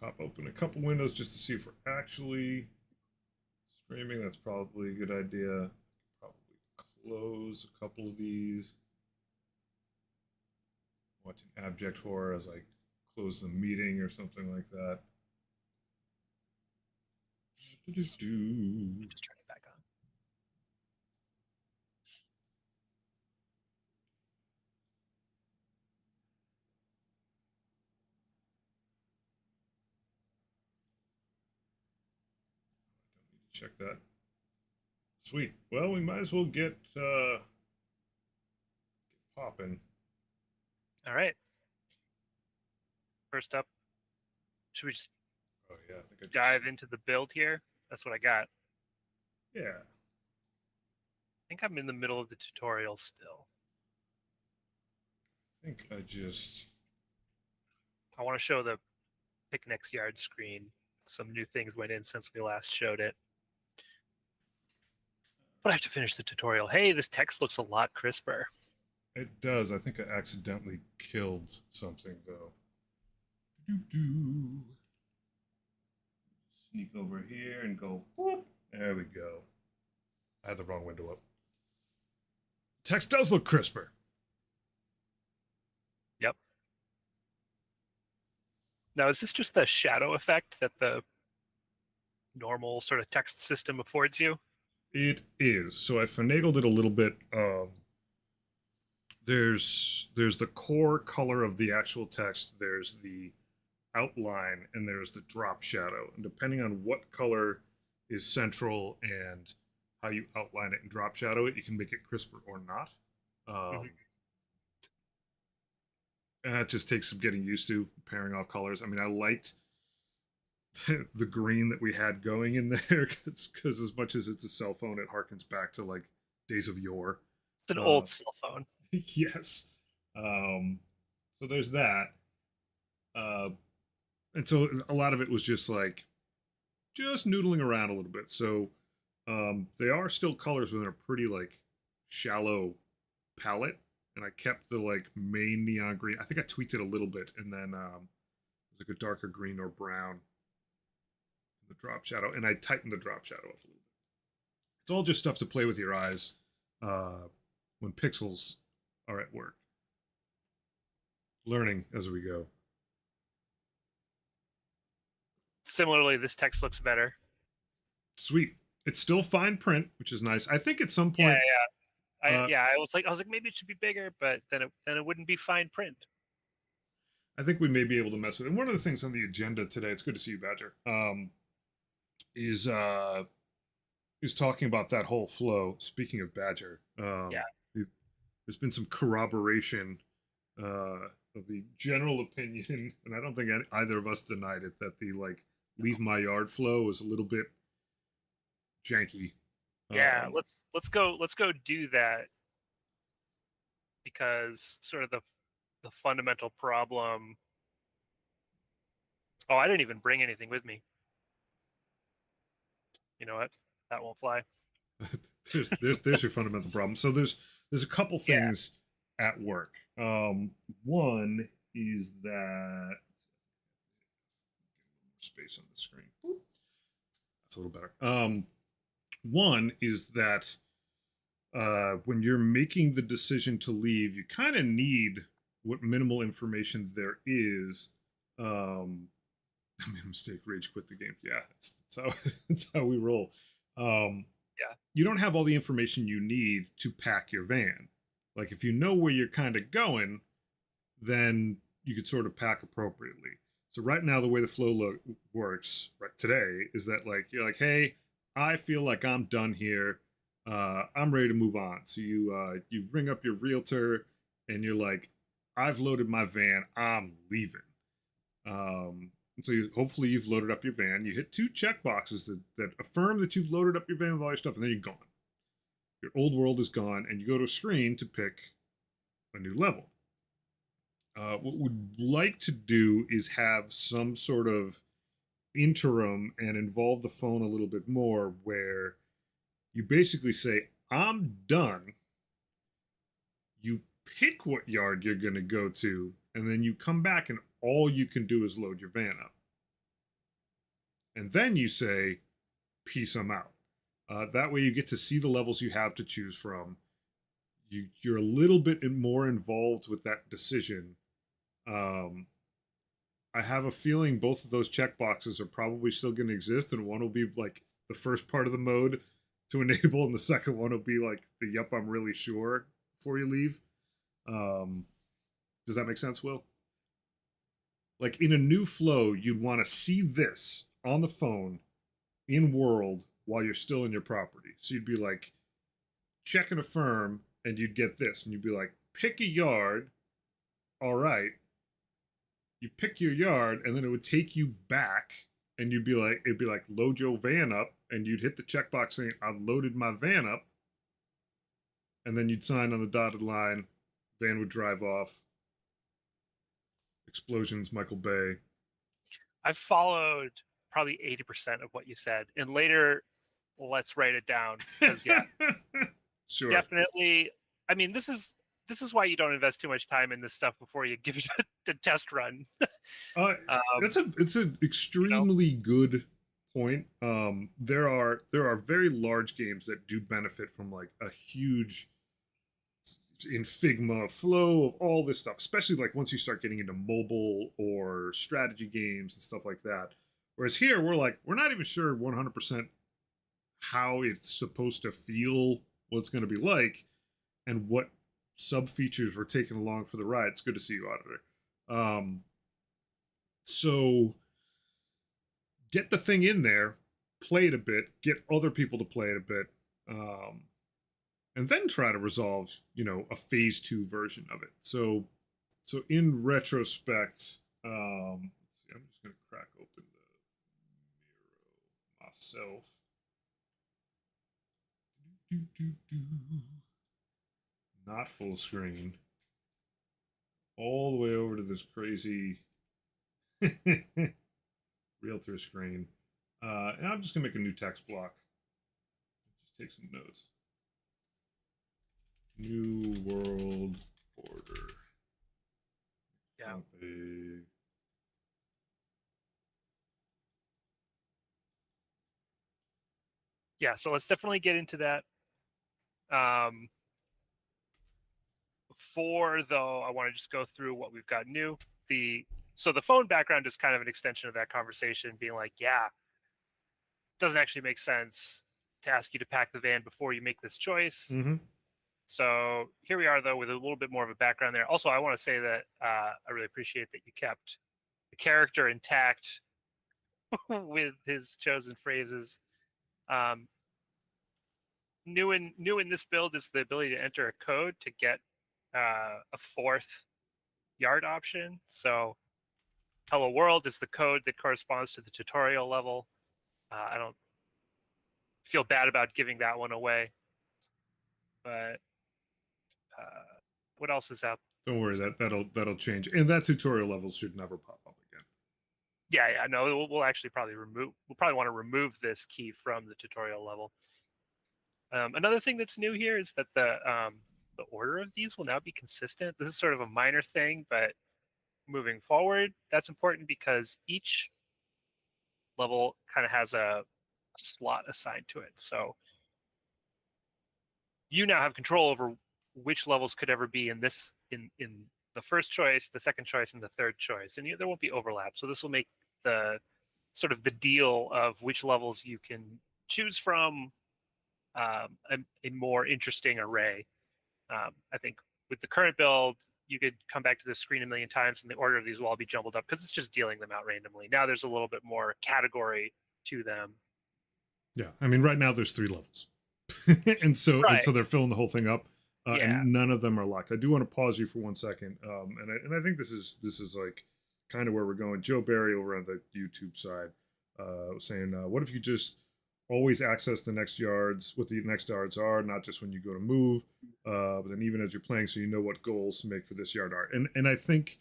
Pop open a couple windows just to see if we're actually streaming. That's probably a good idea. Probably close a couple of these. Watching abject horror as I close the meeting or something like that. Just turn it back on. Don't need to check that. Sweet. Well, we might as well get popping. All right. First up, should we just Oh yeah, I think I just dive into the build here? That's what I got. yeah. I think I'm in the middle of the tutorial still. I think I just I want to show the picnic's yard screen. Some new things went in since we last showed it. But I have to finish the tutorial. Hey, this text looks a lot crisper. it does. I think I accidentally killed something though. Do sneak over here and go. Whoop. There we go. I had the wrong window up. Text does look crisper. Yep. Now, is this just the shadow effect that the normal sort of text system affords you? It is. So I finagled it a little bit. There's the core color of the actual text. There's the outline, and there's the drop shadow. And depending on what color is central and how you outline it and drop shadow it, you can make it crisper or not. Mm-hmm. And that just takes some getting used to pairing off colors. I mean, I liked the green that we had going in there because as much as it's a cell phone, it harkens back to like days of yore. It's an Uh, old cell phone. yes. So there's that. Uh, and so a lot of it was just like just noodling around a little bit. So they are still colors with a pretty like shallow palette, and I kept the like main neon green. I think I tweaked it a little bit, and then it was like a darker green or brown in the drop shadow, and I tightened the drop shadow up a little bit. It's all just stuff to play with your eyes when pixels are at work. Learning as we go. Similarly, this text looks better. Sweet. It's still fine print, which is nice. I think at some Yeah, point, yeah. I was like maybe it should be bigger, but then it wouldn't be fine print. I think we may be able to mess with it. And one of the things on the agenda today, it's good to see you, Badger, is talking about that whole flow. Speaking of Badger, Yeah. there's been some corroboration of the general opinion, and I don't think either of us denied it, that the like leave my yard flow is a little bit janky. Yeah, let's go do that, because sort of the fundamental problem. Oh, I didn't even bring anything with me. You know what? That won't fly. there's your fundamental problem. So there's a couple Yeah. things at work. One is that space on the screen. That's a little better. One is that when you're making the decision to leave, you kind of need what minimal information there is. I made a mistake. Rage quit the game. Yeah, that's how that's how we roll. Yeah. You don't have all the information you need to pack your van. Like if you know where you're kind of going, then you could sort of pack appropriately. So right now, the way the flow works right today is that like you're like, hey, I feel like I'm done here. I'm ready to move on. So you ring up your realtor and you're like, I've loaded my van. I'm leaving. And so hopefully you've loaded up your van. You hit two check boxes that affirm that you've loaded up your van with all your stuff, and then you're gone. Your old world is gone, and you go to a screen to pick a new level. What we'd like to do is have some sort of interim and involve the phone a little bit more, where you basically say, I'm done. You pick what yard you're going to go to, and then you come back, and all you can do is load your van up. and then you say, piece them out. That way you get to see the levels you have to choose from. You're a little bit more involved with that decision. Um, I have a feeling both of those checkboxes are probably still going to exist, and one will be like the first part of the mode to enable, and the second one will be like the "Yep, I'm really sure" before you leave. Um, does that make sense, Will? Like in a new flow, you'd want to see this on the phone in world while you're still in your property. So you'd be like, check and affirm, and you'd get this, and you'd be like, pick a yard. All right, you pick your yard, and then it would take you back, and you'd be like, it'd be like, load your van up, and you'd hit the checkbox saying, I've loaded my van up, and then you'd sign on the dotted line. Van would drive off. Explosions, Michael Bay. I've followed probably 80% of what you said, and later, let's write it down because yeah, Sure. definitely. I mean, this is why you don't invest too much time in this stuff before you give it the test run. It's an extremely good point. There are very large games that do benefit from like a huge in Figma flow of all this stuff, especially like once you start getting into mobile or strategy games and stuff like that. Whereas here we're not even sure 100% how it's supposed to feel, what it's going to be like, and what sub features we're taking along for the ride. It's good to see you, Auditor. So get the thing in there, play it a bit, get other people to play it a bit, and then try to resolve, a phase 2 version of it. So in retrospect, let's see, I'm just gonna crack open the Miro myself. Not full screen. All the way over to this crazy realtor screen. And I'm just gonna make a new text block. Just take some notes. New world order. Yeah. Yeah, so let's definitely get into that. Before though, I want to just go through what we've got new. So the phone background is kind of an extension of that conversation, being like, yeah, doesn't actually make sense to ask you to pack the van before you make this choice. Mm-hmm. So here we are though with a little bit more of a background there. Also, I want to say that I really appreciate that you kept the character intact with his chosen phrases. New in this build is the ability to enter a code to get a fourth yard option. So hello world is the code that corresponds to the tutorial level. I don't feel bad about giving that one away, but what else is up? Don't worry, that'll change, and that tutorial level should never pop up again. Yeah, no, we'll actually probably want to remove this key from the tutorial level. Another thing that's new here is that the order of these will now be consistent. This is sort of a minor thing, but moving forward, that's important because each level kind of has a slot assigned to it. So you now have control over which levels could ever be in the first choice, the second choice, and the third choice, and there won't be overlap. So this will make the sort of the deal of which levels you can choose from a more interesting array. I think with the current build, you could come back to the screen a million times and the order of these will all be jumbled up because it's just dealing them out randomly. Now there's a little bit more category to them. Yeah, I mean, right now there's 3 levels, and so they're filling the whole thing up, and none of them are locked. I do want to pause you for 1 second, and I think this is like kind of where we're going. Joe Barry over on the YouTube side was saying, what if you just always access the next yards, what the next yards are, not just when you go to move, but then even as you're playing, so you know what goals to make for this yard art. And I think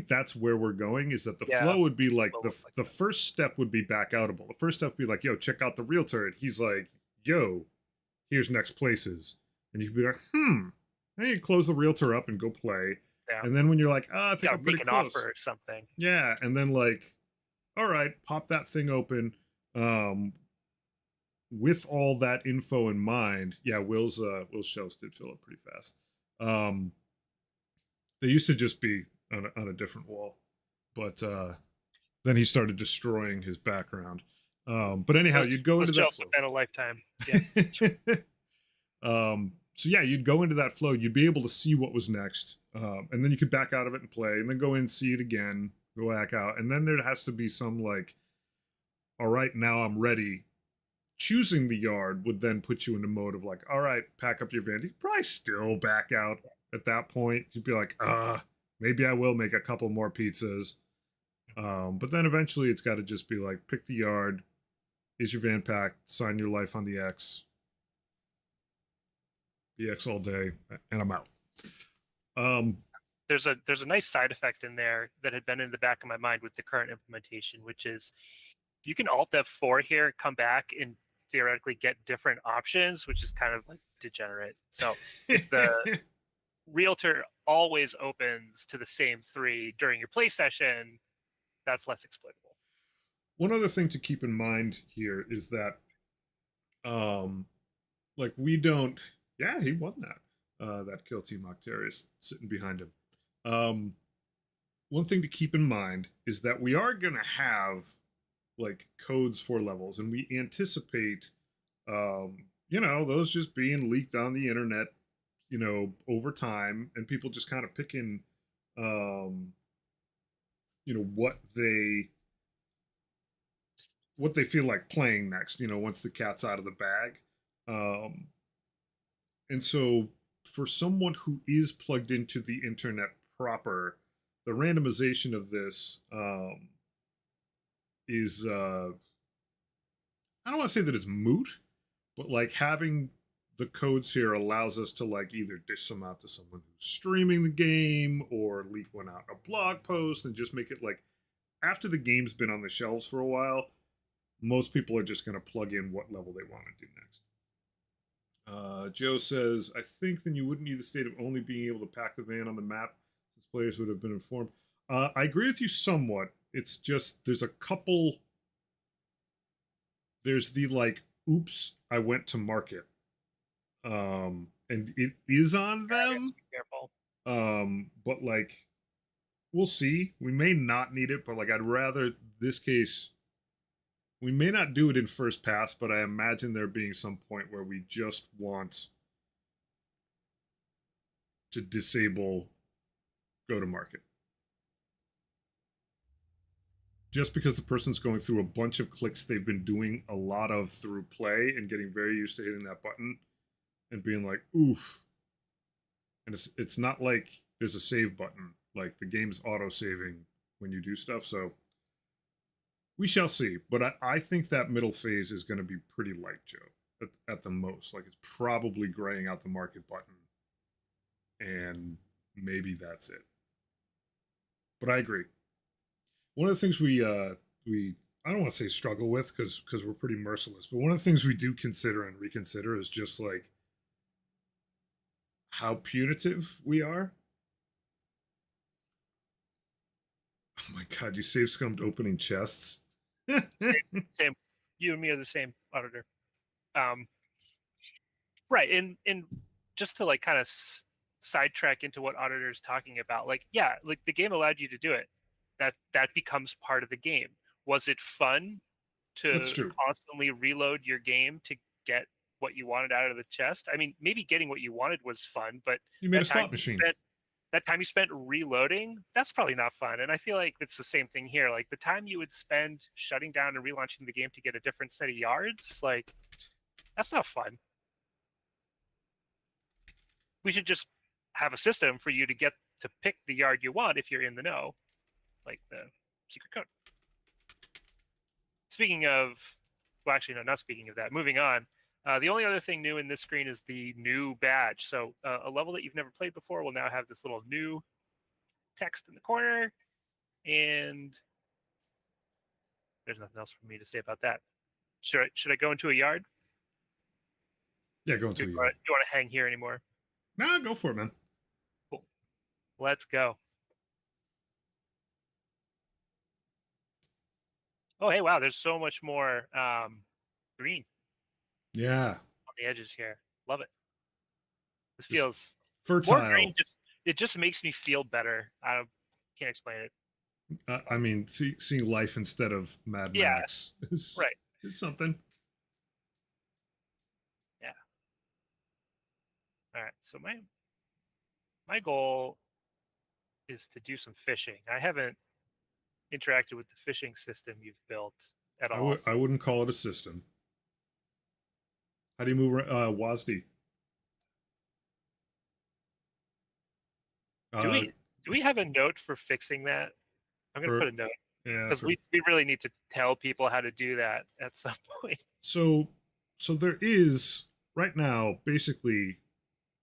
that's where we're going, is that the flow would be like the first step would be back outable. The first step would be like, yo, check out the realtor. And he's like, yo, here's next places. And you'd be like, and you close the realtor up and go play. Yeah. And then when you're like, I think I'm pretty close. Make an offer or something. Yeah. And then like all right, pop that thing open. Um, with all that info in mind, yeah, Will's shelves did fill up pretty fast. Um, they used to just be on a different wall, but then he started destroying his background. But anyhow, you'd go Those into that shelves have flow. been a lifetime. Yeah. So yeah, you'd go into that flow. You'd be able to see what was next, and then you could back out of it and play, and then go in, see it again, go back out, and then there has to be some like, all right, now I'm ready. Choosing the yard would then put you into mode of like, all right, pack up your van. You'd probably still back out at that point. You'd be like, maybe I will make a couple more pizzas. But then eventually it's got to just be like, pick the yard, is your van packed, sign your life on the X, BX all day, and I'm out. There's a nice side effect in there that had been in the back of my mind with the current implementation, which is you can Alt F4 here, come back and theoretically get different options, which is kind of like degenerate. So if the realtor always opens to the same 3 during your play session, that's less exploitable. One other thing to keep in mind here is that, like we don't. Yeah, he won that. That kill team Octarius sitting behind him. One thing to keep in mind is that we are gonna have like codes for levels, and we anticipate, those just being leaked on the internet, over time, and people just kind of picking, um, what they feel like playing next. Once the cat's out of the bag, um, and so for someone who is plugged into the internet proper, the randomization of this is I don't want to say that it's moot, but like having the codes here allows us to like either dish some out to someone who's streaming the game or leak one out in a blog post and just make it like after the game's been on the shelves for a while, most people are just going to plug in what level they want to do next. Joe says, I think then you wouldn't need the state of only being able to pack the van on the map since players would have been informed. I agree with you somewhat. It's just there's a couple. There's the like, oops, I went to market. And it is on them. Careful. But like, we'll see. We may not need it, but like, I'd rather this case. We may not do it in first pass, but I imagine there being some point where we just want to disable go to market. Just because the person's going through a bunch of clicks they've been doing a lot of through play and getting very used to hitting that button and being like, oof. And it's not like there's a save button. Like the game's auto saving when you do stuff. So we shall see. But I think that middle phase is going to be pretty light, Joe, at the most. Like it's probably graying out the market button. And maybe that's it. But I agree. One of the things we I don't want to say struggle with because we're pretty merciless, but one of the things we do consider and reconsider is just like how punitive we are. Oh my god, you save scummed opening chests. Same. You and me are the same auditor. Right. And just to like kind of sidetrack into what auditor is talking about, like, yeah, like the game allowed you to do it. That becomes part of the game. Was it fun to constantly reload your game to get what you wanted out of the chest? I mean, maybe getting what you wanted was fun, but you made a slot machine. That time you spent reloading, that's probably not fun. And I feel like it's the same thing here. Like the time you would spend shutting down and relaunching the game to get a different set of yards, like that's not fun. We should just have a system for you to get to pick the yard you want if you're in the know, like the secret code. Speaking of, well, actually, no, not speaking of that. Moving on. The only other thing new in this screen is the new badge. So a level that you've never played before will now have this little new text in the corner. And there's nothing else for me to say about that. Should I go into a yard? Yeah, go into a yard. Do you want to hang here anymore? Nah, go for it, man. Cool. Let's go. Oh, hey, wow, there's so much more green Yeah, on the edges here. Love it. This just feels more green. fertile. It just makes me feel better. I can't explain it. I mean, seeing life instead of Mad Yeah, Max right. is something. Yeah. All right. So my goal is to do some fishing. I haven't interacted with the fishing system you've built at all. I So wouldn't call it a system. How do you move WASD? do Uh, we have a note for fixing that? I'm gonna for put a note yeah, because for we really need to tell people how to do that at some point. so there is right now basically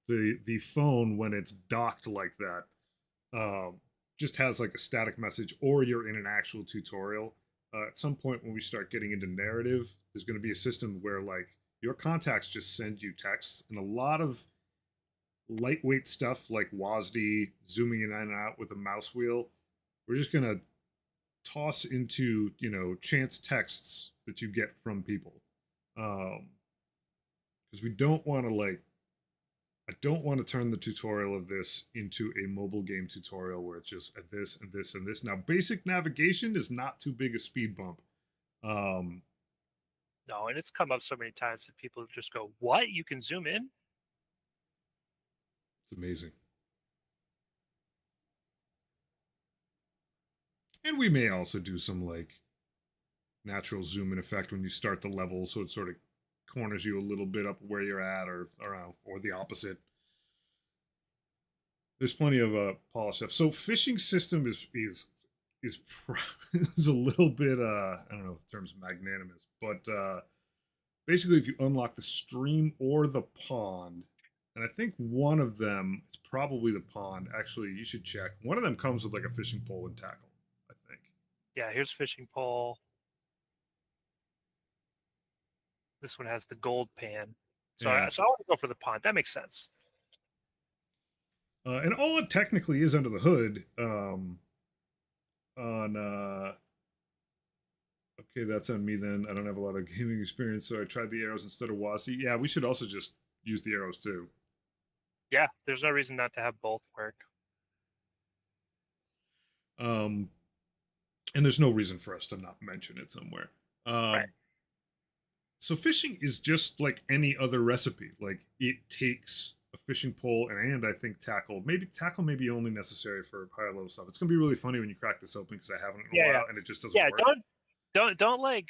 the phone when it's docked like that um, just has like a static message, or you're in an actual tutorial. At some point when we start getting into narrative, there's going to be a system where like your contacts just send you texts, and a lot of lightweight stuff like WASD, zooming in and out with a mouse wheel, we're just going to toss into, chance texts that you get from people. Because we don't want to like I don't want to turn the tutorial of this into a mobile game tutorial where it's just at this and this and this. Now, basic navigation is not too big a speed bump. Um, No, and it's come up so many times that people just go, "What? You can zoom in?" it's amazing. And we may also do some like natural zoom in effect when you start the level, so it sort of corners you a little bit up where you're at, or the opposite. There's plenty of polish stuff. So fishing system is is a little bit I don't know if the term's magnanimous, but basically if you unlock the stream or the pond, and I think one of them is probably the pond. Actually, you should check. One of them comes with like a fishing pole and tackle, I think. Yeah, here's fishing pole. This one has the gold pan. So Yeah. I want to go for the pond. That makes sense. And all it technically is under the hood on okay, that's on me then. I don't have a lot of gaming experience, so I tried the arrows instead of WASI. Yeah, we should also just use the arrows too. Yeah, there's no reason not to have both work. Um, and there's no reason for us to not mention it somewhere. Right. So fishing is just like any other recipe. Like it takes a fishing pole and I think tackle. Maybe tackle may be only necessary for higher level stuff. It's gonna be really funny when you crack this open because I haven't in a Yeah, while yeah. and it just doesn't Yeah, work. don't like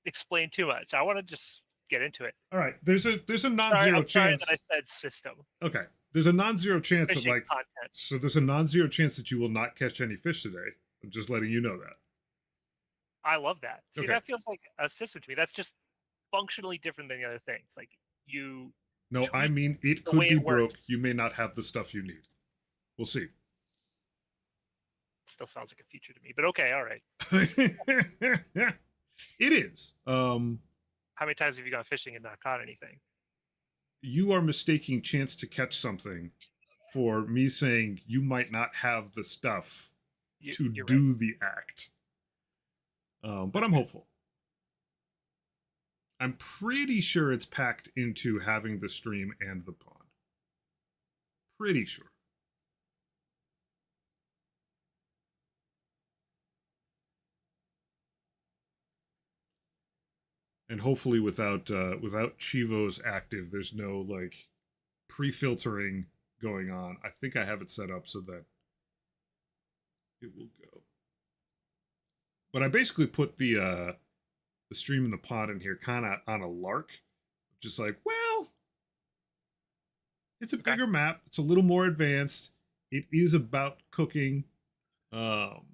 explain too much. I want to just get into it. All right, there's a Sorry, non-zero I'm sorry chance. that I said system. Okay, there's a non-zero chance that Fishing like content. so there's a non-zero chance that you will not catch any fish today. I'm just letting you know that. I love that. See, Okay. that feels like a system to me. That's just functionally different than the other things. Like you No, I tweak mean it the could way be it broke. works. You may not have the stuff you need. We'll see. Still sounds like a future to me, but okay, all right. It is. How many times have you gone fishing and not caught anything? You are mistaking chance to catch something for me saying you might not have the stuff to You're do right. the act. But I'm hopeful. I'm pretty sure it's packed into having the stream and the pond. Pretty sure. And hopefully without Cheevo's active, there's no like pre-filtering going on. I think I have it set up so that it will go. But I basically put the stream and the pond in here kind of on a lark, just like, well, it's a bigger map. It's a little more advanced. It is about cooking. Um,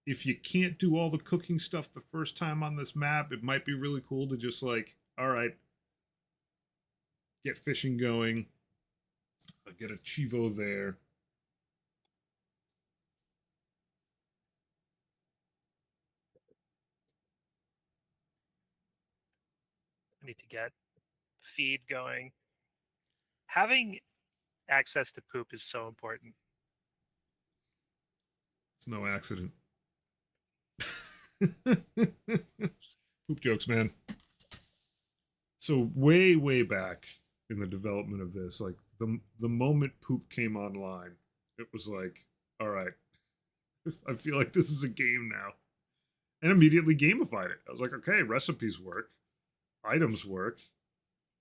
if you can't do all the cooking stuff the first time on this map, it might be really cool to just like, all right, get fishing going, get a Cheevo there. I need to get feed going. Having access to poop is so important. It's no accident. Poop jokes, man. So way back in the development of this, like the moment poop came online, it was like, all right, I feel like this is a game now, and immediately gamified it. I was like, okay, recipes work, items work,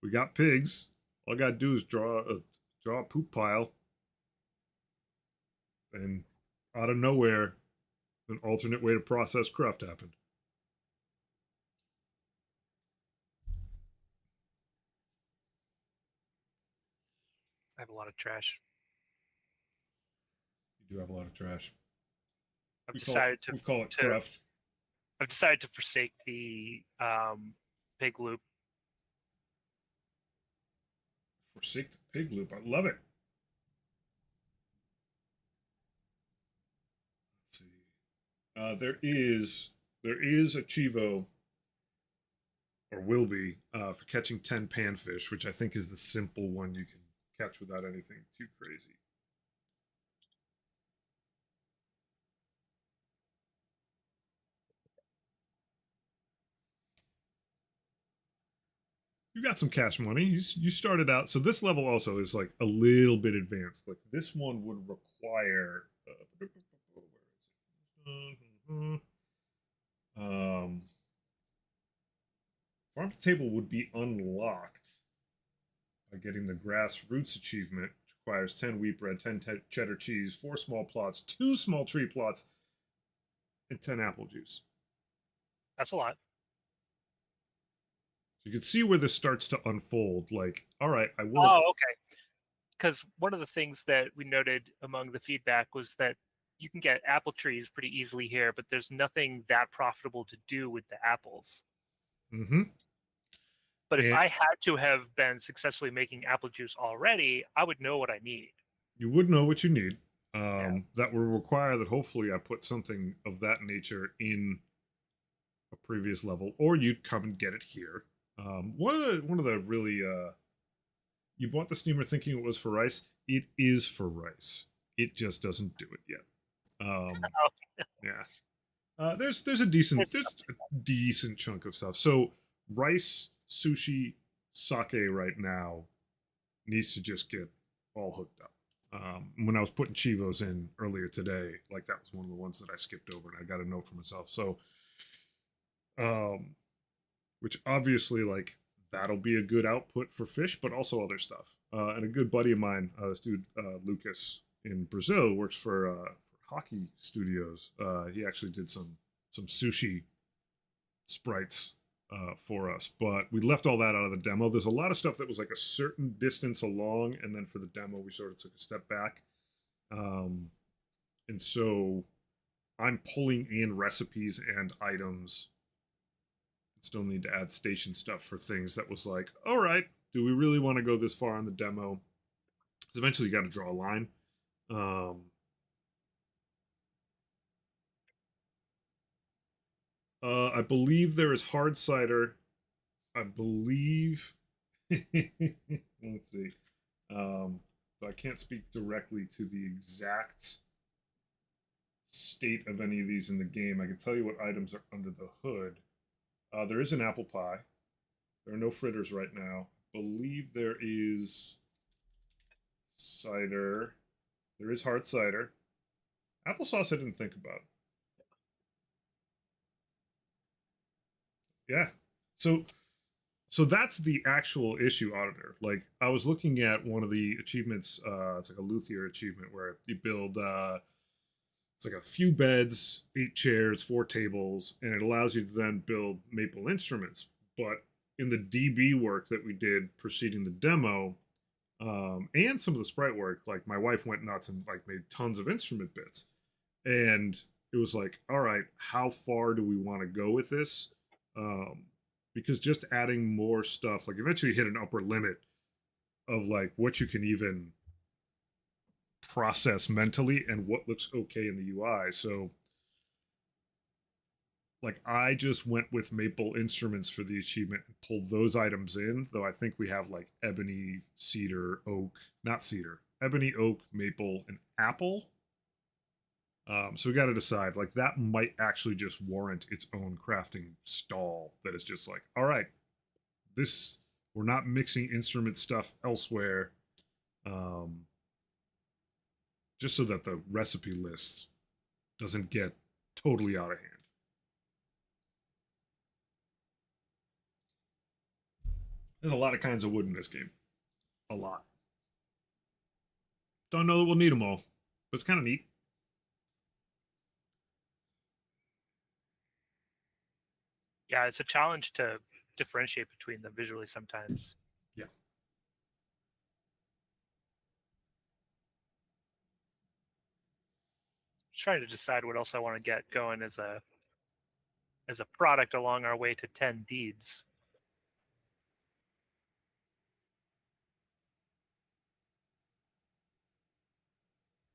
we got pigs. All I gotta do is draw a poop pile, and out of nowhere, an alternate way to process cruft happened. I have a lot of trash. You do have a lot of trash. I've We call decided to we call it to cruft. I've decided to forsake the pig loop. Forsake the pig loop. I love it. Let's see. There is a Cheevo, or will be, for catching 10 panfish, which I think is the simple one you can catch without anything too crazy. You got some cash money. You started out. So this level also is like a little bit advanced. Like this one would require. Um, Farm to table would be unlocked by getting the grassroots achievement, which requires 10 wheat bread, 10 cheddar cheese, 4 small plots, 2 small tree plots, and 10 apple juice. That's a lot. So you can see where this starts to unfold. Like, all right, I will. Oh, okay. Because one of the things that we noted among the feedback was that you can get apple trees pretty easily here, but there's nothing that profitable to do with the apples. Mm-hmm. But if And I had to have been successfully making apple juice already, I would know what I need. you would know what you need. Yeah. That will require that hopefully I put something of that nature in a previous level, or you'd come and get it here. One of the really you bought the steamer thinking it was for rice. It is for rice. It just doesn't do it yet. Yeah. There's a decent chunk of stuff. So rice, sushi, sake right now needs to just get all hooked up. When I was putting Cheevos in earlier today, like that was one of the ones that I skipped over, and I got a note for myself. So, um, which obviously like that'll be a good output for fish, but also other stuff. And a good buddy of mine, this dude Lucas in Brazil, works for hockey studios. He actually did some sushi sprites for us, but we left all that out of the demo. There's a lot of stuff that was like a certain distance along, and then for the demo, we sort of took a step back. And so I'm pulling in recipes and items. Still need to add station stuff for things that was like, all right, do we really want to go this far in the demo? Because eventually you got to draw a line. I believe there is hard cider. I believe. Let's see. So I can't speak directly to the exact state of any of these in the game. I can tell you what items are under the hood. There is an apple pie. There are no fritters right now. I believe there is cider. There is hard cider. Applesauce I didn't think about. Yeah. So that's the actual issue auditor. Like I was looking at one of the achievements, it's like a luthier achievement where you build it's like a few beds, 8 chairs, 4 tables, and it allows you to then build maple instruments. But in the DB work that we did preceding the demo, and some of the sprite work, like my wife went nuts and like made tons of instrument bits. And it was like, all right, how far do we want to go with this? Because just adding more stuff, like eventually hit an upper limit of like what you can even process mentally and what looks okay in the UI. So like I just went with Maple Instruments for the achievement and pulled those items in, though I think we have like ebony, cedar, oak, not cedar, ebony, oak, maple, and apple. So we got to decide. Like that might actually just warrant its own crafting stall. That is just like, all right, this we're not mixing instrument stuff elsewhere, um, just so that the recipe list doesn't get totally out of hand. There's a lot of kinds of wood in this game. A lot. Don't know that we'll need them all, but it's kind of neat. Yeah, it's a challenge to differentiate between them visually sometimes. Yeah. Just trying to decide what else I want to get going as a product along our way to 10 deeds.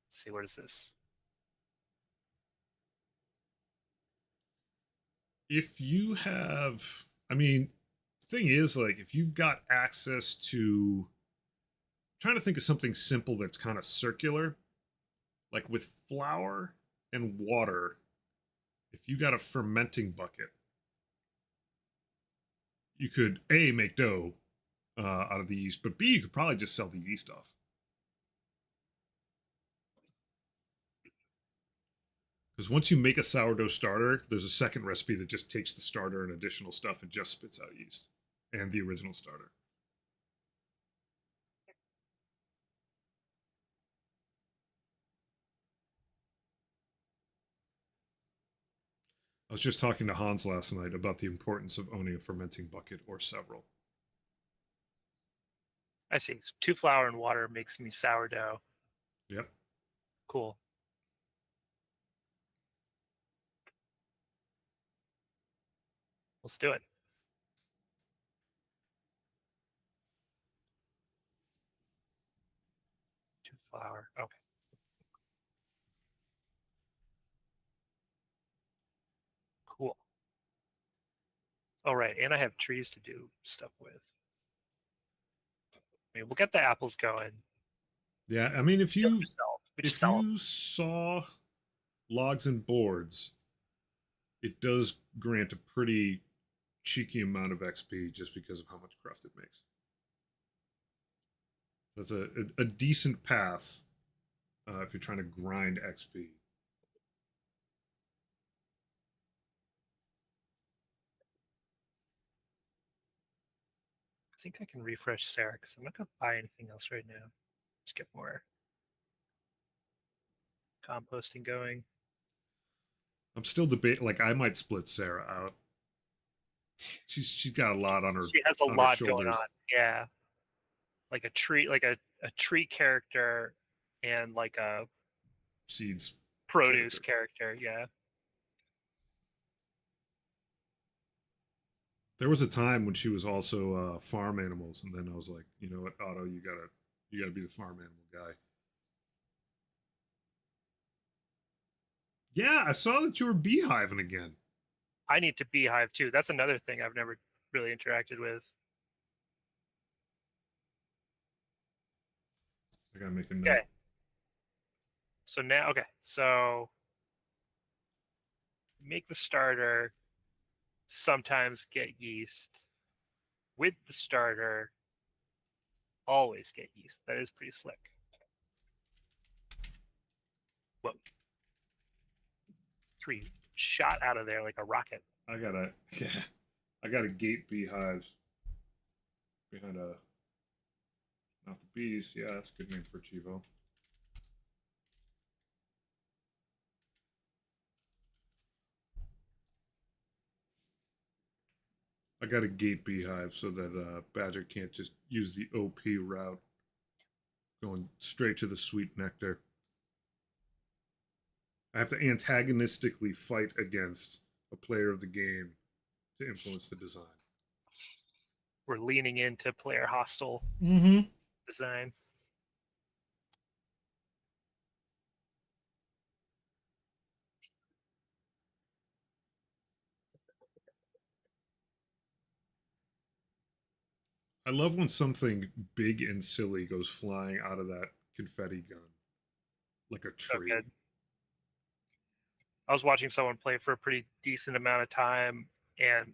Let's see, what is this? If you have, I mean, thing is, like, if you've got access to, trying to think of something simple that's kind of circular, like with flour and water, if you got a fermenting bucket, you could A, make dough out of the yeast, but B, you could probably just sell the yeast off. Because once you make a sourdough starter, there's a second recipe that just takes the starter and additional stuff and just spits out yeast and the original starter. I was just talking to Hans last night about the importance of owning a fermenting bucket or several. I see. 2 flour and water makes me sourdough. Yep. Cool. Let's do it. 2 flour. Okay. Cool. All right, and I have trees to do stuff with. I mean, we'll get the apples going. Yeah, I mean, if you We just if sell them. you saw logs and boards, it does grant a pretty cheeky amount of XP just because of how much craft it makes. That's a decent path if you're trying to grind XP. I think I can refresh Sarah because I'm not going to buy anything else right now. Just get more composting going. I'm still debating. Like I might split Sarah out. She's got a lot She has a on her lot going shoulders. on. Yeah, like a tree, like a tree character, and like a Seeds produce character. Yeah. There was a time when she was also farm animals, and then I was like, you know what, Otto, you gotta be the farm animal guy. Yeah, I saw that you were beehiving again. I need to beehive too. That's another thing I've never really interacted with. I gotta make a note. Okay. So now, okay, so make the starter, sometimes get yeast. With the starter, always get yeast. That is pretty slick. Whoa. Tree shot out of there like a rocket. I gotta, yeah, I gotta gate beehives behind a, not the bees. Yeah, that's a good name for Cheevo. I got a gate beehive so that Badger can't just use the OP route, going straight to the sweet nectar. I have to antagonistically fight against a player of the game to influence the design. We're leaning into player hostile design. I love when something big and silly goes flying out of that confetti gun, like a So tree. good. I was watching someone play for a pretty decent amount of time, and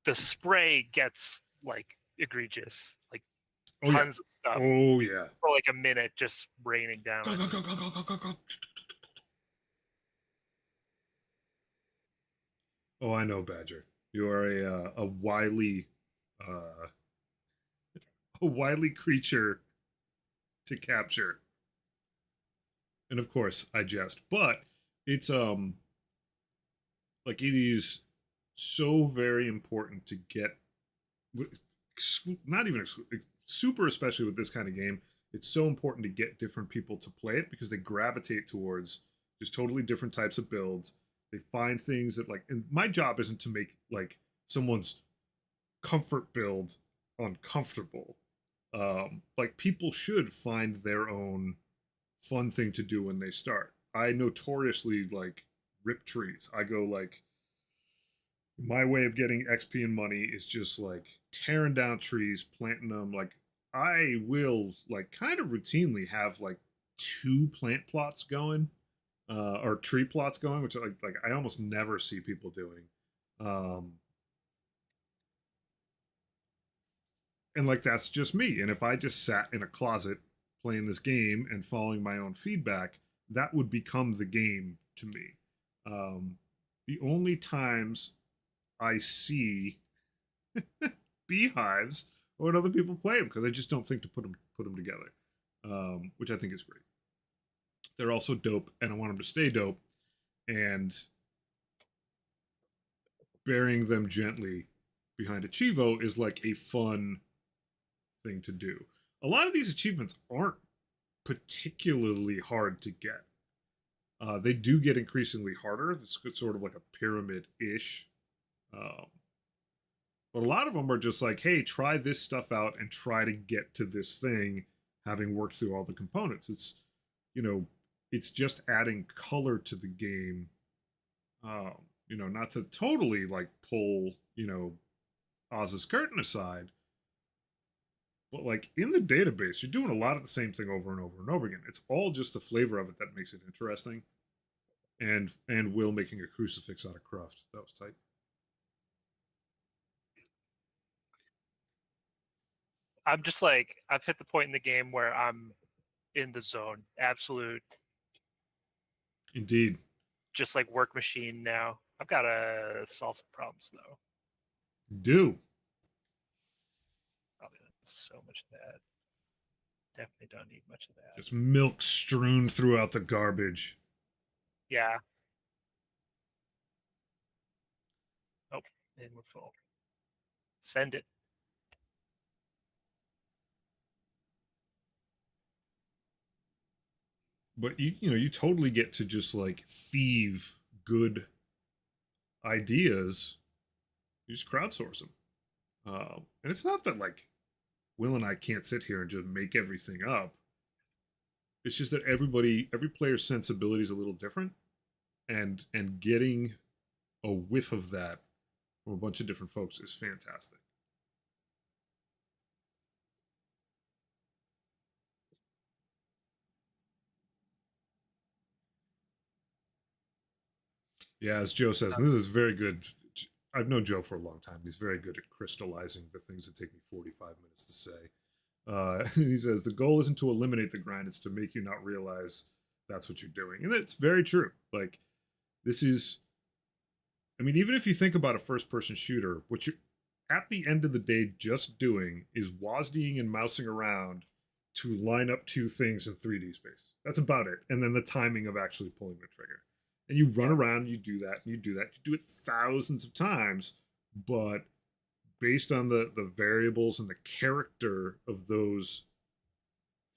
the spray gets like egregious, like Oh yeah. tons of stuff Oh yeah. for like a minute just raining down Go on go you. go go go go go go. Oh, I know, Badger. You are uh, a wily creature to capture. And of course, I jest, but it's like it is so very important to get not even super, especially with this kind of game. It's so important to get different people to play it because they gravitate towards just totally different types of builds. They find things that like, and my job isn't to make like someone's comfort build uncomfortable. Like people should find their own fun thing to do when they start. I notoriously like rip trees. I go like my way of getting XP and money is just like tearing down trees, planting them. Like I will like kind of routinely have like two plant plots going, or tree plots going, which like I almost never see people doing. Um, and like that's just me. And if I just sat in a closet playing this game and following my own feedback, that would become the game to me. Um, the only times I see beehives or when other people play them because I just don't think to put them together, which I think is great. They're also dope, and I want them to stay dope. And burying them gently behind a Cheevo is like a fun thing to do. A lot of these achievements aren't particularly hard to get. They do get increasingly harder. It's sort of like a pyramid ish. Um, but a lot of them are just like, hey, try this stuff out and try to get to this thing, having worked through all the components. You know, it's just adding color to the game. Not to totally like pull, Oz's curtain aside, but like in the database, you're doing a lot of the same thing over and over and over again. It's all just the flavor of it that makes it interesting. And Will making a crucifix out of cruft. That was tight. I'm just like, I've hit the point in the game where I'm in the zone, absolute, Indeed. just like work machine now. I've got to solve some problems though. Do. Probably not so much of that. Definitely don't need much of that. Just milk strewn throughout the garbage. Yeah. Oh, and we're full. Send it. But you totally get to just like thieve good ideas. You just crowdsource them. And it's not that like Will and I can't sit here and just make everything up. It's just that every player's sensibility is a little different, and getting a whiff of that from a bunch of different folks is fantastic. Yeah, as Joe says, this is very good. I've known Joe for a long time. He's very good at crystallizing the things that take me 45 minutes to say. He says the goal isn't to eliminate the grind; it's to make you not realize that's what you're doing, and it's very true. Like this is, I mean, even if you think about a first-person shooter, what you're at the end of the day just doing is WASDing and mousing around to line up two things in 3D space. That's about it, and then the timing of actually pulling the trigger. And you run around, you do that, and you do that. You do it thousands of times, but based on the variables and the character of those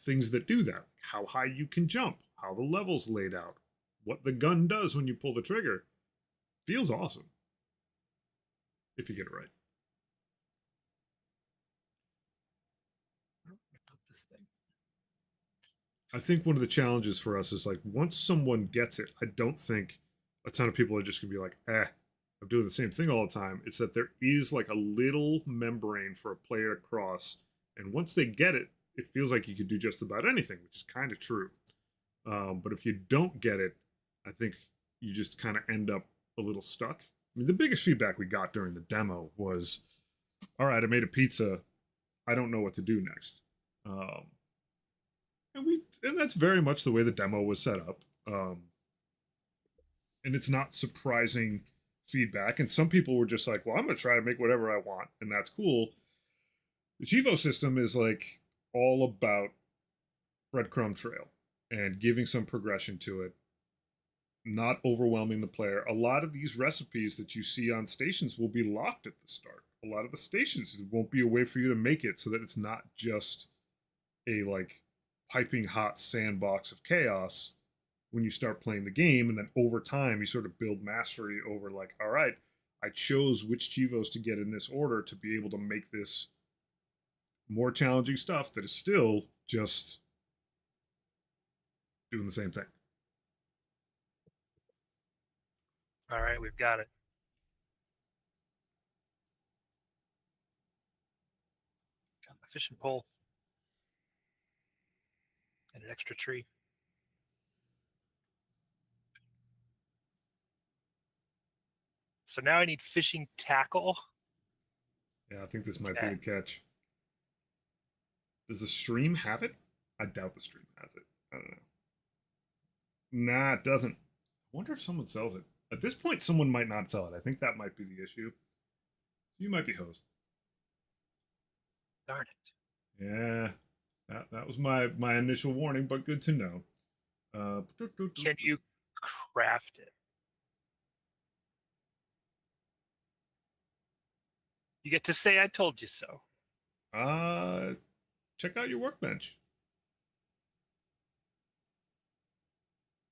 things that do that, how high you can jump, how the level's laid out, what the gun does when you pull the trigger, feels awesome if you get it right. This thing. I think one of the challenges for us is like once someone gets it, I don't think a ton of people are just gonna be like, I'm doing the same thing all the time. It's that there is like a little membrane for a player to cross, and once they get it, it feels like you could do just about anything, which is kind of true. But if you don't get it, I think you just kind of end up a little stuck. I mean, the biggest feedback we got during the demo was, "All right, I made a pizza. I don't know what to do next." Um, and that's very much the way the demo was set up. And it's not surprising feedback. And some people were just like, "Well, I'm going to try to make whatever I want," and that's cool. The Cheevo system is like all about breadcrumb trail and giving some progression to it, not overwhelming the player. A lot of these recipes that you see on stations will be locked at the start. A lot of the stations won't be a way for you to make it, so that it's not just a like piping hot sandbox of chaos when you start playing the game. And then over time you sort of build mastery over like, all right, I chose which Chivos to get in this order to be able to make this more challenging stuff that is still just doing the same thing. All right, we've got it. Got the fishing pole and an extra tree. So now I need fishing tackle. Yeah, I think this might be the catch. Does the stream have it? I doubt the stream has it. I don't know. Nah, it doesn't. I wonder if someone sells it. At this point, someone might not sell it. I think that might be the issue. You might be host. Darn it. Yeah, that was my initial warning, but good to know. Can you craft it? You get to say I told you so. Check out your workbench.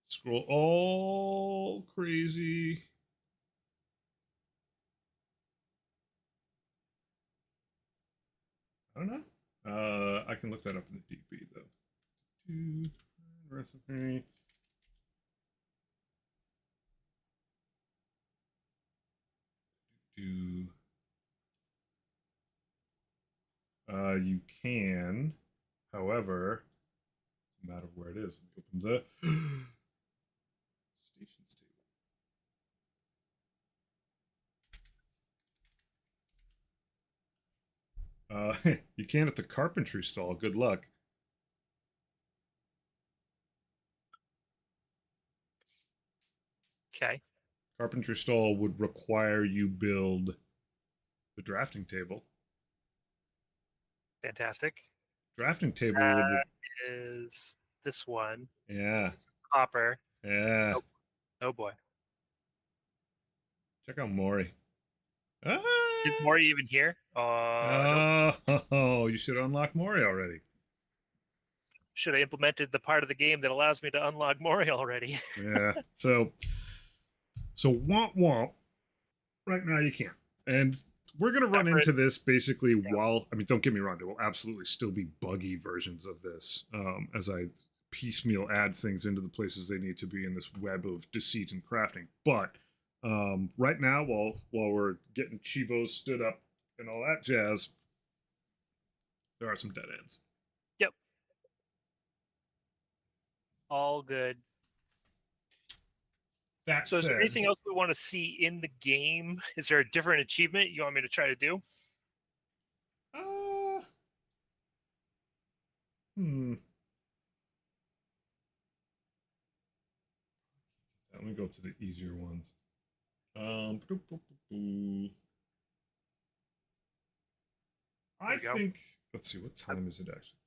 Scroll all crazy. I don't know. I can look that up in the DB though. Recipe. You can, however, it's a matter of where it is. Open the stations table. You can at the carpentry stall. Good luck. Okay. Carpentry stall would require you build the drafting table. Fantastic. Drafting table would is this one. Yeah. It's copper. Yeah. Oh boy. Check out Maury. Is Maury even here? Nope. You should unlock Maury already. Should have implemented the part of the game that allows me to unlock Maury already. Yeah. So womp womp. Right now you can't. And we're going to run into this basically while, I mean, don't get me wrong, there will absolutely still be buggy versions of this as I piecemeal add things into the places they need to be in this web of deceit and crafting. But right now, while we're getting Cheevos stood up and all that jazz, there are some dead ends. Yep. All good. That so said, is there anything else we want to see in the game? Is there a different achievement you want me to try to do? Let me go up to the easier ones. I think. Let's see. What time is it actually?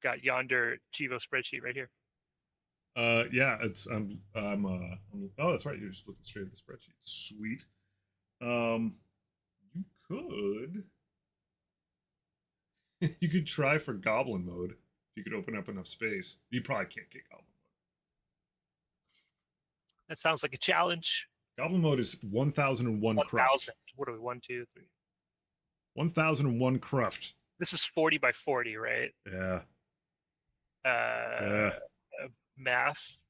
Got yonder Cheevo spreadsheet right here. Yeah, it's oh, that's right. You're just looking straight at the spreadsheet. Sweet. You could. You could try for goblin mode. If you could open up enough space. You probably can't get goblin mode. That sounds like a challenge. Goblin mode is 1001 cruft. What are we? 1, 2, 3. 1001 cruft. This is 40 by 40, right? Yeah. Math.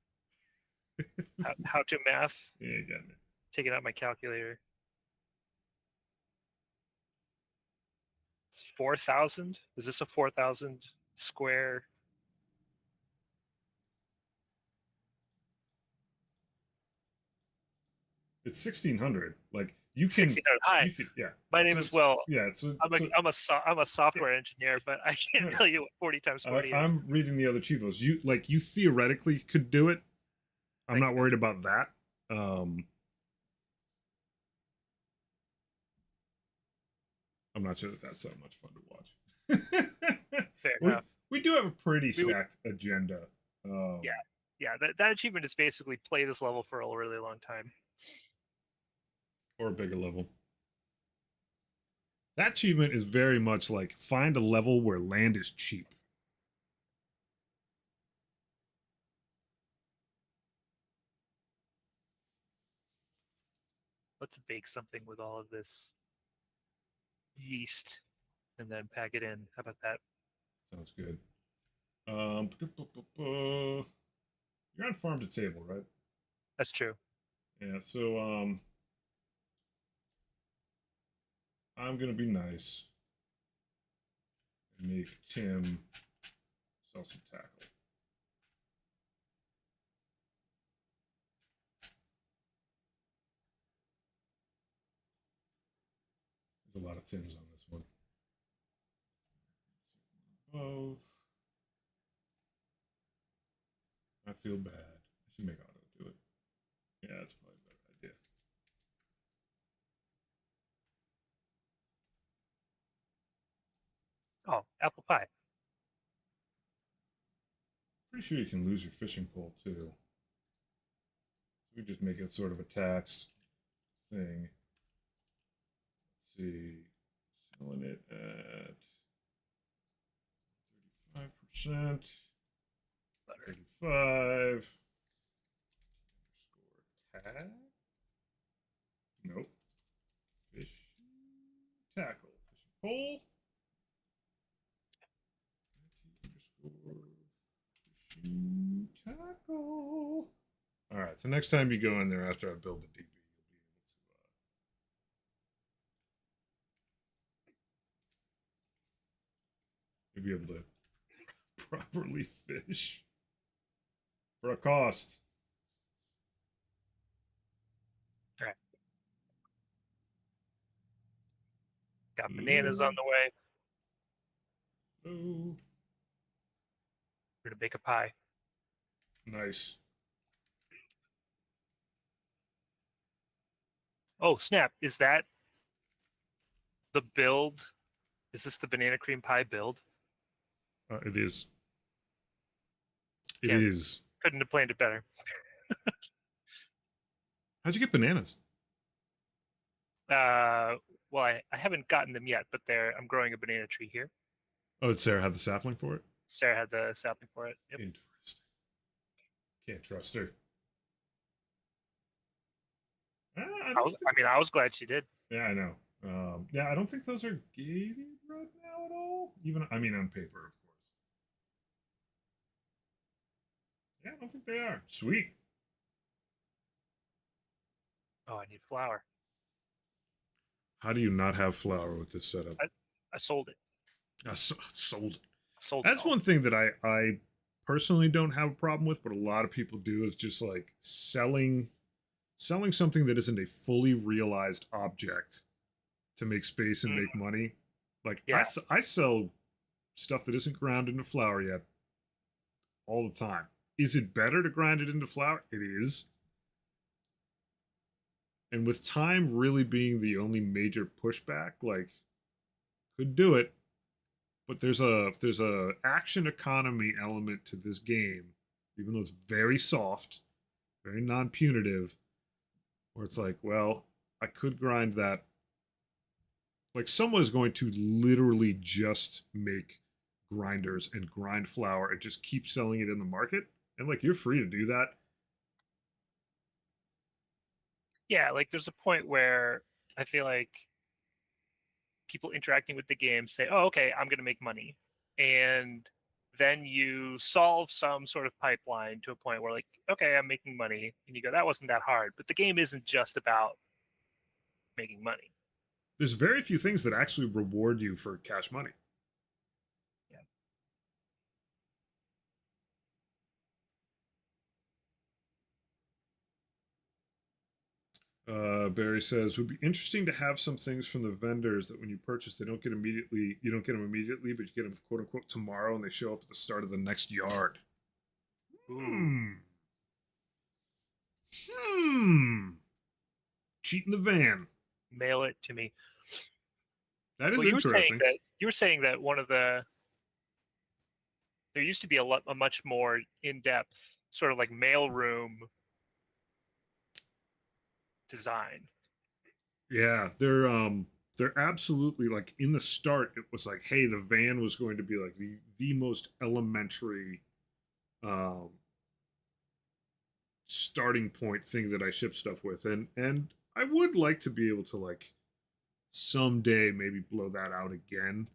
how to math? Yeah, you got it. Taking out my calculator. It's 4,000. Is this a 4,000 square? It's 1600. Like you can, 1600. Hi, you could, yeah. my name So is it's, Will. yeah. So, I'm a yeah, software engineer, but I can't tell nice. you what 40 times 40 is. I'm reading the other Cheevos. You theoretically could do it. I'm Thank not worried about that. Um, I'm not sure that that's that much fun to watch. Fair we enough. we do have a pretty We would, stacked agenda. yeah, yeah. That achievement is basically play this level for a really long time. Or a bigger level. That achievement is very much like find a level where land is cheap. Let's bake something with all of this yeast and then pack it in. How about that? Sounds good. You're on farm to table, right? That's true. Yeah. So I'm gonna be nice and make Tim sell some tackle. There's a lot of Tims on this one. Oh, I feel bad. I should make Otto do it. Yeah, that's probably a better idea. Oh, apple pie. Pretty sure you can lose your fishing pole too. We just make it sort of a taxed thing. Let's see, selling it at 35%, Butter. 35. Score tag. Nope. Fish tackle. Fishing pole. Fishing tackle. All right. So next time you go in there after I build the DB, you'll be able to properly fish for a cost. All right. Got bananas on the way. Oh, We're gonna bake a pie. nice. Oh snap! Is that the build? Is this the banana cream pie build? It is. It Damn, is. couldn't have planned it better. How'd you get bananas? Well, I haven't gotten them yet, but I'm growing a banana tree here. Oh, did Sarah have the sapling for it? Sarah had the sapling for it. Yep. Interesting. Can't trust her. I was glad she did. Yeah, I know. Yeah, I don't think those are gated right now at all. Even, I mean, on paper, of course. Yeah, I don't think they are. Sweet. Oh, I need flour. How do you not have flour with this setup? I sold it. Sold it. Sold That's it all. one thing that I personally don't have a problem with, but a lot of people do is just like selling something that isn't a fully realized object to make space and make money. Like Yeah. I sell stuff that isn't ground into flour yet all the time. Is it better to grind it into flour? It is. And with time really being the only major pushback, like could do it, but there's a action economy element to this game, even though it's very soft, very non-punitive, where it's like, well, I could grind that. Like someone is going to literally just make grinders and grind flour and just keep selling it in the market, and like you're free to do that. Yeah, like there's a point where I feel like people interacting with the game say, "Oh, okay, I'm going to make money," and then you solve some sort of pipeline to a point where, like, okay, I'm making money, and you go, "That wasn't that hard." But the game isn't just about making money. There's very few things that actually reward you for cash money. Yeah. Barry says would be interesting to have some things from the vendors that when you purchase they don't get immediately. You don't get them immediately, but you get them quote unquote tomorrow, and they show up at the start of the next yard. Ooh, Hmm. Hmm. Cheat in the van. mail it to me. That is Well, interesting. you were saying that one of the there used to be a much more in-depth sort of like mailroom design. Yeah, they're absolutely like in the start. It was like, hey, the van was going to be like the most elementary um, starting point thing that I ship stuff with, and I would like to be able to like someday maybe blow that out again.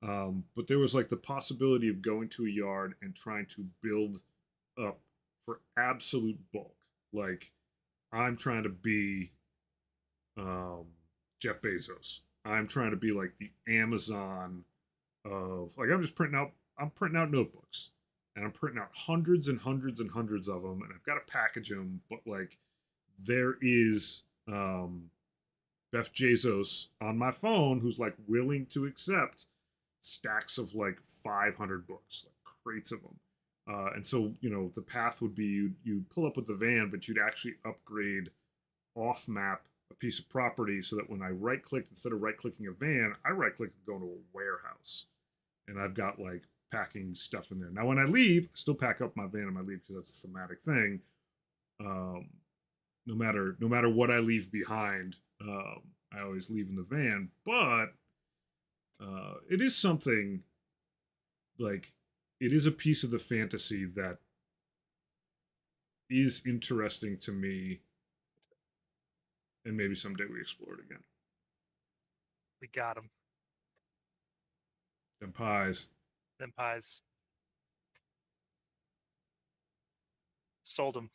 But there was like the possibility of going to a yard and trying to build up for absolute bulk. Like I'm trying to be um, Jeff Bezos. I'm trying to be like the Amazon of like I'm printing out notebooks and I'm printing out hundreds and hundreds and hundreds of them and I've got to package them, but like there is Beth Bezos on my phone who's like willing to accept stacks of like 500 books, like crates of them. And so, the path would be you'd pull up with the van, but you'd actually upgrade off map a piece of property so that when I right click, instead of right clicking a van, I right click and go into a warehouse. And I've got like packing stuff in there. Now, when I leave, I still pack up my van and I leave because that's a thematic thing. Um, no matter what I leave behind, I always leave in the van. But it is something like it is a piece of the fantasy that is interesting to me, and maybe someday we explore it again. We got them. Them pies. Them pies. Sold them.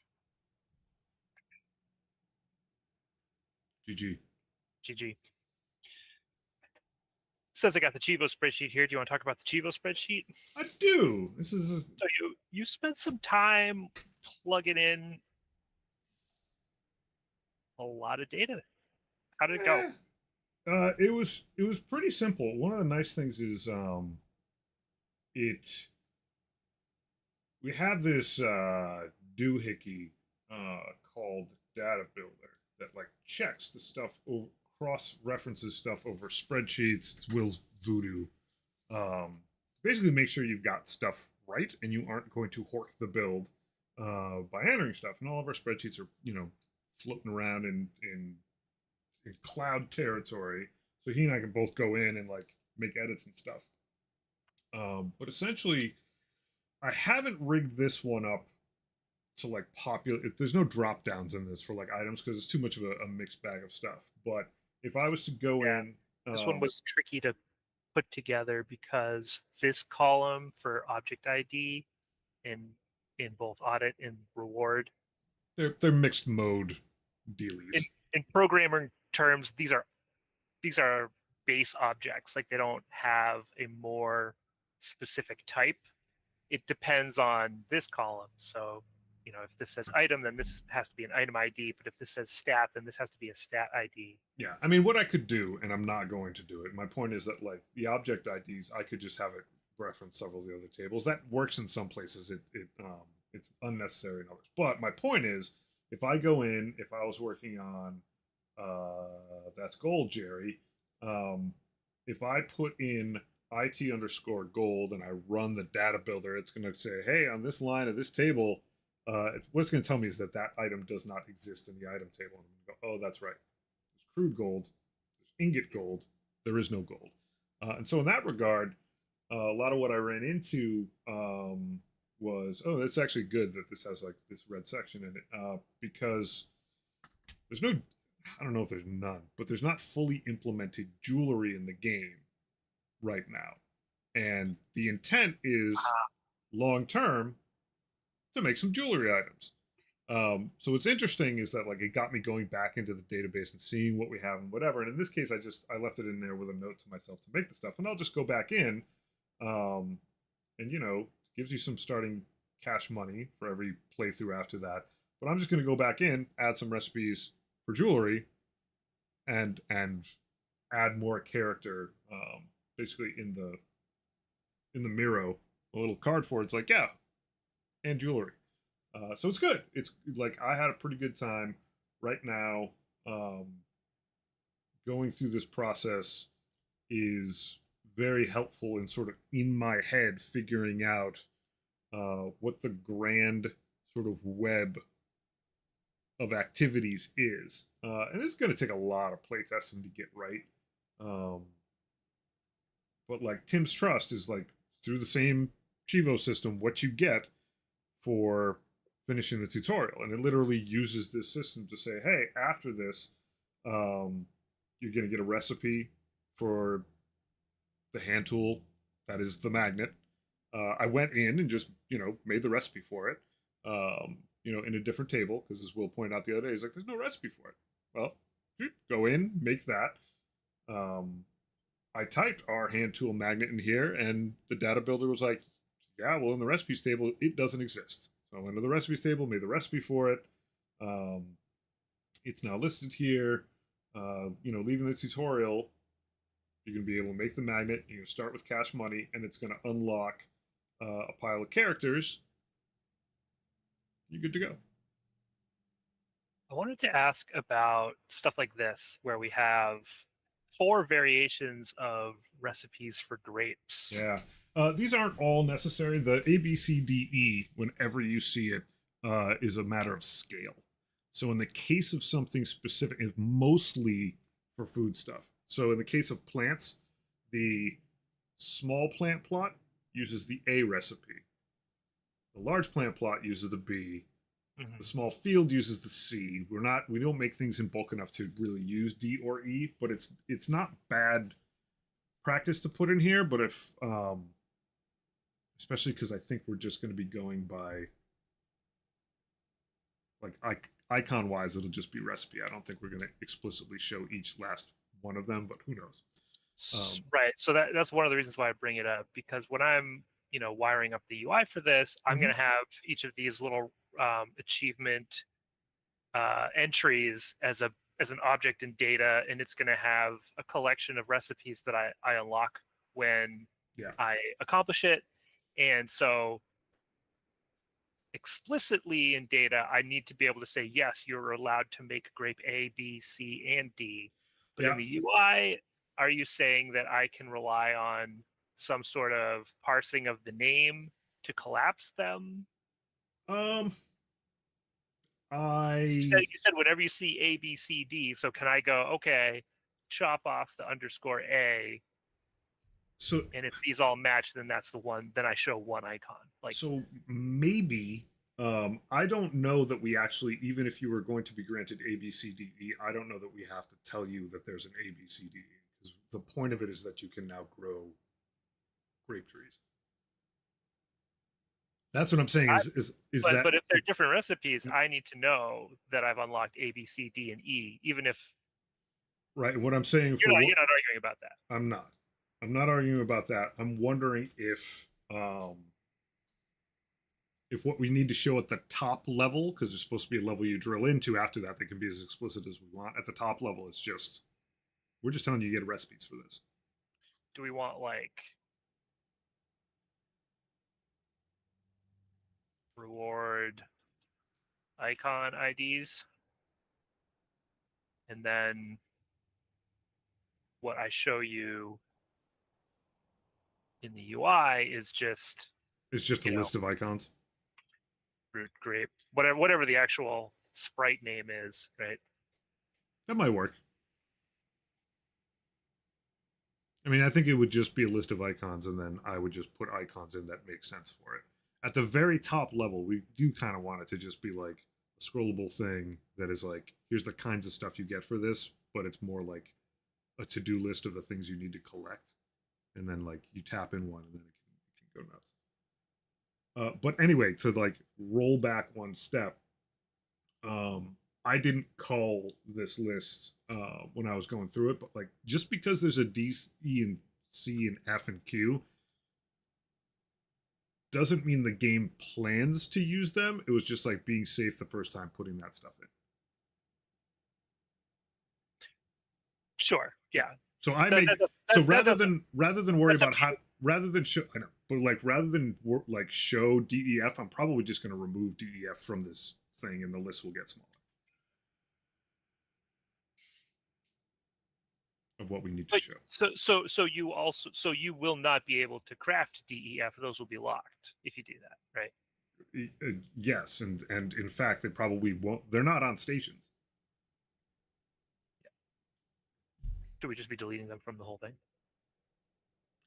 GG. GG. Says I got the Cheevo spreadsheet here. Do you want to talk about the Cheevo spreadsheet? I do. This is So you spent some time plugging in a lot of data. How did it go? eh, it was pretty simple. One of the nice things is it we have this doohickey called Data Builder that like checks the stuff over, cross references stuff over spreadsheets. It's Will's voodoo. Basically, make sure you've got stuff right and you aren't going to hork the build by entering stuff. And all of our spreadsheets are floating around in cloud territory, so he and I can both go in and like make edits and stuff. But essentially, I haven't rigged this one up to like popular. There's no drop downs in this for like items because it's too much of a mixed bag of stuff. But if I was to go Yeah. in, This one was tricky to put together because this column for object ID in both audit and reward they're mixed mode in, dealies. in programming terms, these are base objects. Like they don't have a more specific type. It depends on this column. So, if this says item, then this has to be an item ID. But if this says stat, then this has to be a stat ID. Yeah, I mean, what I could do, and I'm not going to do it. My point is that like the object IDs, I could just have it reference several of the other tables. That works in some places. It's unnecessary in others. But my point is, if I go in, if I was working on that's gold, Jerry. If I put in IT underscore gold and I run the data builder, it's going to say, hey, on this line of this table, what it's going to tell me is that that item does not exist in the item table. And I'm going to go, oh, that's right. There's crude gold, there's ingot gold, there is no gold. And so in that regard, a lot of what I ran into was, oh, that's actually good that this has like this red section in it because there's no, I don't know if there's none, but there's not fully implemented jewelry in the game right now. And the intent is long term to make some jewelry items. So what's interesting is that like it got me going back into the database and seeing what we have and whatever. And in this case, I left it in there with a note to myself to make the stuff, and I'll just go back in, and gives you some starting cash money for every playthrough after that. But I'm just going to go back in, add some recipes for jewelry, and add more character, basically in the Miro, a little card for it. It's like, yeah, and jewelry. So it's good. It's like I had a pretty good time right now. Um, Going through this process is very helpful in sort of in my head figuring out what the grand sort of web of activities is. And it's going to take a lot of playtesting to get right. Um, but like Tim's Trust is like through the same Cheevo system, what you get for finishing the tutorial. And it literally uses this system to say, hey, after this, um, you're going to get a recipe for the hand tool that is the magnet. I went in and just, made the recipe for it, in a different table, because as Will pointed out the other day, he's like, there's no recipe for it. Well, go in, make that. I typed our hand tool magnet in here, and the data builder was like, yeah, well, in the recipes table, it doesn't exist. So I went to the recipes table, made the recipe for it. It's now listed here. Leaving the tutorial, you're going to be able to make the magnet. You're going to start with cash money, and it's going to unlock a pile of characters. You're good to go. I wanted to ask about stuff like this, where we have 4 variations of recipes for grapes. Yeah. These aren't all necessary. The A, B, C, D, E, whenever you see it, is a matter of scale. So in the case of something specific, it's mostly for food stuff. So in the case of plants, the small plant plot uses the A recipe. The large plant plot uses the B. Mm-hmm. The small field uses the C. We don't make things in bulk enough to really use D or E, but it's not bad practice to put in here. But if especially because I think we're just going to be going by like icon wise, it'll just be recipe. I don't think we're going to explicitly show each last one of them, but who knows? Right. So that's one of the reasons why I bring it up, because when I'm wiring up the UI for this, I'm going to have each of these little achievement entries as an object in data, and it's going to have a collection of recipes that I unlock when I accomplish it. And so explicitly in data, I need to be able to say, yes, you're allowed to make grape A, B, C, and D. But in the UI, are you saying that I can rely on some sort of parsing of the name to collapse them? You said whenever you see A, B, C, D. So can I go, okay, chop off the underscore A? So, and if these all match, then that's the one. Then I show one icon. So maybe I don't know that we actually, even if you were going to be granted A, B, C, D, E, I don't know that we have to tell you that there's an A, B, C, D, E, because the point of it is that you can now grow grape trees. That's what I'm saying. But if they're different recipes, I need to know that I've unlocked A, B, C, D, and E, even if. Right. What I'm saying you're not arguing about that. I'm not arguing about that. I'm wondering if what we need to show at the top level, because there's supposed to be a level you drill into after that can be as explicit as we want. At the top level, it's just, we're just telling you get recipes for this. Do we want reward icon IDs? And then what I show you in the UI is just... It's just a list of icons. Root grape, whatever the actual sprite name is, right? That might work. I mean, I think it would just be a list of icons, and then I would just put icons in that make sense for it. At the very top level, we do kind of want it to just be like a scrollable thing that is like, here's the kinds of stuff you get for this, but it's more like a to-do list of the things you need to collect. And then like you tap in one and then it can go nuts. But anyway, to like roll back one step, I didn't call this list when I was going through it, but like just because there's a D, E, and C, and F and Q doesn't mean the game plans to use them. It was just like being safe the first time putting that stuff in. Sure. Yeah. So I That, make that, does- so that rather than worry that's up about to how you. rather than show I know, but like rather than like show DEF, I'm probably just going to remove DEF from this thing, and the list will get smaller of what we need to But show. so you will not be able to craft DEF. Those will be locked if you do that, right? Yes, and in fact, they probably won't. They're not on stations. Should we just be deleting them from the whole thing?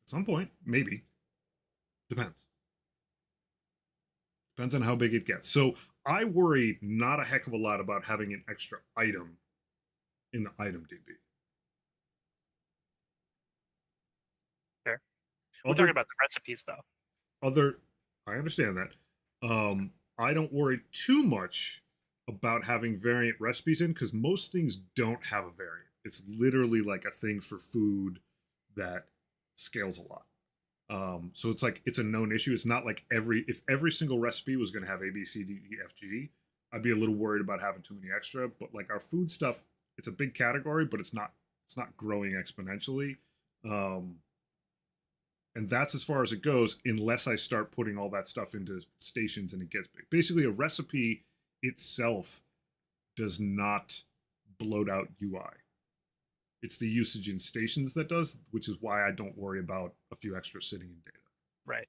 At some point, maybe. Depends. Depends on how big it gets. So I worry not a heck of a lot about having an extra item in the item DB. Fair. We're talking Other about the recipes, though. other I understand that. I don't worry too much about having variant recipes in because most things don't have a variant. It's literally like a thing for food that scales a lot. So it's like it's a known issue. It's not like if every single recipe was going to have A, B, C, D, E, F, G, I'd be a little worried about having too many extra. But like our food stuff, it's a big category, but it's not growing exponentially. Um, and that's as far as it goes unless I start putting all that stuff into stations and it gets big. Basically, a recipe itself does not bloat out UI. It's the usage in stations that does, which is why I don't worry about a few extra sitting in data. Right.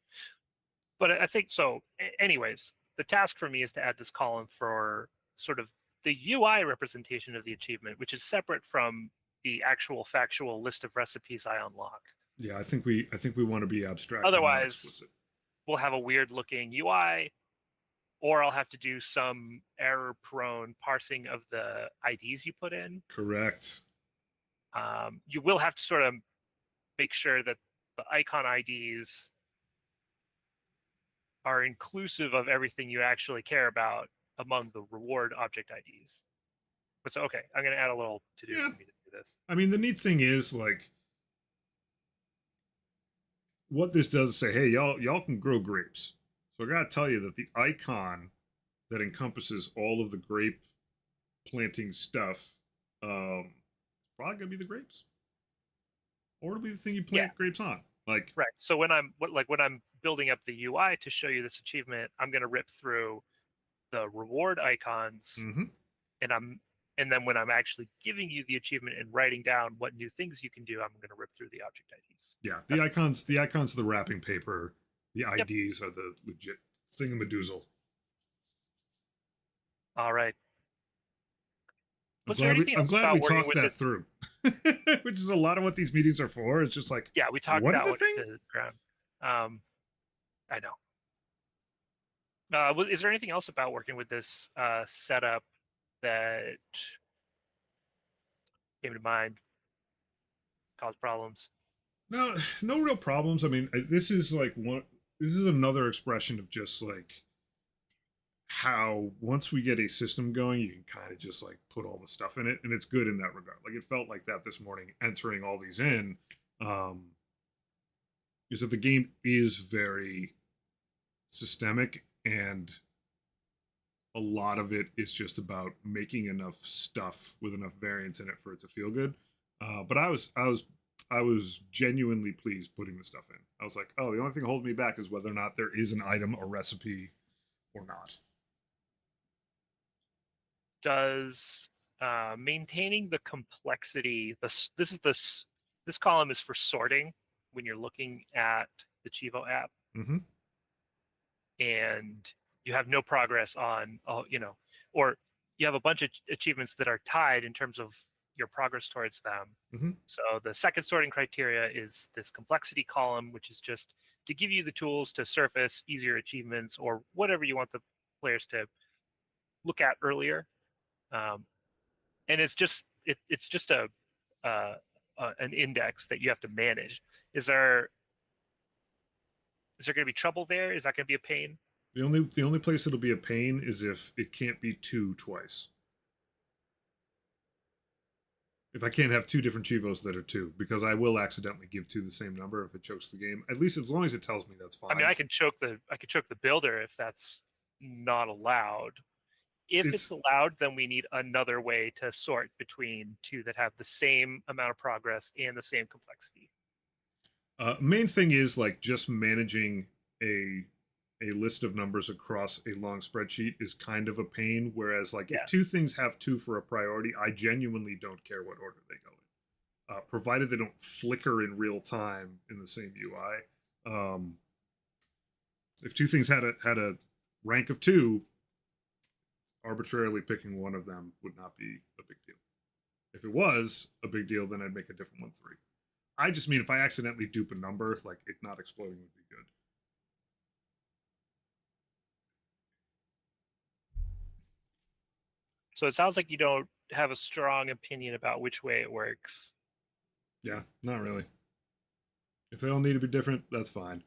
But I think so. Anyways, the task for me is to add this column for sort of the UI representation of the achievement, which is separate from the actual factual list of recipes I unlock. Yeah, I think we want to be abstract. Otherwise, we'll have a weird looking UI, or I'll have to do some error prone parsing of the IDs you put in. Correct. You will have to sort of make sure that the icon IDs are inclusive of everything you actually care about among the reward object IDs. But so, okay, I'm going to add a little to do Yeah. for me to do this. I mean, the neat thing is like what this does is say, hey, y'all can grow grapes. So I gotta tell you that the icon that encompasses all of the grape planting stuff, probably gonna be the grapes, or it'll be the thing you plant grapes on. Like right. So when I'm building up the UI to show you this achievement, I'm going to rip through the reward icons, mm-hmm. and then when I'm actually giving you the achievement and writing down what new things you can do, I'm going to rip through the object IDs. Yeah, the icons are the wrapping paper. The IDs are the legit thingamadoozle. All right. I'm glad we talked that through, which is a lot of what these meetings are for. It's just like, yeah, we talked that one to the ground. I know. Is there anything else about working with this setup that came to mind, caused problems? No real problems. I mean, this is another expression of just like how once we get a system going, you can kind of just like put all the stuff in it, and it's good in that regard. Like it felt like that this morning, entering all these in, is that the game is very systemic, and a lot of it is just about making enough stuff with enough variance in it for it to feel good. But I was genuinely pleased putting the stuff in. I was like, oh, the only thing holding me back is whether or not there is an item or recipe or not. Does maintaining the complexity, this column is for sorting when you're looking at the Cheevo app, mm-hmm. and you have no progress on, or you have a bunch of achievements that are tied in terms of your progress towards them. Mm-hmm. So the second sorting criteria is this complexity column, which is just to give you the tools to surface easier achievements or whatever you want the players to look at earlier. And it's just an index that you have to manage. Is there going to be trouble there? Is that going to be a pain? The only place it'll be a pain is if it can't be 2 twice. If I can't have 2 different Cheevos that are 2, because I will accidentally give 2 the same number if it chokes the game. At least as long as it tells me, that's fine. I mean, I could choke the builder if that's not allowed. if it's allowed, then we need another way to sort between two that have the same amount of progress and the same complexity. Main thing is like just managing a list of numbers across a long spreadsheet is kind of a pain. Whereas like if two things have two for a priority, I genuinely don't care what order they go in, provided they don't flicker in real time in the same UI. If two things had a rank of 2, arbitrarily picking one of them would not be a big deal. If it was a big deal, then I'd make a different one 3. I just mean if I accidentally dupe a number, like it not exploding would be good. So it sounds like you don't have a strong opinion about which way it works. Yeah, not really. If they all need to be different, that's fine.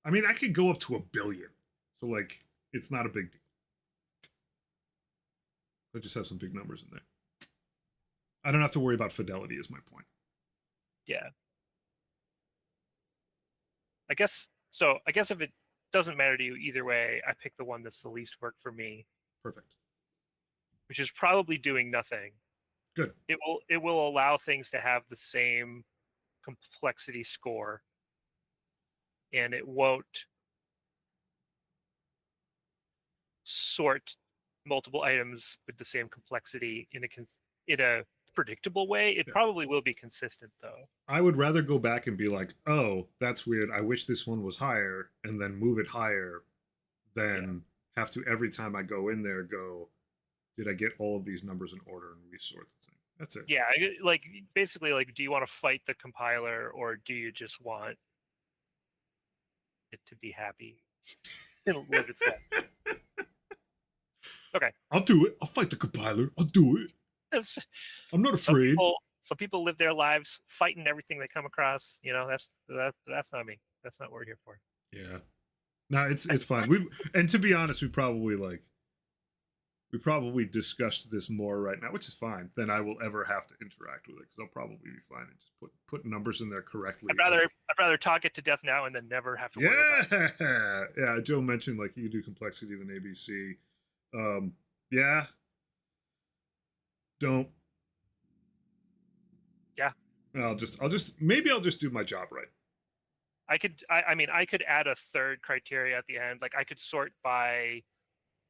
I mean, I could go up to 1 billion. So, like, it's not a big deal. I just have some big numbers in there. I don't have to worry about fidelity, is my point. Yeah. I guess if it doesn't matter to you either way, I pick the one that's the least work for me. Perfect. Which is probably doing nothing. Good. It will allow things to have the same complexity score, and it won't sort multiple items with the same complexity in a predictable way. It probably will be consistent though. I would rather go back and be like, oh, that's weird. I wish this one was higher, and then move it higher than have to every time I go in there go, did I get all of these numbers in order and resort the thing? That's it. Yeah, like basically like, do you want to fight the compiler or do you just want it to be happy and live its life? Okay. I'll do it. I'll fight the compiler. I'll do it. I'm not afraid. Some people live their lives fighting everything they come across. You know, that's not me. That's not what we're here for. Yeah. No, it's fine. And to be honest, we probably discussed this more right now, which is fine, than I will ever have to interact with it, because I'll probably be fine and just put numbers in there correctly. I'd rather talk it to death now and then never have to worry about it. Yeah. Joe mentioned like you do complexity than ABC. Yeah. Don't. Yeah. I'll just do my job right. I could add a third criteria at the end. Like I could sort by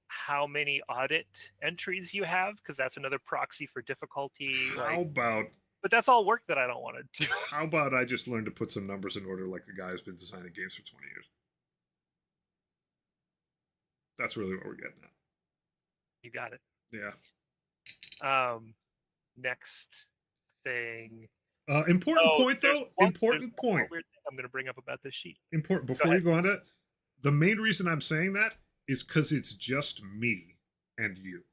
how many audit entries you have, because that's another proxy for difficulty. But that's all work that I don't want to do. How about I just learn to put some numbers in order like a guy who's been designing games for 20 years? That's really what we're getting at. You got it. Yeah. Next thing. Important point though. Important point. Weird thing I'm going to bring up about this sheet. Important. Before you go on to it, the main reason I'm saying that is because it's just me and you.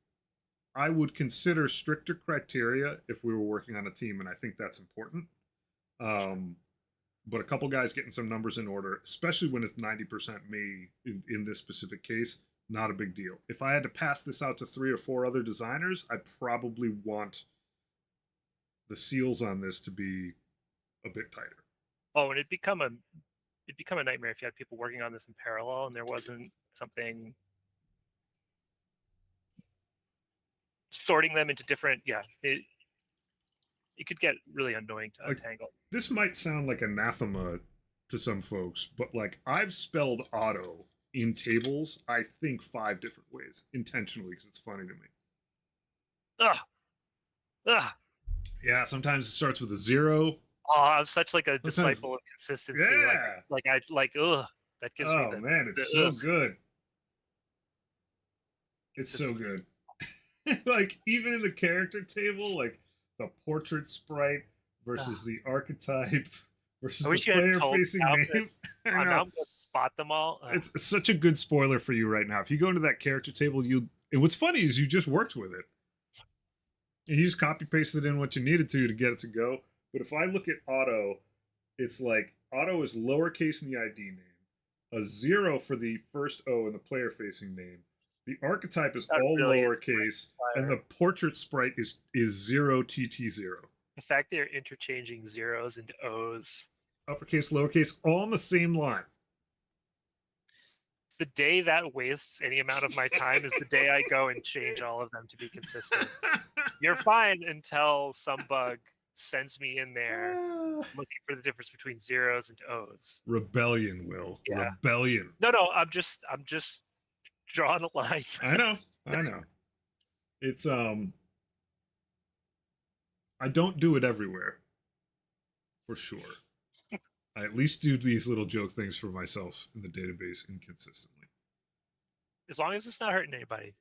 I would consider stricter criteria if we were working on a team, and I think that's important. But a couple guys getting some numbers in order, especially when it's 90% me in this specific case, not a big deal. If I had to pass this out to 3 or 4 other designers, I'd probably want the seals on this to be a bit tighter. Oh, and it'd become a nightmare if you had people working on this in parallel and there wasn't something sorting them into different. Yeah, it could get really annoying to untangle. This might sound like anathema to some folks, but like I've spelled auto in tables, I think 5 different ways intentionally because it's funny to me. Ugh. Yeah, sometimes it starts with a 0. Oh, I'm such like a disciple of consistency. Yeah. That gives me the. Oh man, it's so good. It's so good. Like even in the character table, like the portrait sprite versus the archetype versus the player-facing name. I'm going to spot them all. It's such a good spoiler for you right now. If you go into that character table, and what's funny is you just worked with it. And you just copy pasted in what you needed to get it to go. But if I look at auto, it's like auto is lowercase in the ID name, a 0 for the first O in the player-facing name. The archetype is all lowercase, and the portrait sprite is 0TT0. The fact they're interchanging zeros into O's, uppercase, lowercase, all on the same line. the day that wastes any amount of my time is the day I go and change all of them to be consistent. You're fine until some bug sends me in there looking for the difference between zeros and O's. Rebellion, Will. Yeah. Rebellion. No, I'm just drawing a line. I know. It's I don't do it everywhere, for sure. I at least do these little joke things for myself in the database inconsistently. As long as it's not hurting anybody.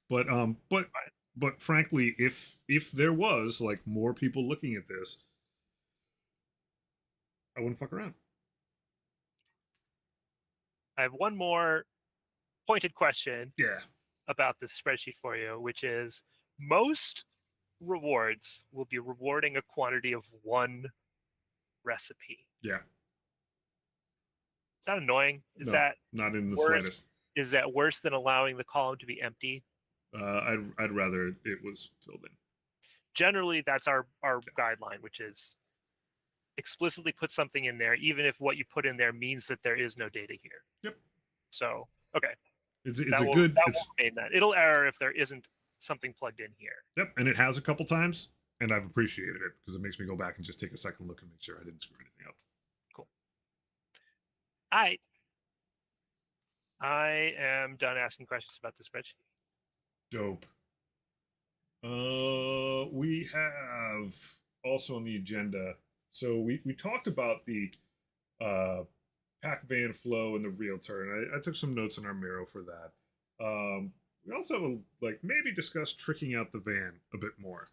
Yeah. But frankly, if there was like more people looking at this, I wouldn't fuck around. I have one more pointed question. Yeah. About this spreadsheet for you, which is most rewards will be rewarding a quantity of one recipe. Yeah. Is that annoying? Is no, that not in the worse? slightest? Is that worse than allowing the column to be empty? I'd rather it was filled in. Generally, that's our guideline, which is explicitly put something in there, even if what you put in there means that there is no data here. Yep. So, okay. It's won't remain that. It'll error if there isn't something plugged in here. Yep, and it has a couple times, and I've appreciated it because it makes me go back and just take a second look and make sure I didn't screw anything up. Cool. I am done asking questions about the spreadsheet. Dope. We have also on the agenda. So we talked about the pack van flow and the realtor, and I took some notes in our Miro for that. We also like maybe discuss tricking out the van a bit more,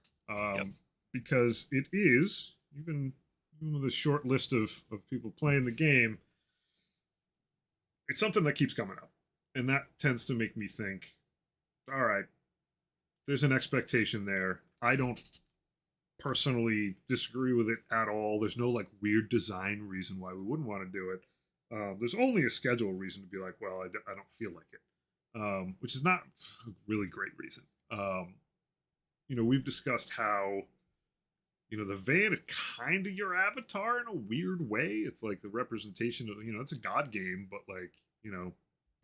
because it is even with a short list of people playing the game. It's something that keeps coming up, and that tends to make me think, all right, there's an expectation there. I don't personally disagree with it at all. There's no like weird design reason why we wouldn't want to do it. There's only a schedule reason to be like, well, I don't feel like it, which is not a really great reason. We've discussed how, the van is kind of your avatar in a weird way. It's like the representation of, it's a God game, but like,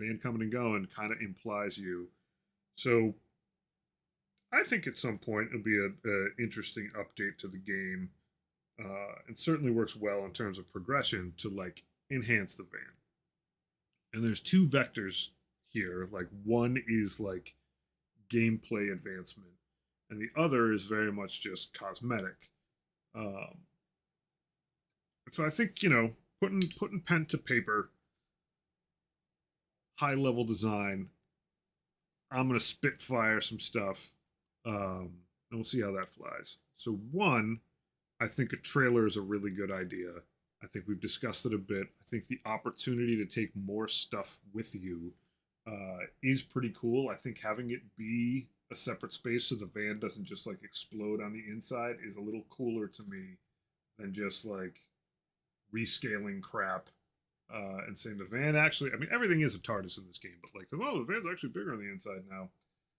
van coming and going kind of implies you. So I think at some point it'll be an interesting update to the game, and certainly works well in terms of progression to like enhance the van. And there's two vectors here. Like one is like gameplay advancement, and the other is very much just cosmetic. So I think putting pen to paper, high level design. I'm gonna spitfire some stuff. And we'll see how that flies. So one, I think a trailer is a really good idea. I think we've discussed it a bit. I think the opportunity to take more stuff with you is pretty cool. I think having it be a separate space so the van doesn't just like explode on the inside is a little cooler to me than just like rescaling crap and saying the van actually, I mean, everything is a TARDIS in this game, but like, oh, the van's actually bigger on the inside now.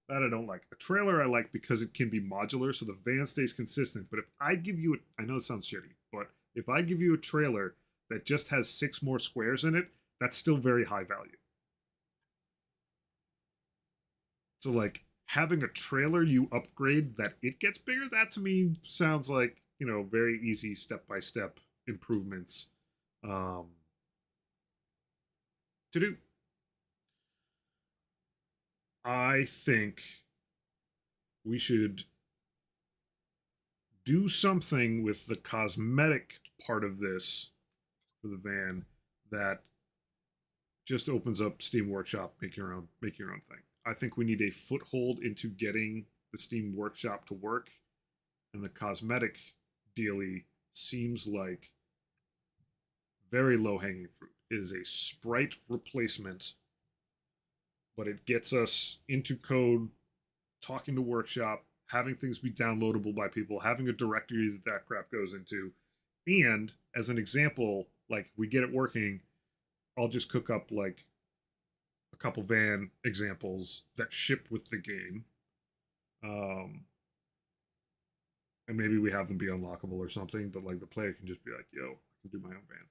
That I don't like. A trailer I like because it can be modular, so the van stays consistent. But if I give you, I know it sounds shitty, but if I give you a trailer that just has 6 more squares in it, that's still very high value. So like having a trailer you upgrade that it gets bigger, that to me sounds like, very easy step-by-step improvements to do. I think we should do something with the cosmetic part of this for the van that just opens up Steam Workshop, make your own thing. I think we need a foothold into getting the Steam Workshop to work, and the cosmetic dealie seems like very low hanging fruit. It is a sprite replacement, but it gets us into code, talking to Workshop, having things be downloadable by people, having a directory that crap goes into. And as an example, like we get it working, I'll just cook up like a couple van examples that ship with the game. And maybe we have them be unlockable or something, but like the player can just be like, yo, I can do my own van.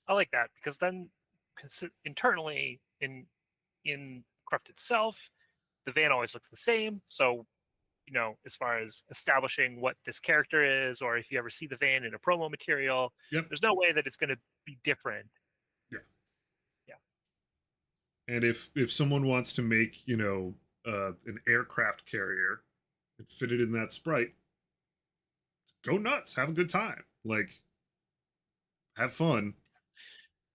I like that, because then internally in Craft itself, the van always looks the same. So, as far as establishing what this character is, or if you ever see the van in a promo material, Yep. there's no way that it's going to be different. Yeah. Yeah. And if someone wants to make, an aircraft carrier and fit it in that sprite, go nuts, have a good time. Like, have fun.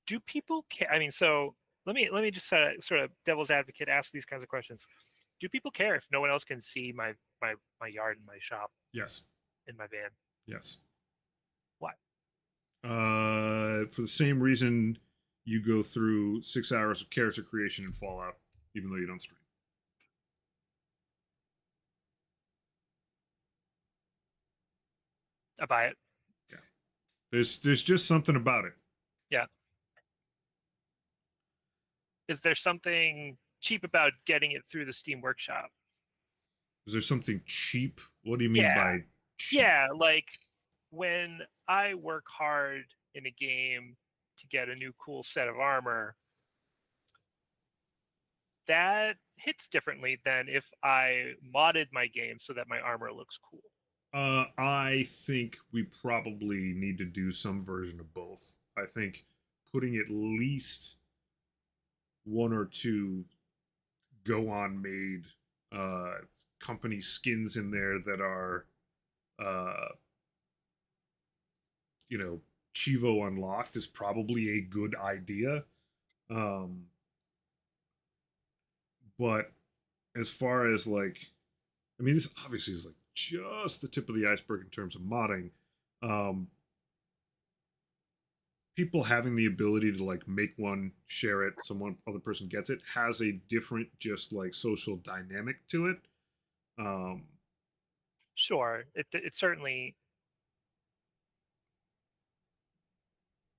Do people care? I mean, so let me just sort of devil's advocate ask these kinds of questions. Do people care if no one else can see my yard and my shop Yes. in my van? Yes. Why? For the same reason you go through 6 hours of character creation in Fallout, even though you don't stream. I buy it. Yeah. There's just something about it. Yeah. Is there something cheap about getting it through the Steam Workshop? Is there something cheap? What do you mean Yeah. by cheap? Yeah, like when I work hard in a game to get a new cool set of armor, that hits differently than if I modded my game so that my armor looks cool. I think we probably need to do some version of both. I think putting at least one or two go on made uh, company skins in there that are, uh, Cheevo unlocked is probably a good idea. Um, but as far as like, I mean, this obviously is like just the tip of the iceberg in terms of modding. Um, People having the ability to like make one, share it, someone other person gets it, has a different just like social dynamic to it. Um, Sure, it certainly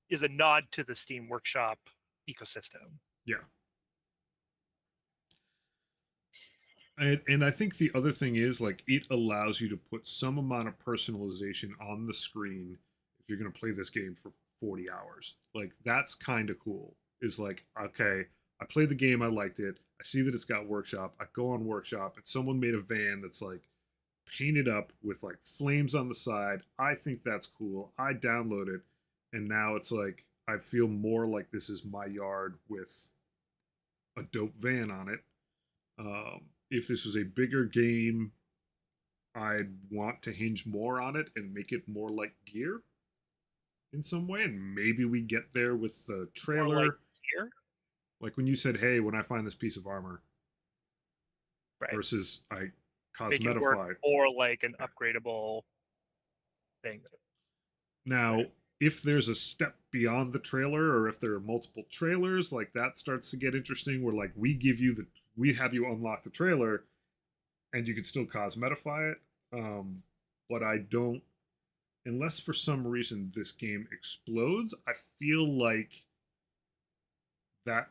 is a nod to the Steam Workshop ecosystem. yeah. And I think the other thing is like it allows you to put some amount of personalization on the screen if you're going to play this game for 40 hours. Like that's kind of cool. Is like, okay, I played the game, I liked it. I see that it's got workshop. I go on workshop and someone made a van that's like painted up with like flames on the side. I think that's cool. I download it and now it's like I feel more like this is my yard with a dope van on it. If this was a bigger game, I'd want to hinge more on it and make it more like gear in some way. And maybe we get there with the Or like trailer. here, Like when you said, hey, when I find this piece of armor right? versus I Make it work cosmetify. more like an upgradable thing. Now, Right. if there's a step beyond the trailer or if there are multiple trailers, like that starts to get interesting where like we have you unlock the trailer and you can still cosmetify it. But I don't, unless for some reason this game explodes, I feel like that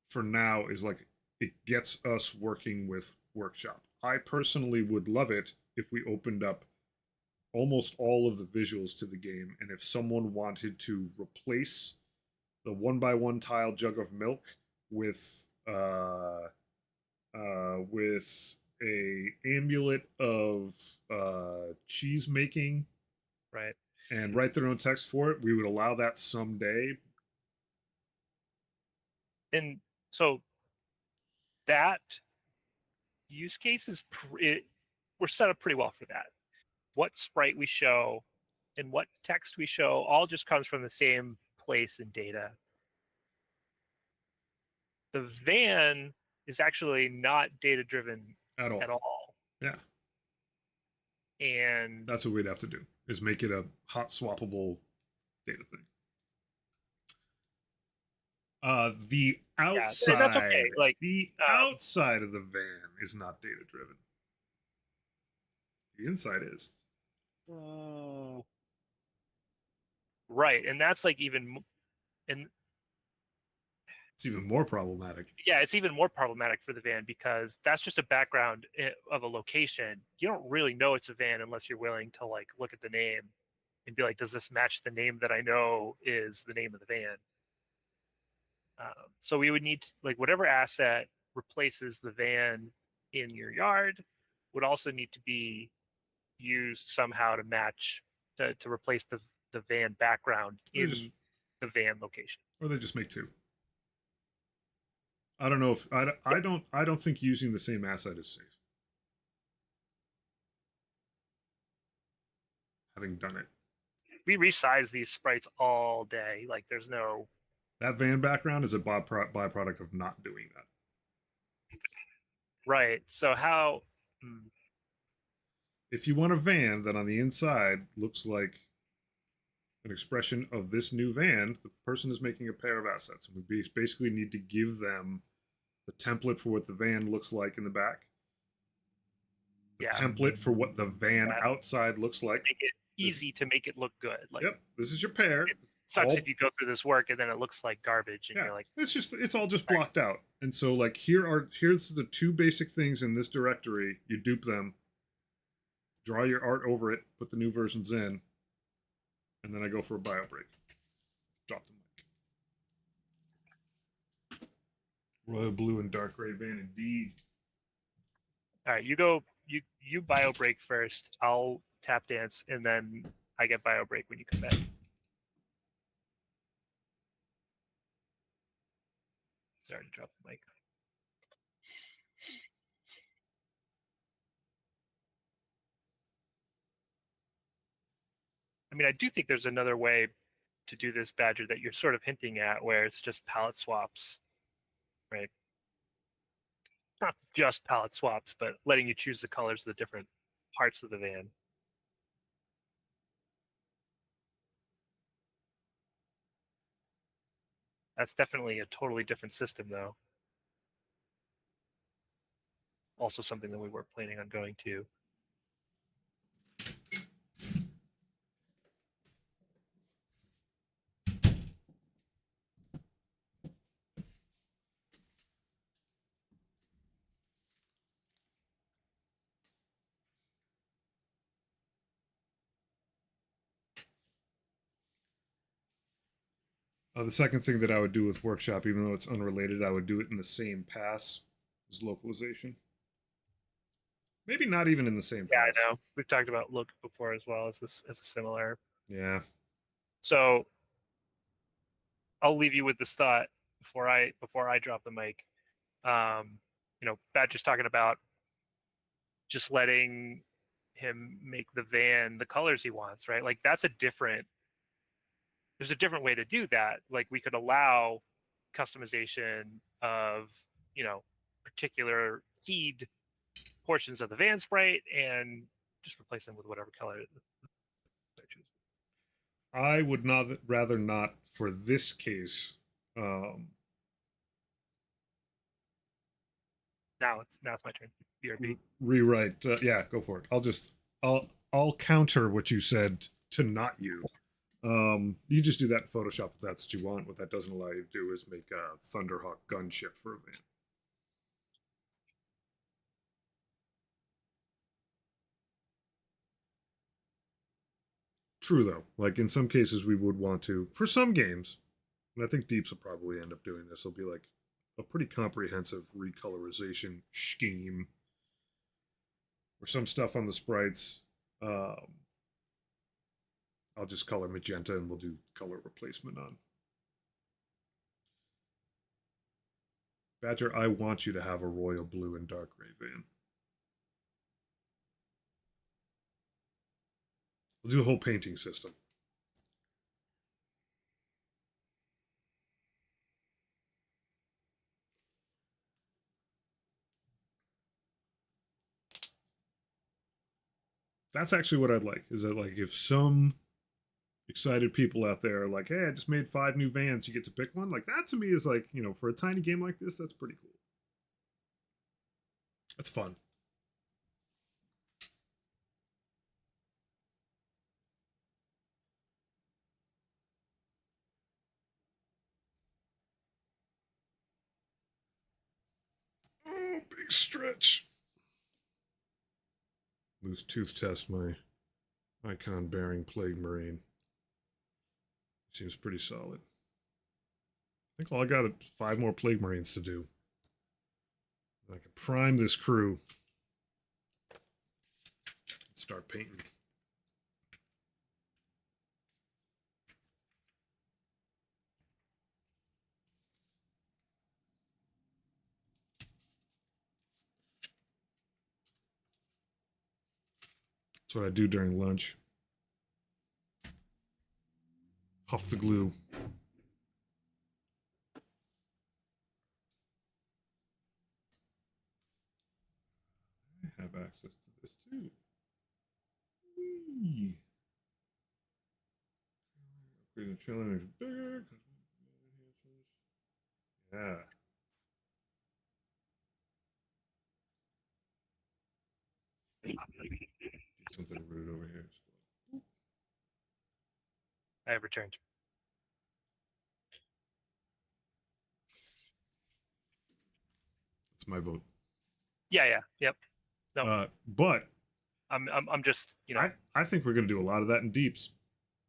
for now is like it gets us working with workshop. I personally would love it if we opened up almost all of the visuals to the game and if someone wanted to replace the one by one tile jug of milk with with a amulet of cheese making Right. and write their own text for it, we would allow that someday. And so that use case is we're set up pretty well for that. What sprite we show and what text we show all just comes from the same place in data. The van is actually not data driven At all. at all. Yeah. And That's what we'd have to do is make it a hot swappable data thing. The yeah, that's okay. outside, Like, the outside of the van is not data driven. The inside is. right, and that's like and It's even more problematic. yeah, it's even more problematic for the van because that's just a background of a location. You don't really know it's a van unless you're willing to like look at the name. and be like, does this match the name that I know is the name of the van? So we would need to, like, whatever asset replaces the van in your yard would also need to be used somehow to match to replace the van background in the van location. Or they just make two. I don't know if I don't think using the same asset is safe. Having done it. We resize these sprites all day. Like there's no. That van background is a byproduct of not doing that. Right. So how? If you want a van that on the inside looks like an expression of this new van, the person is making a pair of assets. And we basically need to give them the template for what the van looks like in the back, the template for what the van outside looks like. Make it easy to make it look good. Like, yep, this is your pair. It sucks if you go through this work and then it looks like garbage, and you're like, it's all just blocked out. And so like here's the two basic things in this directory. You dupe them, draw your art over it, put the new versions in, and then I go for a bio break. Drop the mic. Royal blue and dark gray van indeed. All right, you go. You bio break first. I'll tap dance, and then I get bio break when you come back. Sorry to drop the mic. I mean, I do think there's another way to do this, Badger, that you're sort of hinting at, where it's just palette swaps, right? Not just palette swaps, but letting you choose the colors of the different parts of the van. That's definitely a totally different system, though. Also something that we weren't planning on going to. The second thing that I would do with Workshop, even though it's unrelated, I would do it in the same pass as localization. Maybe not even in the same pass. Yeah, I know. We've talked about look before as well as this as a similar. Yeah. So I'll leave you with this thought before I drop the mic. Badger's talking about just letting him make the van the colors he wants, right? Like there's a different way to do that. Like we could allow customization of, particular keyed portions of the van sprite and just replace them with whatever color they choose. I would rather not for this case. Now it's my turn. BRB. Rewrite. Yeah, go for it. I'll counter what you said to not you. You just do that in Photoshop if that's what you want. What that doesn't allow you to do is make a Thunderhawk gunship for a van. True though, like in some cases we would want to, for some games, and I think Deeps will probably end up doing this. It'll be like a pretty comprehensive recolorization scheme, or some stuff on the sprites. I'll just color magenta and we'll do color replacement on. Badger, I want you to have a royal blue and dark gray van. We'll do a whole painting system. That's actually what I'd like. Is that like if some excited people out there are like, hey, I just made 5 new vans, you get to pick one. Like that to me is like, for a tiny game like this, that's pretty cool. That's fun. Oh, big stretch. Loose tooth test my Icon bearing plague marine. Seems pretty solid. I think all I got is 5 more plague marines to do. I can prime this crew. Start painting. That's what I do during lunch. Huff the glue. I have access to this too. Whee. The challenge is bigger. Yeah. Do something rude over here. I have returned. That's my vote. Yeah. Yep. No. But I'm just, you know, I think we're going to do a lot of that in deeps.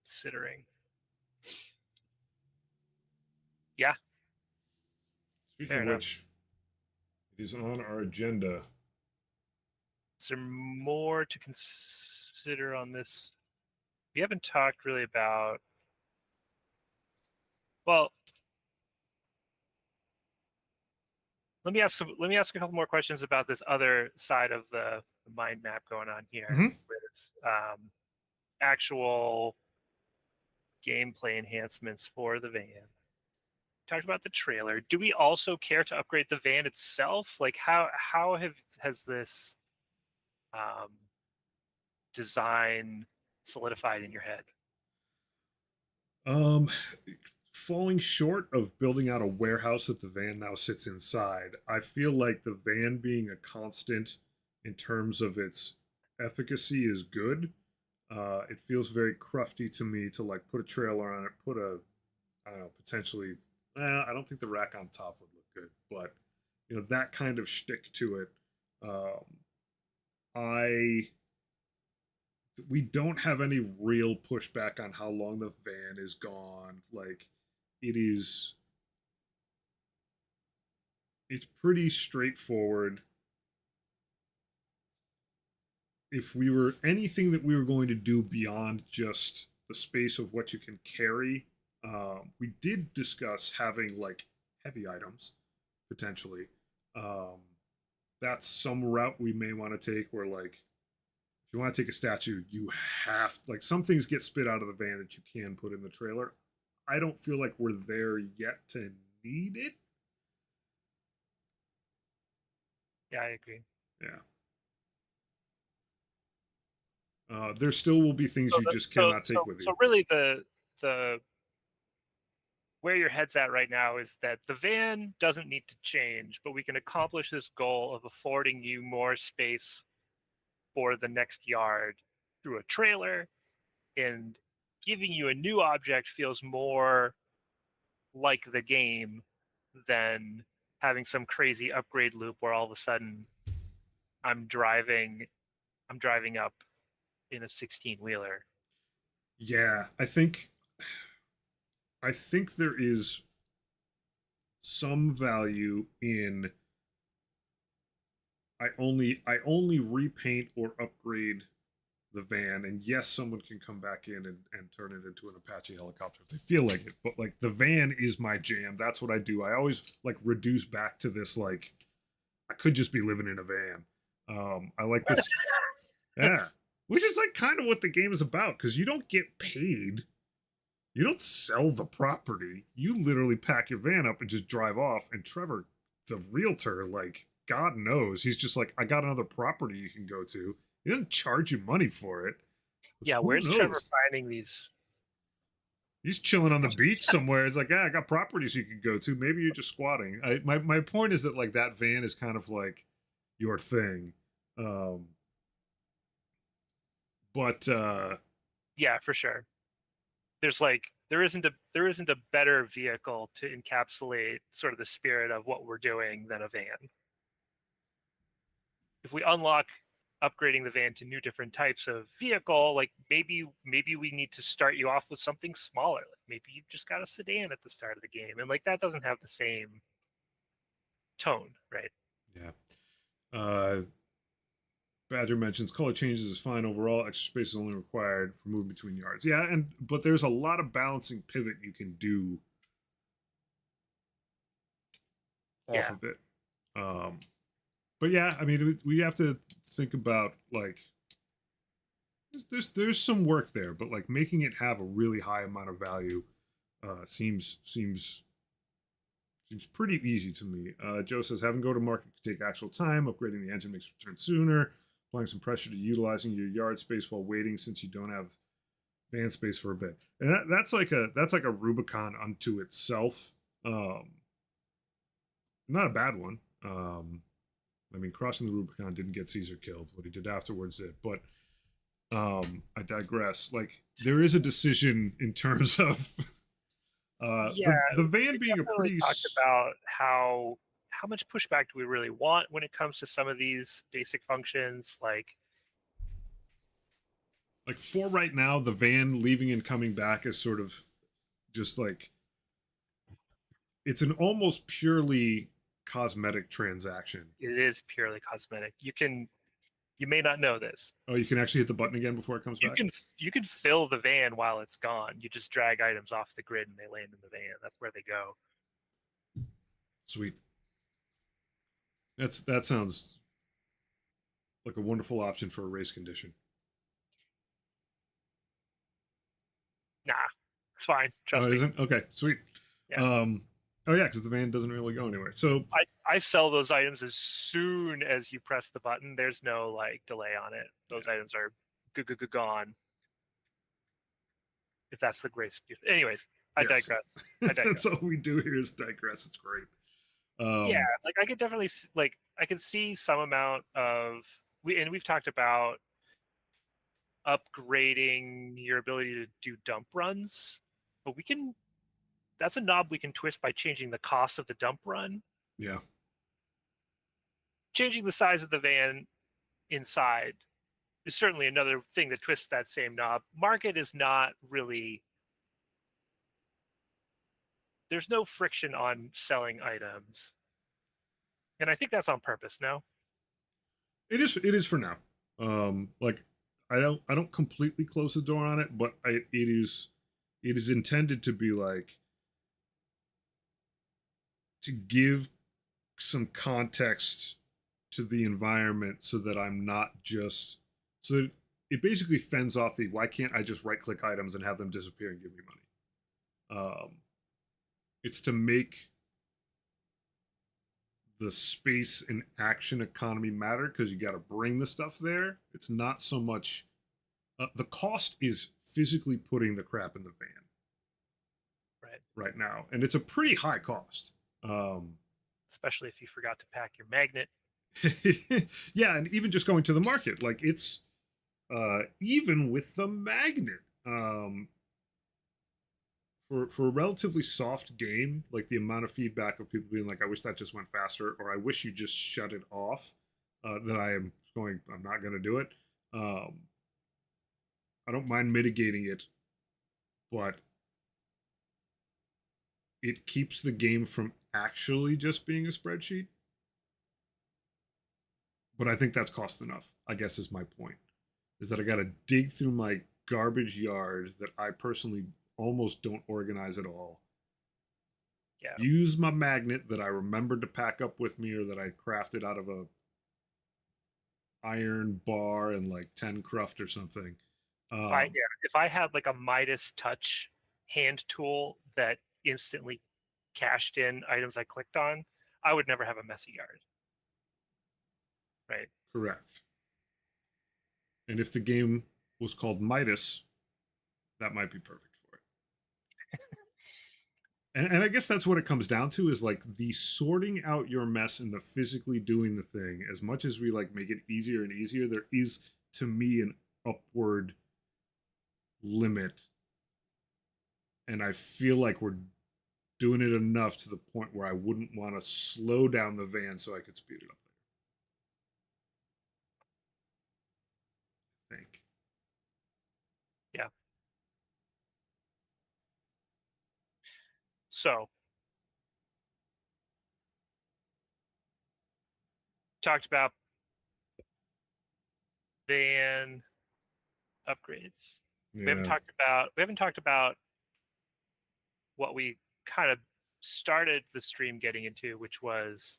considering. Yeah. Speaking of which, it is on our agenda. Is there more to consider on this? We haven't talked really about. Well, let me ask a couple more questions about this other side of the mind map going on here with actual gameplay enhancements for the van. Talked about the trailer. Do we also care to upgrade the van itself? Like how has this design solidified in your head? Falling short of building out a warehouse that the van now sits inside, I feel like the van being a constant in terms of its efficacy is good. It feels very crufty to me to like put a trailer on it, put a, I don't know, potentially, I don't think the rack on top would look good, but you know, that kind of shtick to it. Um, I we don't have any real pushback on how long the van is gone. Like it is it's pretty straightforward. If we were anything that we were going to do beyond just the space of what you can carry, we did discuss having like heavy items potentially. Um, that's some route we may want to take where like if you want to take a statue, you have like some things get spit out of the van that you can put in the trailer. I don't feel like we're there yet to need it. Yeah, I agree. Yeah. There still will be things you just cannot take with you. So really, the where your head's at right now is that the van doesn't need to change, but we can accomplish this goal of affording you more space for the next yard through a trailer, and giving you a new object feels more like the game than having some crazy upgrade loop where all of a sudden I'm driving up in a 16 wheeler. Yeah, I think there is some value in I only repaint or upgrade the van, and yes, someone can come back in and turn it into an Apache helicopter if they feel like it. But like the van is my jam. That's what I do. I always like reduce back to this like I could just be living in a van. I like this. Yeah. Which is like kind of what the game is about, because you don't get paid. You don't sell the property. You literally pack your van up and just drive off. And Trevor, the realtor, like, God knows, he's just like, I got another property you can go to. He doesn't charge you money for it. Yeah, Who where's knows? Trevor finding these? He's chilling on the beach somewhere. It's like, yeah, I got properties you can go to. Maybe you're just squatting. My point is that like that van is kind of like your thing. But Yeah, for sure. There's like there isn't a better vehicle to encapsulate sort of the spirit of what we're doing than a van. If we unlock upgrading the van to new different types of vehicle, like maybe we need to start you off with something smaller. Like maybe you just got a sedan at the start of the game, and like that doesn't have the same tone, right? Yeah. Badger mentions color changes is fine overall. Extra space is only required for moving between yards. Yeah, but there's a lot of balancing pivot you can do off Yeah. of it. But yeah, I mean, we have to think about like there's some work there, but like making it have a really high amount of value seems pretty easy to me. Joe says having go to market can take actual time. Upgrading the engine makes return sooner. Applying some pressure to utilizing your yard space while waiting since you don't have van space for a bit, and that's like a Rubicon unto itself. Not a bad one. I mean, crossing the Rubicon didn't get Caesar killed. What he did afterwards did, but I digress. Like there is a decision in terms of Yeah, the van we being a definitely pretty talked about how much pushback do we really want when it comes to some of these basic functions, like for right now, the van leaving and coming back is sort of just like it's an almost purely cosmetic transaction. it is purely cosmetic. You may not know this. Oh, you can actually hit the button again before it comes You back? can you can fill the van while it's gone. You just drag items off the grid and they land in the van. That's where they go. Sweet. That sounds like a wonderful option for a race condition. Nah, it's fine. Trust Oh, me. isn't? Okay, sweet. Yeah. Oh yeah, because the van doesn't really go anywhere. So I sell those items as soon as you press the button. There's no like delay on it. Those items are gone. If that's the grace. Anyways, I yes, digress. I digress. that's all we do here is digress. It's great. Yeah, like I could definitely like I can see some amount of we've talked about upgrading your ability to do dump runs, but we can that's a knob we can twist by changing the cost of the dump run, Yeah. changing the size of the van inside is certainly another thing that twists that same knob. Market is not really there's no friction on selling items. And I think that's on purpose, no? It is for now. Like I don't completely close the door on it, but it is intended to be like to give some context to the environment so that I'm not just so that it basically fends off the why can't I just right click items and have them disappear and give me money. It's to make the space and action economy matter because you got to bring the stuff there. It's not so much the cost is physically putting the crap in the van right now, and it's a pretty high cost. Especially if you forgot to pack your magnet. Yeah, and even just going to the market, like it's even with the magnet, for a relatively soft game, like the amount of feedback of people being like, "I wish that just went faster," or "I wish you just shut it off," that I'm not going to do it. I don't mind mitigating it, but it keeps the game from actually just being a spreadsheet. But I think that's cost enough, I guess is my point. Is that I got to dig through my garbage yard that I personally almost don't organize at all. Yeah. Use my magnet that I remembered to pack up with me or that I crafted out of a iron bar and like 10 cruft or something. If I had like a Midas touch hand tool that instantly cashed in items I clicked on, I would never have a messy yard. Right. Correct. And if the game was called Midas, that might be perfect for it. And I guess that's what it comes down to is like the sorting out your mess and the physically doing the thing. As much as we like make it easier and easier, there is to me an upward limit. And I feel like we're doing it enough to the point where I wouldn't want to slow down the van so I could speed it up. So talked about van upgrades. Yeah. We haven't talked about what we kind of started the stream getting into, which was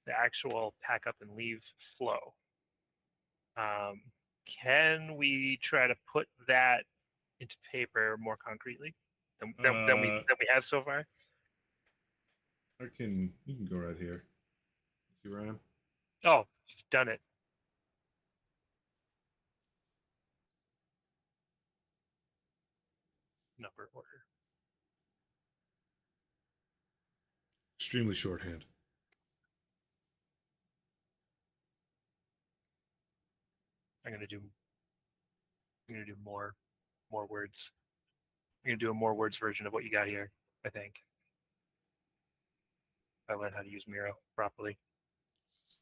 the actual pack up and leave flow. Can we try to put that into paper more concretely than we have so far? You can go right here. See where I am? Oh, you've done it. Number order. Extremely shorthand. I'm gonna do more words. I'm gonna do a more words version of what you got here, I think. I learned how to use Miro properly.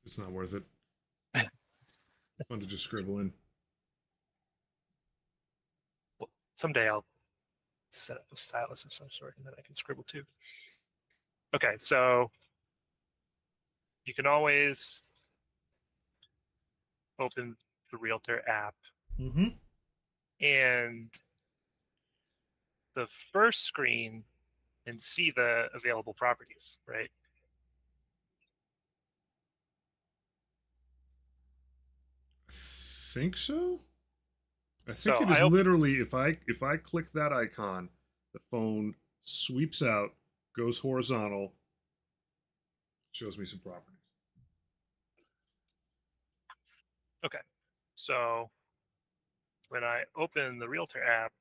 It's not worth it. Fun to just scribble in. Well, someday I'll set up a stylus of some sort and then I can scribble too. Okay, so you can always open the Realtor app Mm-hmm. and the first screen and see the available properties, right? I think so. I think So it is literally if I click that icon, the phone sweeps out, goes horizontal, shows me some properties. Okay, so when I open the Realtor app,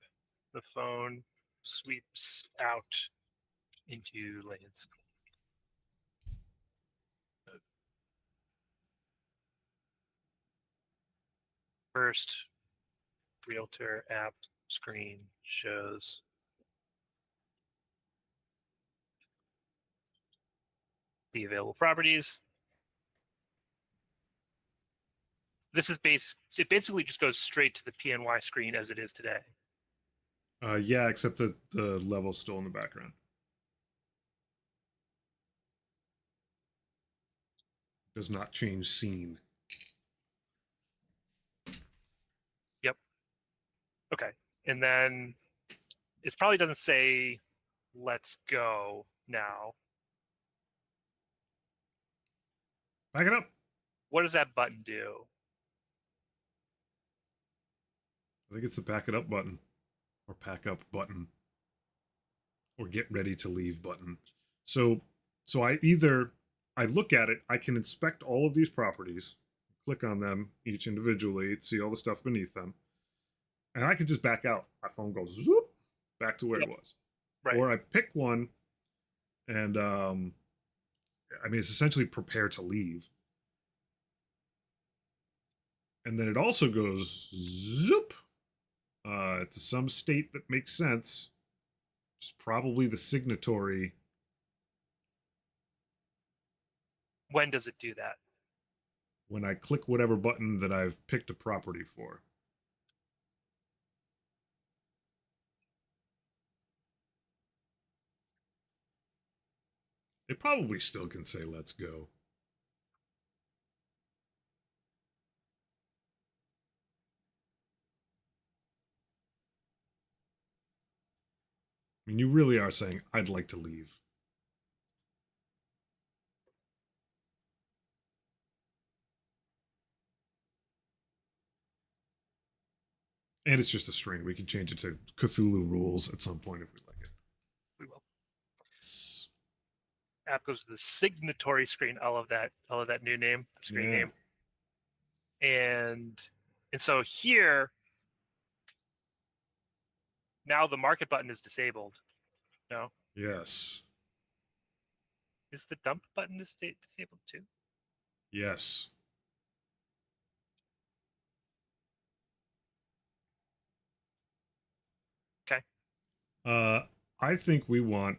the phone sweeps out into landscape. First Realtor app screen shows the available properties. This is it basically just goes straight to the PNY screen as it is today. Yeah, except that the level's still in the background. Does not change scene. Yep. Okay. And then it probably doesn't say let's go now. Back it up. What does that button do? I think it's the back it up button, or pack up button, or get ready to leave button. So I look at it, I can inspect all of these properties, click on them each individually, see all the stuff beneath them, and I can just back out. My phone goes zoop back to where it was. Right. Or I pick one, and I mean it's essentially prepare to leave. And then it also goes zoop to some state that makes sense. It's probably the signatory. When does it do that? When I click whatever button that I've picked a property for. It probably still can say let's go. I mean, you really are saying, I'd like to leave. And it's just a string. We can change it to Cthulhu rules at some point if we like it. We will. App goes to the signatory screen. All of that new name, screen name. And so here, now the market button is disabled. No? Yes. Is the dump button disabled too? Yes. Okay. I think we want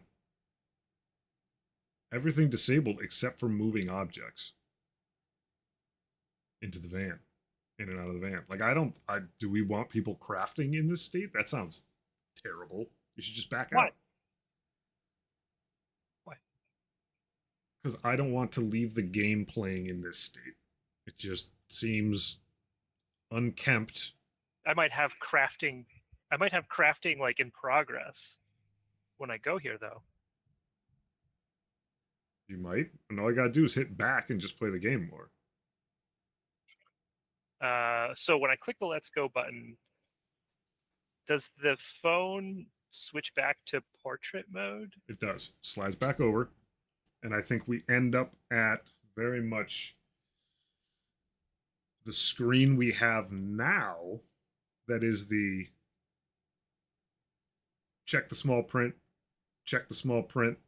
everything disabled except for moving objects into the van, in and out of the van. Like, do we want people crafting in this state? That sounds terrible. You should just back out. because I don't want to leave the game playing in this state. It just seems unkempt. I might have crafting. I might have crafting like in progress when I go here, though. You might, and all I gotta do is hit back and just play the game more. So when I click the Let's Go button, does the phone switch back to portrait mode? It does. Slides back over, and I think we end up at very much the screen we have now. That is the check the small print, check the small print,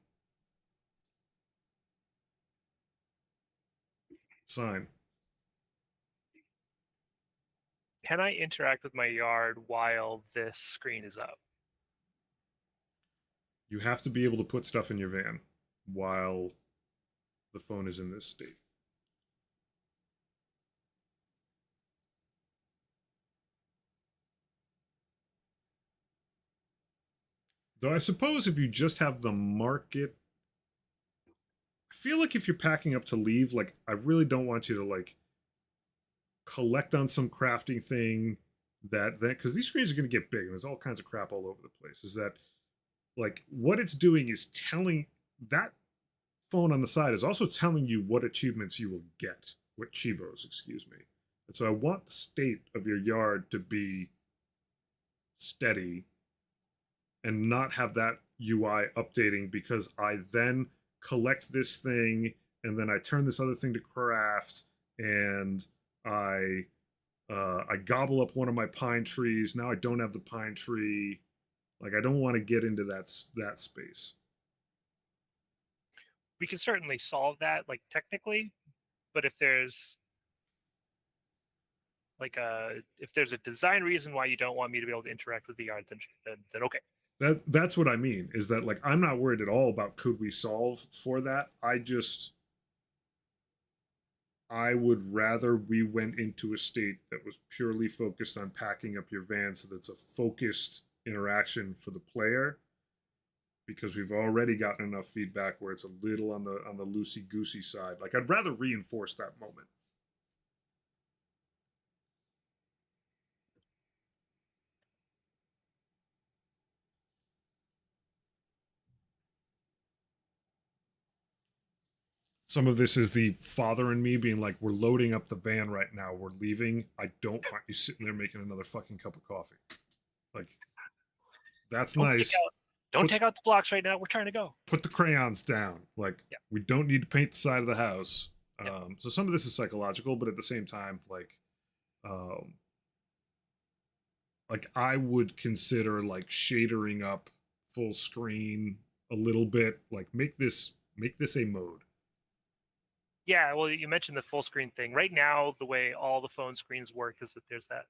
sign. Can I interact with my yard while this screen is up? You have to be able to put stuff in your van while the phone is in this state. Though I suppose if you just have the market, I feel like if you're packing up to leave, like I really don't want you to like collect on some crafting thing that because these screens are going to get big and there's all kinds of crap all over the place. Is that like what it's doing is telling that phone on the side is also telling you what achievements you will get, what Cheevos, excuse me. And so I want the state of your yard to be steady and not have that UI updating because I then collect this thing and then I turn this other thing to craft and I gobble up one of my pine trees. Now I don't have the pine tree. Like I don't want to get into that space. We can certainly solve that, like technically, but if there's like if there's a design reason why you don't want me to be able to interact with the yard, then okay. That's what I mean. Is that like I'm not worried at all about could we solve for that. I would rather we went into a state that was purely focused on packing up your van so that's a focused interaction for the player because we've already gotten enough feedback where it's a little on the loosey goosey side. Like I'd rather reinforce that moment. Some of this is the father in me being like, we're loading up the van right now. We're leaving. I don't want you sitting there making another fucking cup of coffee. Like, that's Don't nice. Don't take out the blocks right now. We're trying to go. Put the crayons down. Like, yeah. We don't need to paint the side of the house. So some of this is psychological, but at the same time, like I would consider like shadering up full screen a little bit. Like make this a mode. Yeah, well, you mentioned the full screen thing. Right now, the way all the phone screens work is that there's that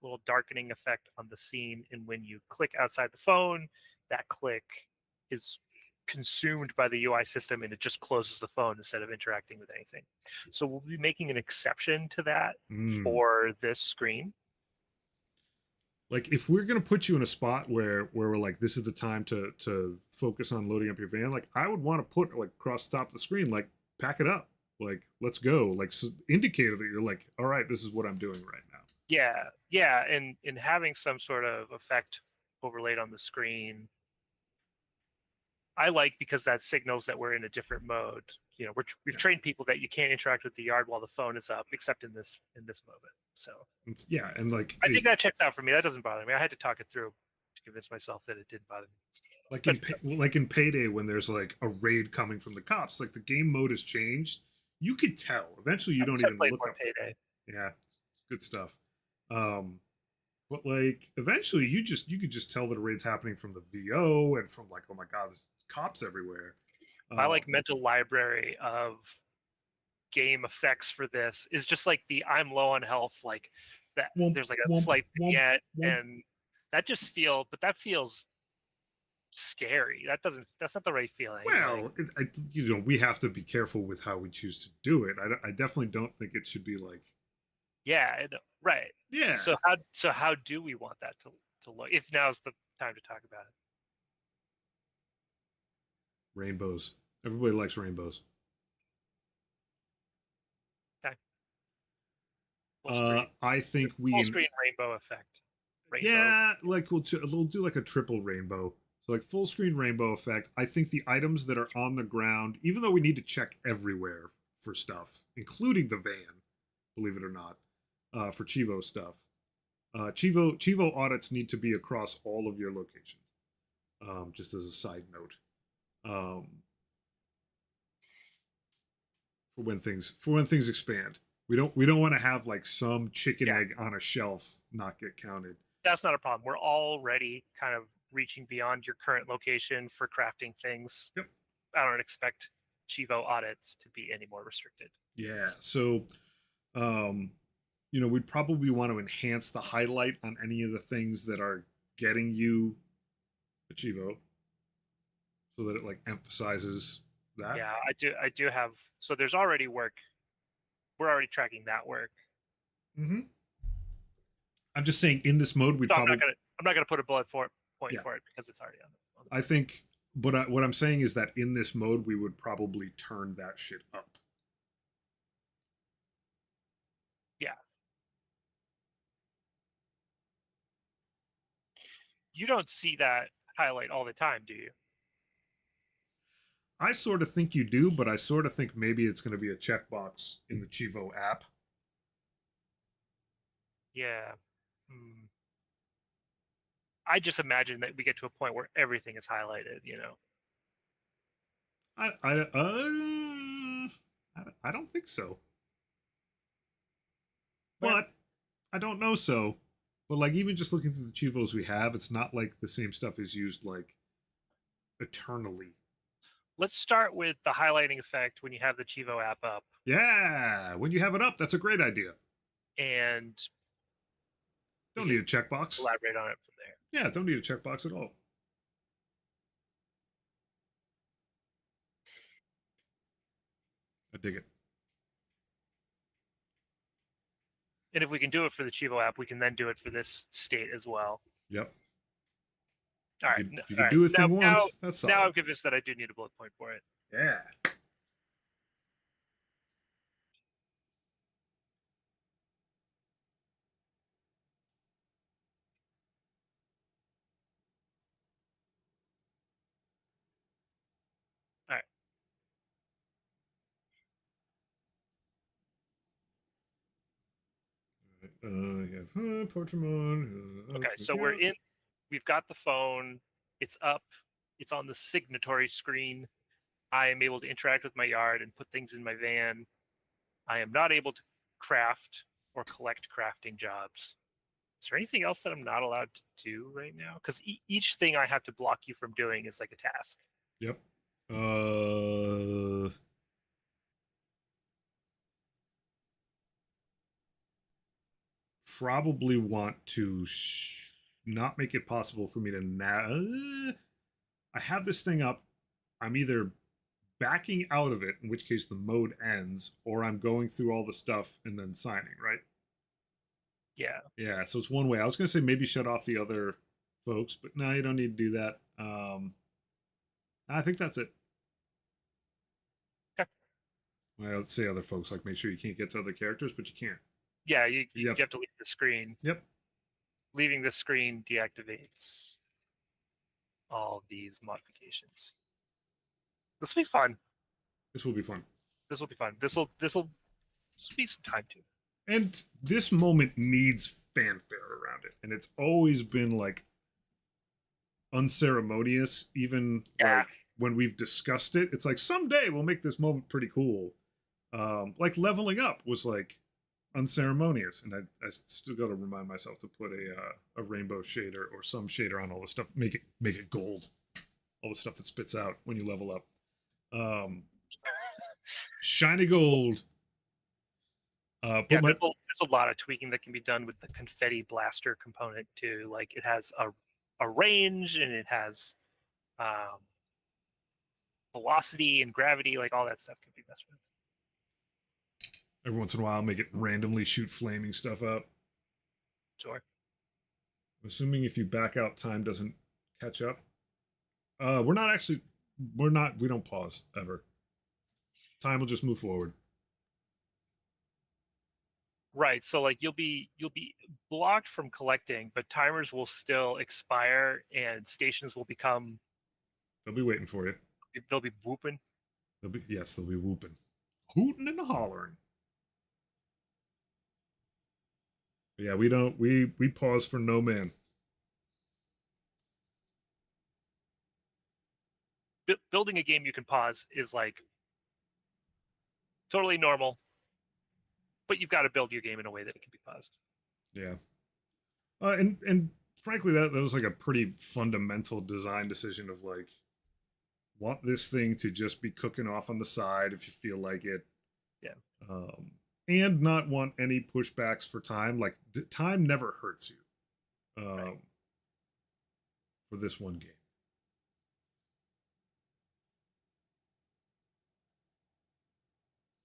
little darkening effect on the scene, and when you click outside the phone, that click is consumed by the UI system, and it just closes the phone instead of interacting with anything. So we'll be making an exception to that for this screen. Like if we're gonna put you in a spot where we're like, this is the time to focus on loading up your van, like I would want to put like across the top of the screen, like pack it up. Like let's go, like indicator that you're like, all right, this is what I'm doing right now. Yeah, and in having some sort of effect overlaid on the screen, I like because that signals that we're in a different mode. You know, we've trained people that you can't interact with the yard while the phone is up, except in this moment. So yeah, and like I think that checks out for me. That doesn't bother me. I had to talk it through to convince myself that it didn't bother me. Like in Payday, when there's like a raid coming from the cops, like the game mode has changed. You could tell. Eventually, you don't even look up. Payday. Yeah, good stuff. But like eventually, you could just tell that a raid's happening from the VO and from like, oh my god, there's cops everywhere. My like mental library of game effects for this is just like the I'm low on health, like that. There's like a slight vignette, and that feels scary. That's not the right feeling. Well, we have to be careful with how we choose to do it. I definitely don't think it should be like. Yeah, right. Yeah. So how do we want that to look? If now's the time to talk about it. Rainbows. Everybody likes rainbows. Okay. Full screen. I think Full screen rainbow effect. Rainbow. yeah, like we'll do like a triple rainbow. So like full screen rainbow effect. I think the items that are on the ground, even though we need to check everywhere for stuff, including the van, believe it or not, for Cheevo stuff. Cheevo audits need to be across all of your locations. Just as a side note, um, for when things expand, we don't want to have like some chicken Yeah. egg on a shelf not get counted. That's not a problem. We're already kind of reaching beyond your current location for crafting things. Yep. I don't expect Cheevo audits to be any more restricted. Yeah. So, um, you know, we'd probably want to enhance the highlight on any of the things that are getting you a Cheevo, so that it like emphasizes that. Yeah, I do have. So there's already work. We're already tracking that work. Mm-hmm. I'm just saying, in this mode, we'd So probably. I'm not gonna put a point Yeah. for it because it's already on the I think, but what I'm saying is that in this mode, we would probably turn that shit up. Yeah. You don't see that highlight all the time, do you? I sort of think you do, but I sort of think maybe it's going to be a checkbox in the Cheevo app. Yeah. Hmm. I just imagine that we get to a point where everything is highlighted, you know. I don't think so. Well, But I don't know so. But like even just looking through the Cheevos we have, it's not like the same stuff is used like eternally. let's start with the highlighting effect when you have the Cheevo app up, Yeah, when you have it up, that's a great idea. and we Don't need a can checkbox. elaborate on it from there. Yeah, don't need a checkbox at all. I dig it. And if we can do it for the Cheevo app, we can then do it for this state as well. Yep. All right. If you All can right. do a thing once, that's solid. Now I'm convinced that I do need a bullet point for it. Yeah. All right. Yeah. Portramon. Okay. So we're in. We've got the phone. It's up. It's on the signatory screen. I am able to interact with my yard and put things in my van. I am not able to craft or collect crafting jobs. Is there anything else that I'm not allowed to do right now? Because each thing I have to block you from doing is like a task. Yep. Probably want to not make it possible for me to now. I have this thing up. I'm either backing out of it, in which case the mode ends, or I'm going through all the stuff and then signing, right? Yeah. Yeah, so it's one way. I was gonna say maybe shut off the other folks, but no, you don't need to do that. I think that's it. Okay. Well, let's say other folks, like make sure you can't get to other characters, but you can't. Yeah, you have to leave the screen. Yep. Leaving the screen deactivates all these modifications. This will be fun. This will be fun. This will be fun. This will be some time too. And this moment needs fanfare around it, and it's always been like unceremonious. Even like when we've discussed it, it's like someday we'll make this moment pretty cool. Like leveling up was like unceremonious, and I still got to remind myself to put a rainbow shader or some shader on all the stuff. Make it gold. All the stuff that spits out when you level up. Shiny gold. Yeah, there's a lot of tweaking that can be done with the confetti blaster component too. Like it has a range and it has velocity and gravity. Like all that stuff can be messed with. Every once in a while, make it randomly shoot flaming stuff out. Sure. I'm assuming if you back out, time doesn't catch up. We don't pause ever. Time will just move forward. Right. So like you'll be blocked from collecting, but timers will still expire and stations will become They'll be waiting for you. they'll be whooping. They'll be whooping, hooting and hollering. But yeah, we pause for no man. Building a game you can pause is like totally normal, but you've got to build your game in a way that it can be paused. Yeah. And frankly, that was like a pretty fundamental design decision of like, want this thing to just be cooking off on the side if you feel like it. Yeah. And not want any pushbacks for time. Like, time never hurts you. Right. For this one game.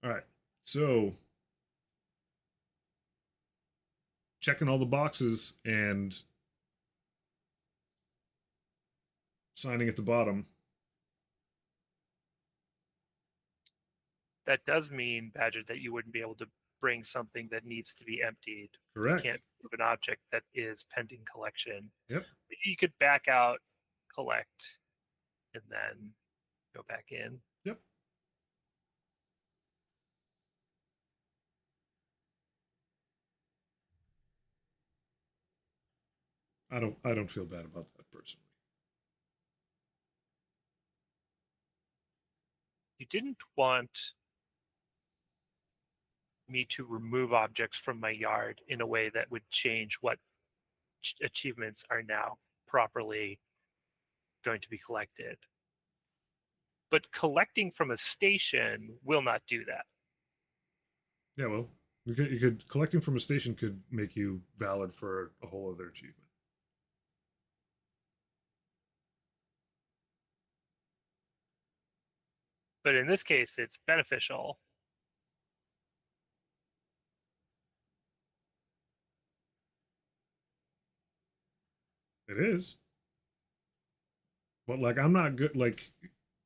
All right. So, checking all the boxes and signing at the bottom. That does mean, Badger, that you wouldn't be able to bring something that needs to be emptied. Correct. You can't move an object that is pending collection. Yep. You could back out, collect, and then go back in. Yep. I don't feel bad about that personally. You didn't want me to remove objects from my yard in a way that would change what achievements are now properly going to be collected. But collecting from a station will not do that. Yeah, well, you could collecting from a station could make you valid for a whole other achievement. But in this case, it's beneficial. It is. But like, I'm not good. Like,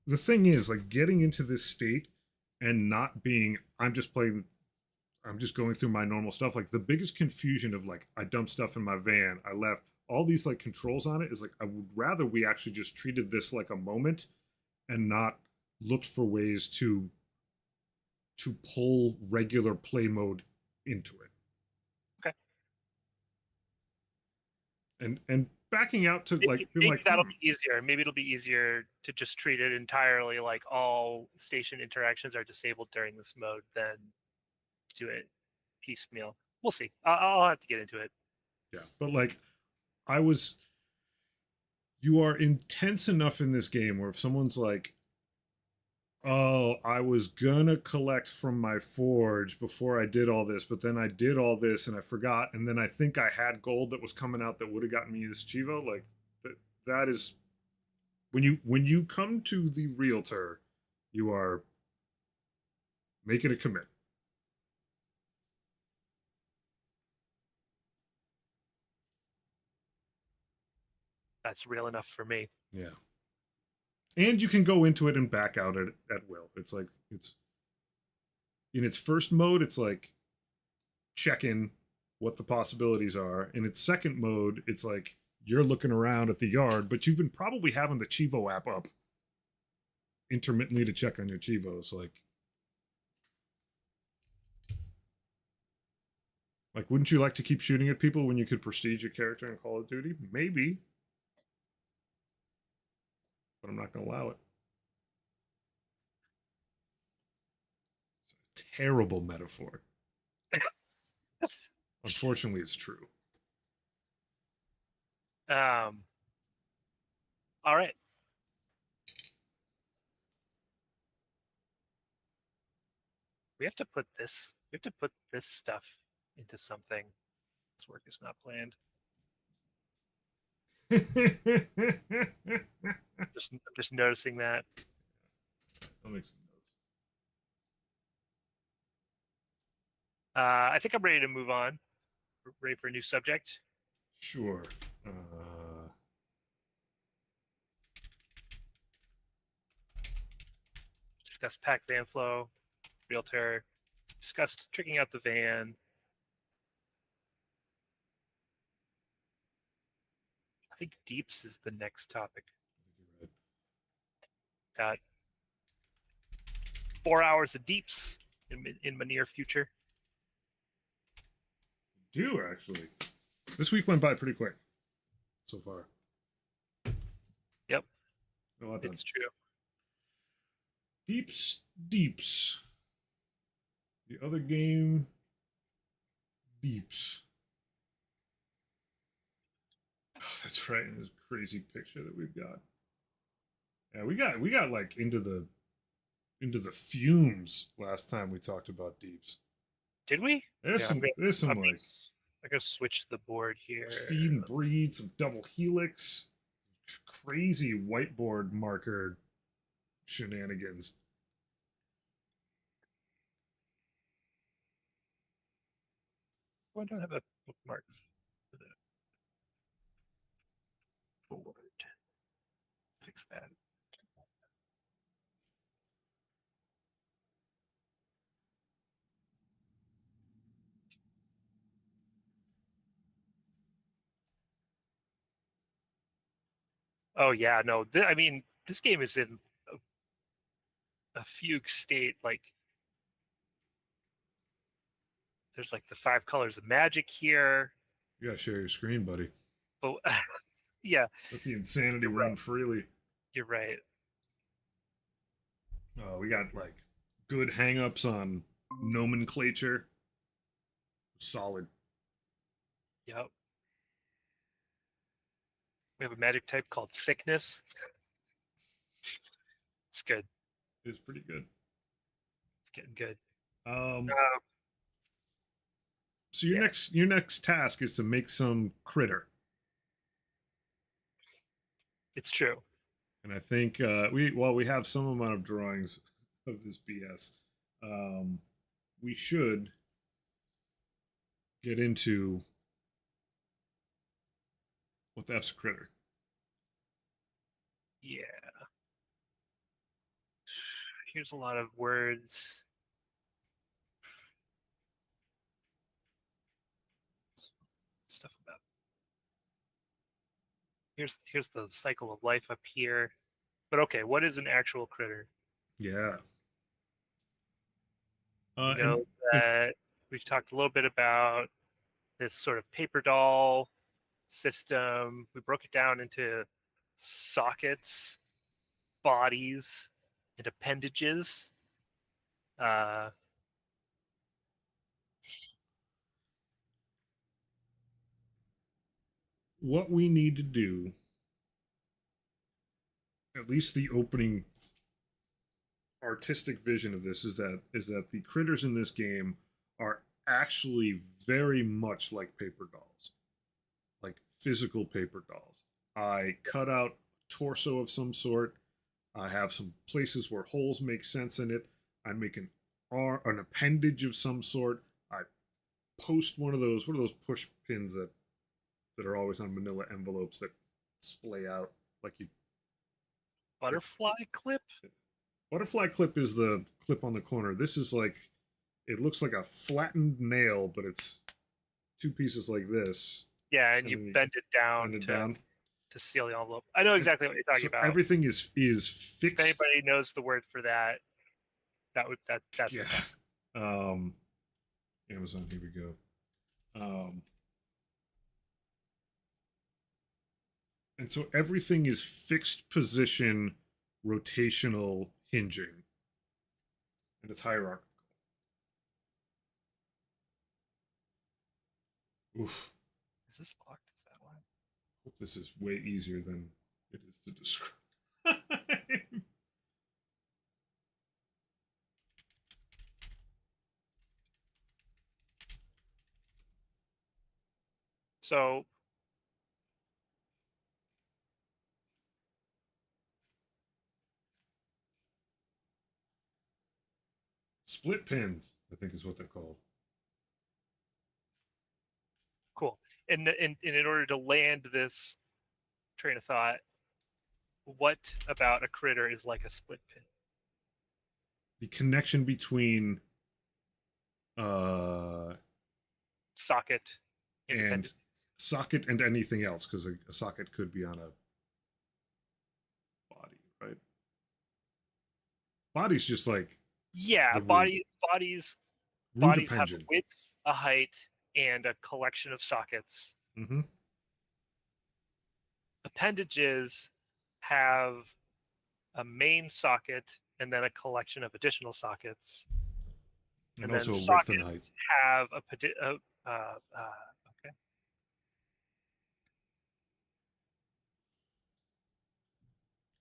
the thing is, like, getting into this state and not being, I'm just going through my normal stuff. Like, the biggest confusion of like, I dumped stuff in my van, I left, all these like controls on it is like, I would rather we actually just treated this like a moment and not looked for ways to pull regular play mode into it. Okay. And backing out to like, maybe like that'll be easier. Maybe it'll be easier to just treat it entirely like all station interactions are disabled during this mode than do it piecemeal. We'll see. I'll have to get into it. Yeah, but like, you are intense enough in this game where if someone's like, oh, I was gonna collect from my forge before I did all this, but then I did all this and I forgot, and then I think I had gold that was coming out that would have gotten me this Cheevo. Like, that is when you come to the realtor, you are making a commit. That's real enough for me. Yeah. And you can go into it and back out at will. It's like, it's in its first mode, it's like checking what the possibilities are. In its second mode, it's like you're looking around at the yard, but you've been probably having the Cheevo app up intermittently to check on your Cheevos. Like, wouldn't you like to keep shooting at people when you could prestige your character in Call of Duty? Maybe. But I'm not going to allow it. It's a terrible metaphor. Unfortunately, it's true. All right. We have to put this stuff into something. This work is not planned. just noticing that. I'll make some notes. I think I'm ready to move on. Ready for a new subject? Sure. Discussed pack van flow, realtor. Discussed tricking out the van. think deeps is the next topic. You're Got 4 hours of deeps in my near future. do actually. This week went by pretty quick so far. Yep, A lot done. it's true. Deeps. The other game, Deeps. Oh, that's right. This crazy picture that we've got. Yeah, we got like into the fumes last time we talked about Deeps. Did we? There's Yeah, some there's some I'm like gonna switch the board here. feed and breed, some double helix, crazy whiteboard marker shenanigans. Why don't I have a bookmark for the board? Fix that. Oh yeah, no. I mean, this game is in a fugue state. Like, there's like the 5 colors of magic here. You gotta share your screen, buddy. But yeah, Let the insanity You're run right. freely. you're right. We got like good hangups on nomenclature. Solid. Yep. We have a magic type called thickness. It's good. It's pretty good. It's getting good. Um, Uh, so your yeah. next task is to make some critter, It's true. and I think we have some amount of drawings of this BS. Um, we should get into what the F's a critter. Yeah. Here's a lot of words. Stuff about. Here's the cycle of life up here. But okay, what is an actual critter? Yeah. You And know that we've talked a little bit about this sort of paper doll system. We broke it down into sockets, bodies, and appendages. what we need to do, at least the opening artistic vision of this, is that the critters in this game are actually very much like paper dolls, like physical paper dolls. I cut out torso of some sort. I have some places where holes make sense in it. I make an appendage of some sort. I post one of those, what are those push pins that are always on manila envelopes that splay out like you. Butterfly clip? Butterfly clip is the clip on the corner. This is like, it looks like a flattened nail, but it's two pieces like this. Yeah, and you bend it down to seal the envelope. I know exactly what you're talking about. Everything is fixed. If anybody knows the word for that, that's yeah. Amazon, here we go. And so everything is fixed position, rotational hinging, and it's hierarchical. Oof. Is this locked? Is that why? Hope this is way easier than it is to describe. So split pins, I think is what they're called. cool. And in order to land this train of thought, what about a critter is like a split pin? The connection between socket and socket and anything else, because a socket could be on a body, right? Body's just like Yeah, the root, bodies root bodies have a appendage. width, a height, and a collection of sockets. Mm-hmm. Appendages have a main socket and then a collection of additional sockets. And And then also a width and height. sockets have okay.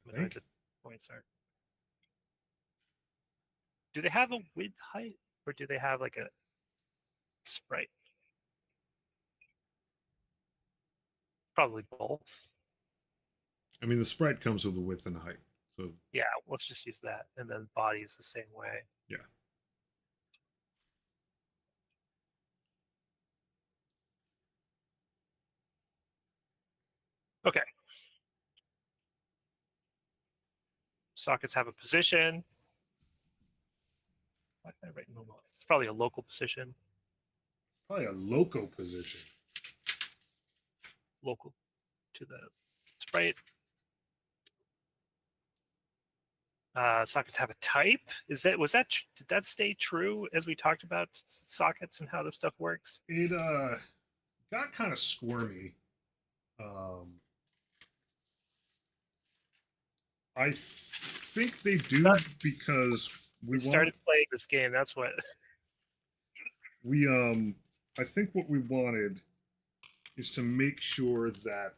I What are think. the points are? Do they have a width height or do they have like a sprite? Probably both. I mean, the sprite comes with a width and a height. So Yeah, let's just use that. And then body is the same way. yeah. Okay. Sockets have a position. Why did I write normal? It's probably a local position. Probably a loco position. Local to the sprite. Sockets have a type. Did that stay true as we talked about sockets and how this stuff works? It got kind of squirmy. Um, I think they do because we started playing this game. That's what. We I think what we wanted is to make sure that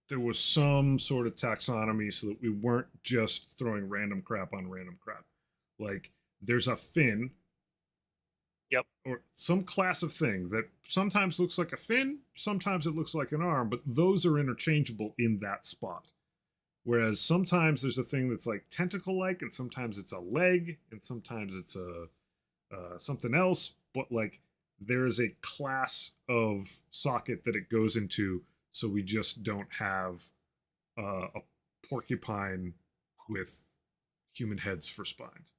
there was some sort of taxonomy so that we weren't just throwing random crap on random crap. Like there's a fin. Yep. Or some class of thing that sometimes looks like a fin, sometimes it looks like an arm, but those are interchangeable in that spot. Whereas sometimes there's a thing that's like tentacle like, and sometimes it's a leg, and sometimes it's a something else. But like there is a class of socket that it goes into, so we just don't have a porcupine with human heads for spines.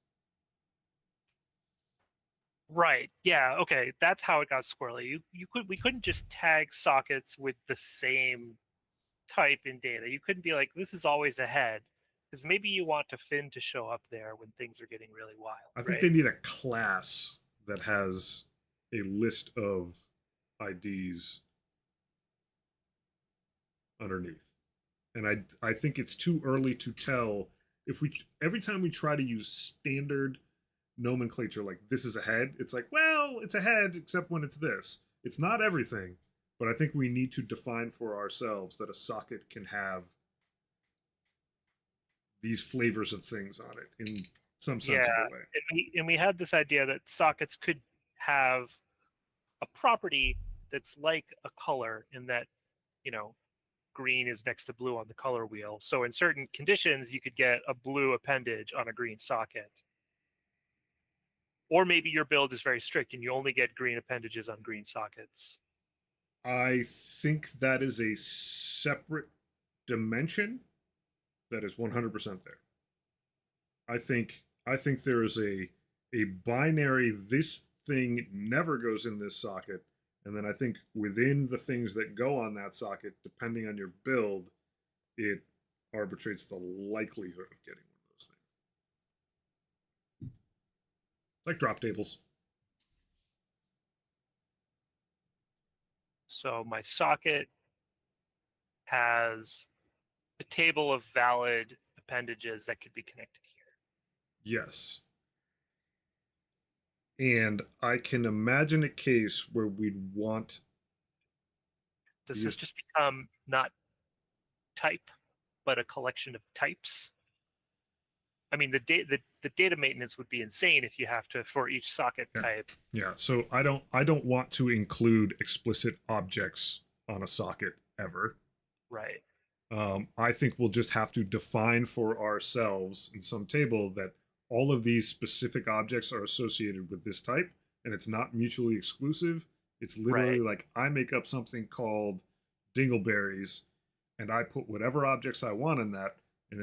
Right. Yeah. Okay. That's how it got squirrely. We couldn't just tag sockets with the same type in data. You couldn't be like, this is always a head, because maybe you want a fin to show up there when things are getting really wild. I think right? they need a class that has a list of IDs underneath. And I think it's too early to tell if we every time we try to use standard nomenclature like this is a head, it's like, well, it's a head except when it's this. It's not everything, but I think we need to define for ourselves that a socket can have these flavors of things on it in some sensible way. And we had this idea that sockets could have a property that's like a color in that, green is next to blue on the color wheel. So in certain conditions, you could get a blue appendage on a green socket. Or maybe your build is very strict and you only get green appendages on green sockets. I think that is a separate dimension that is 100% there. I think there is a binary this thing never goes in this socket, and then I think within the things that go on that socket, depending on your build, it arbitrates the likelihood of getting one of those things. Like drop tables. So my socket has a table of valid appendages that could be connected here. Yes. And I can imagine a case where we'd want. Does this just become not type, but a collection of types? I mean, the data maintenance would be insane if you have to for each socket type. Yeah. So I don't want to include explicit objects on a socket ever. Right. I think we'll just have to define for ourselves in some table that all of these specific objects are associated with this type, and it's not mutually exclusive. It's literally like I make up something called dingleberries, and I put whatever objects I want in that, and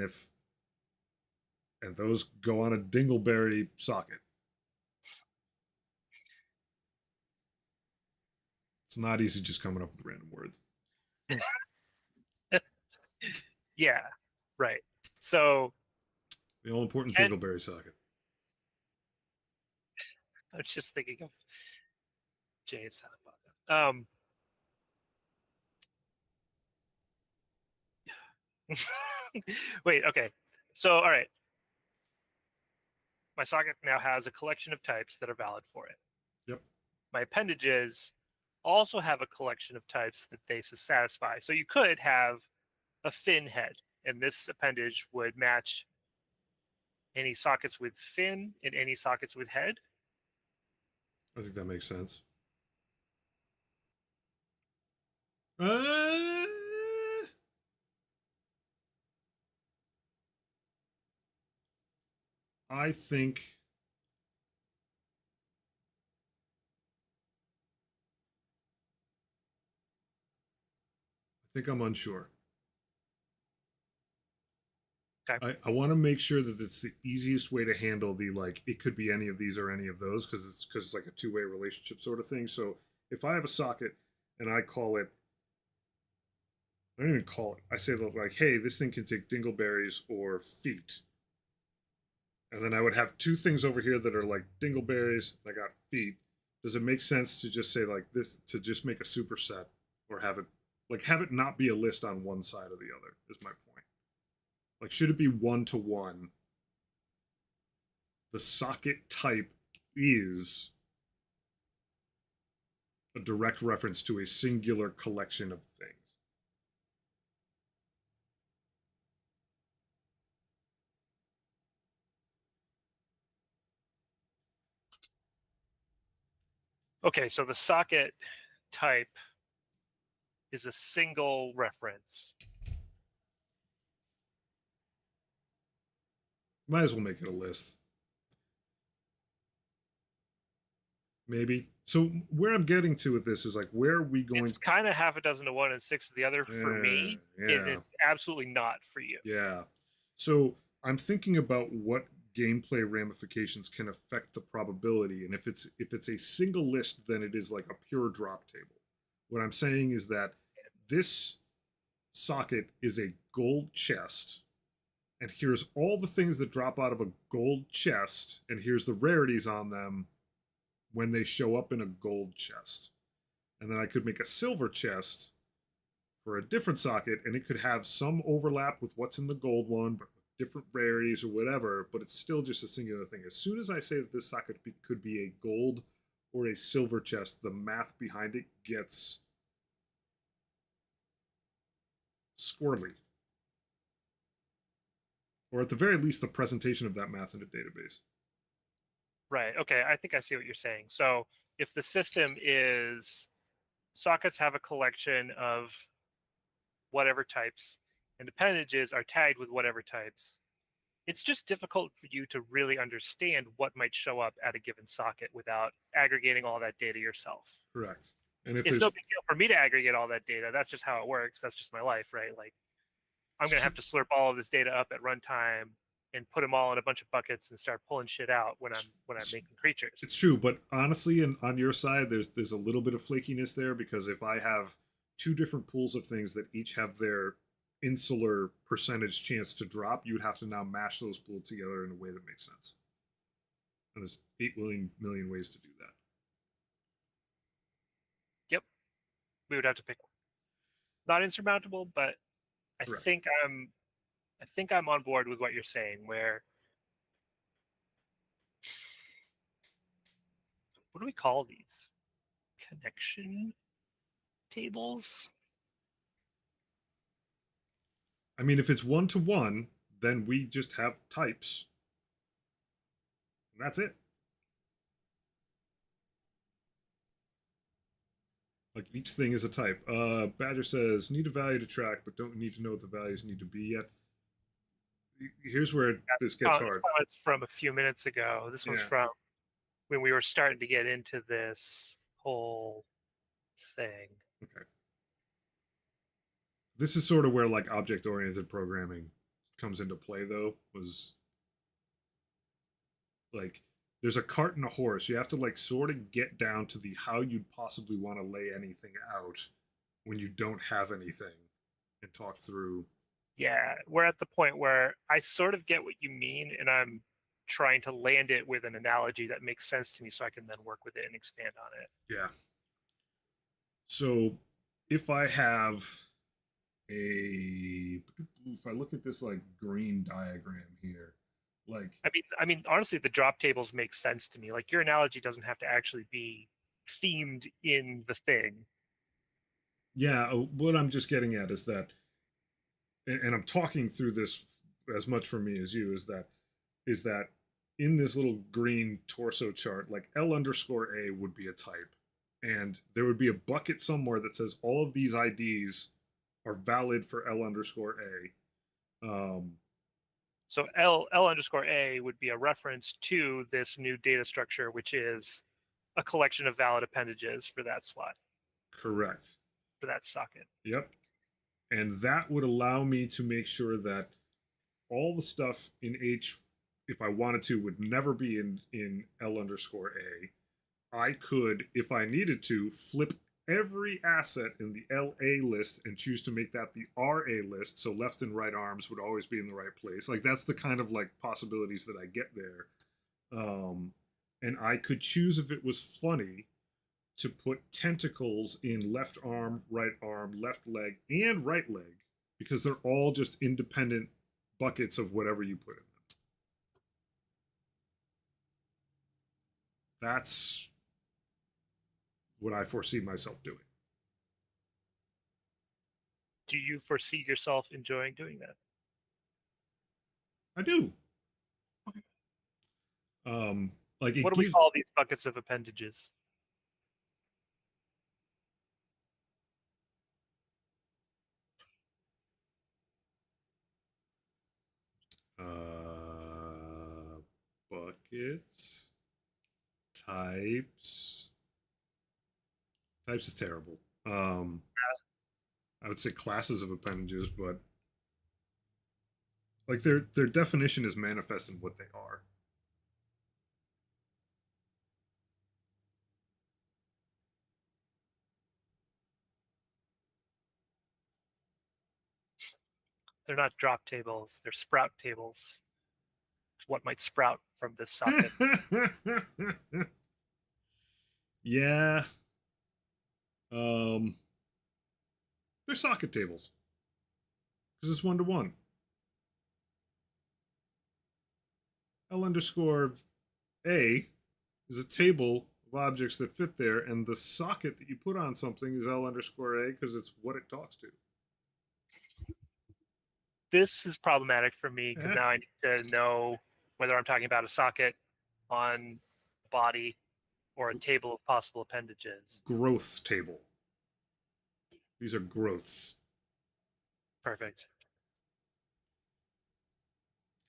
those go on a dingleberry socket. It's not easy just coming up with random words. Yeah, right. So The all important can dingleberry socket. I'm just thinking of Jay's sound. Wait, okay. So all right, my socket now has a collection of types that are valid for it. Yep. My appendages also have a collection of types that they satisfy. So you could have a fin head, and this appendage would match any sockets with fin and any sockets with head. I think that makes sense. Uh, I think I'm unsure. Okay. I want to make sure that it's the easiest way to handle the like it could be any of these or any of those because it's like a two-way relationship sort of thing. So if I have a socket and I call it, I don't even call it. I say that like, hey, this thing can take dingleberries or feet, and then I would have two things over here that are like dingleberries. I got feet. Does it make sense to just say like this to just make a superset or have it not be a list on one side or the other? Is my point. Like, should it be one to one? The socket type is a direct reference to a singular collection of things. Okay, so the socket type is a single reference. Might as well make it a list. Maybe. So where I'm getting to with this is like, where are we going? It's kind of half a dozen to one and six of the other for me. It Yeah. is absolutely not for you. Yeah. So I'm thinking about what gameplay ramifications can affect the probability, and if it's a single list, then it is like a pure drop table. What I'm saying is that this socket is a gold chest, and here's all the things that drop out of a gold chest, and here's the rarities on them when they show up in a gold chest. And then I could make a silver chest for a different socket, and it could have some overlap with what's in the gold one, but with different rarities or whatever, but it's still just a singular thing. As soon as I say that this socket could be a gold or a silver chest, the math behind it gets squirrely. Or at the very least, the presentation of that math in a database. Right. Okay. I think I see what you're saying. So if the system is sockets have a collection of whatever types and appendages are tagged with whatever types, it's just difficult for you to really understand what might show up at a given socket without aggregating all that data yourself. Correct. And if It's there's no big deal for me to aggregate all that data. That's just how it works. That's just my life, right? Like I'm going to have to slurp all of this data up at runtime and put them all in a bunch of buckets and start pulling shit out when I'm making creatures. it's true, but honestly, and on your side, there's a little bit of flakiness there because if I have two different pools of things that each have their insular percentage chance to drop, you'd have to now mash those pools together in a way that makes sense. And there's 8 million ways to do that. Yep, we would have to pick one. Not insurmountable, but I Correct. think I'm on board with what you're saying. Where what do we call these? Connection tables? I mean, if it's one to one, then we just have types. And that's it. Like each thing is a type. Badger says, need a value to track, but don't need to know what the values need to be yet. Here's where this gets hard. This from a few minutes ago. This was from when we were starting to get into this whole thing. Okay. This is sort of where like object-oriented programming comes into play, though. Was like there's a cart and a horse. You have to like sort of get down to the how you'd possibly want to lay anything out when you don't have anything and talk through. Yeah, we're at the point where I sort of get what you mean, and I'm trying to land it with an analogy that makes sense to me so I can then work with it and expand on it. Yeah. So if I have a, if I look at this like green diagram here, like, I mean, honestly, the drop tables make sense to me. Like your analogy doesn't have to actually be themed in the thing. yeah, what I'm just getting at is that, and I'm talking through this as much for me as you, is that in this little green torso chart, like L underscore A would be a type, and there would be a bucket somewhere that says all of these IDs are valid for L underscore A. So L underscore A would be a reference to this new data structure, which is a collection of valid appendages for that slot, Correct. for that socket. Yep. And that would allow me to make sure that all the stuff in H, if I wanted to, would never be in L underscore A. I could, if I needed to, flip every asset in the LA list and choose to make that the RA list, so left and right arms would always be in the right place. Like that's the kind of like possibilities that I get there. And I could choose, if it was funny, to put tentacles in left arm, left leg, and right leg, because they're all just independent buckets of whatever you put in them. That's what I foresee myself doing. Do you foresee yourself enjoying doing that? I do. Okay. Like it What do we gives call these buckets of appendages? buckets, types. Types is terrible. I would say classes of appendages, but like their definition is manifest in what they are. They're not drop tables, they're sprout tables. What might sprout from this socket? Yeah. They're socket tables because it's 1-to-1. L underscore A is a table of objects that fit there, and the socket that you put on something is L underscore A because it's what it talks to. This is problematic for me because Eh. now I need to know whether I'm talking about a socket on a body or a table of possible appendages. Growth table. These are growths. Perfect.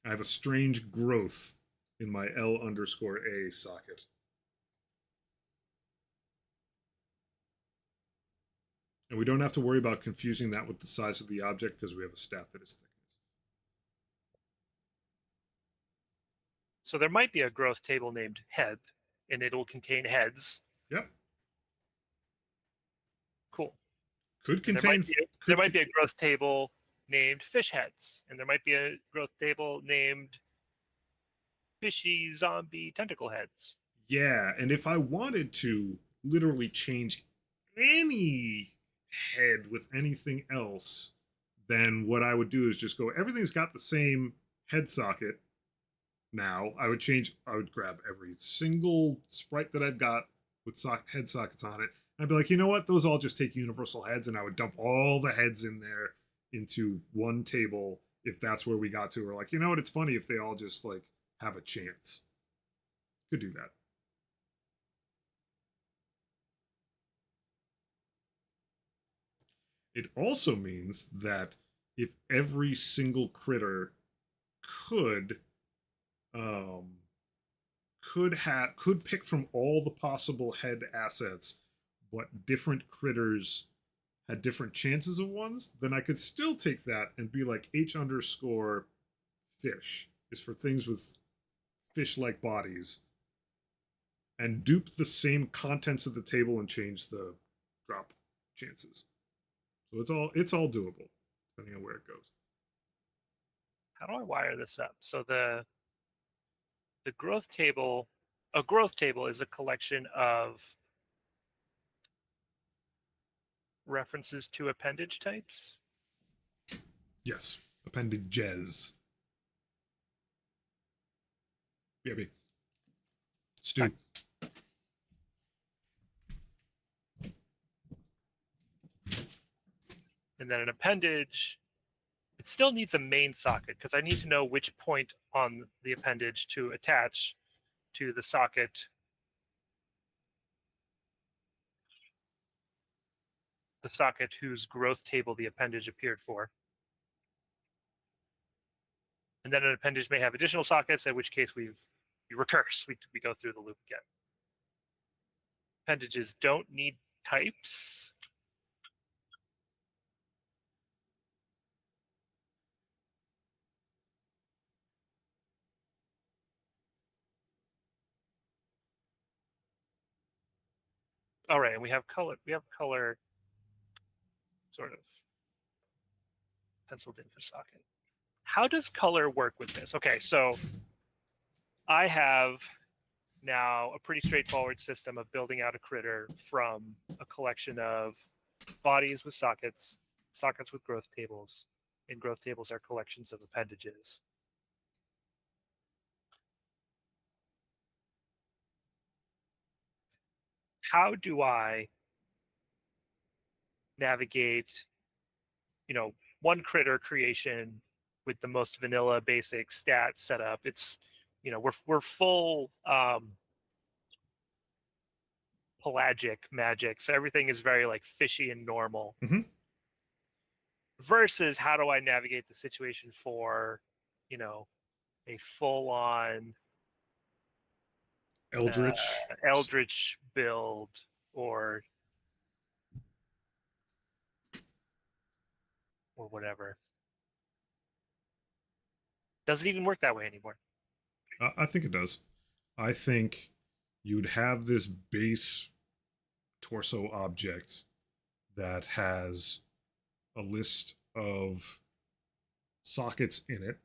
I have a strange growth in my L underscore A socket. And we don't have to worry about confusing that with the size of the object because we have a stat that is thickness. So there might be a growth table named head, and it will contain heads. Yep. Cool. Could And contain. there might be a growth table named fish heads, and there might be a growth table named fishy zombie tentacle heads. Yeah, and if I wanted to literally change any head with anything else, then what I would do is just go, everything's got the same head socket. Now I would grab every single sprite that I've got with head sockets on it. I'd be like, you know what? Those all just take universal heads, and I would dump all the heads in there into one table if that's where we got to. Or like, you know what? It's funny if they all just like have a chance. Could do that. It also means that if every single critter could could pick from all the possible head assets, but different critters had different chances of ones, then I could still take that and be like H underscore fish is for things with fish like bodies. and dupe the same contents of the table and change the drop chances. So it's all doable, depending on where it goes. How do I wire this up? So the growth table, a growth table is a collection of references to appendage types. Yes, appendages. BRB. Stu. Okay. And then an appendage, it still needs a main socket because I need to know which point on the appendage to attach to the socket whose growth table the appendage appeared for. And then an appendage may have additional sockets, in which case we recurse, we go through the loop again. Appendages don't need types. All right, and we have color sort of penciled in for socket. How does color work with this? Okay, so I have now a pretty straightforward system of building out a critter from a collection of bodies with sockets, sockets with growth tables, and growth tables are collections of appendages. How do I navigate, one critter creation with the most vanilla basic stat setup? It's, we're full pelagic magic, so everything is very like fishy and normal. Mm-hmm. Versus how do I navigate the situation for, a full-on Eldritch. Eldritch build or whatever. Doesn't even work that way anymore. I think it does. I think you'd have this base torso object that has a list of sockets in it.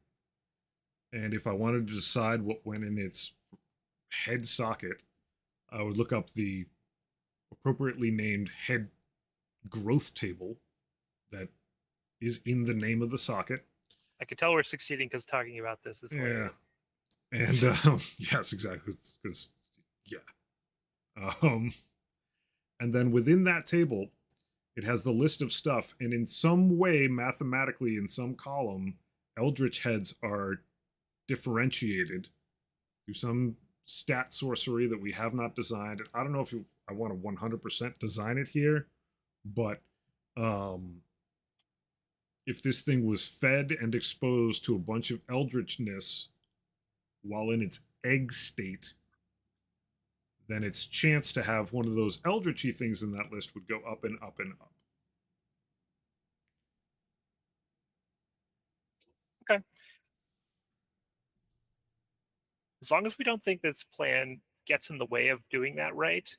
And if I wanted to decide what went in its head socket, I would look up the appropriately named head growth table that is in the name of the socket. I can tell we're succeeding because talking about this is hilarious. And yes, exactly. Because yeah. And then within that table, it has the list of stuff, and in some way, mathematically, in some column, eldritch heads are differentiated through some stat sorcery that we have not designed. I don't know if I want to 100% design it here, but if this thing was fed and exposed to a bunch of eldritchness while in its egg state, then its chance to have one of those eldritchy things in that list would go up and up and up. Okay. As long as we don't think this plan gets in the way of doing that right,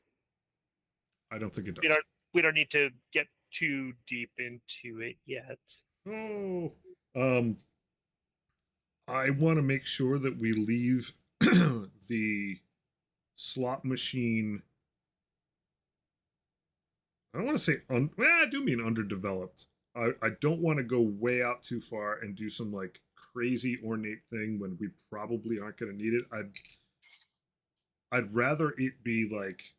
I don't think it does. We don't need to get too deep into it yet. Oh, I want to make sure that we leave the slot machine. I don't want to say I do mean underdeveloped. I don't want to go way out too far and do some like crazy ornate thing when we probably aren't going to need it. I'd rather it be like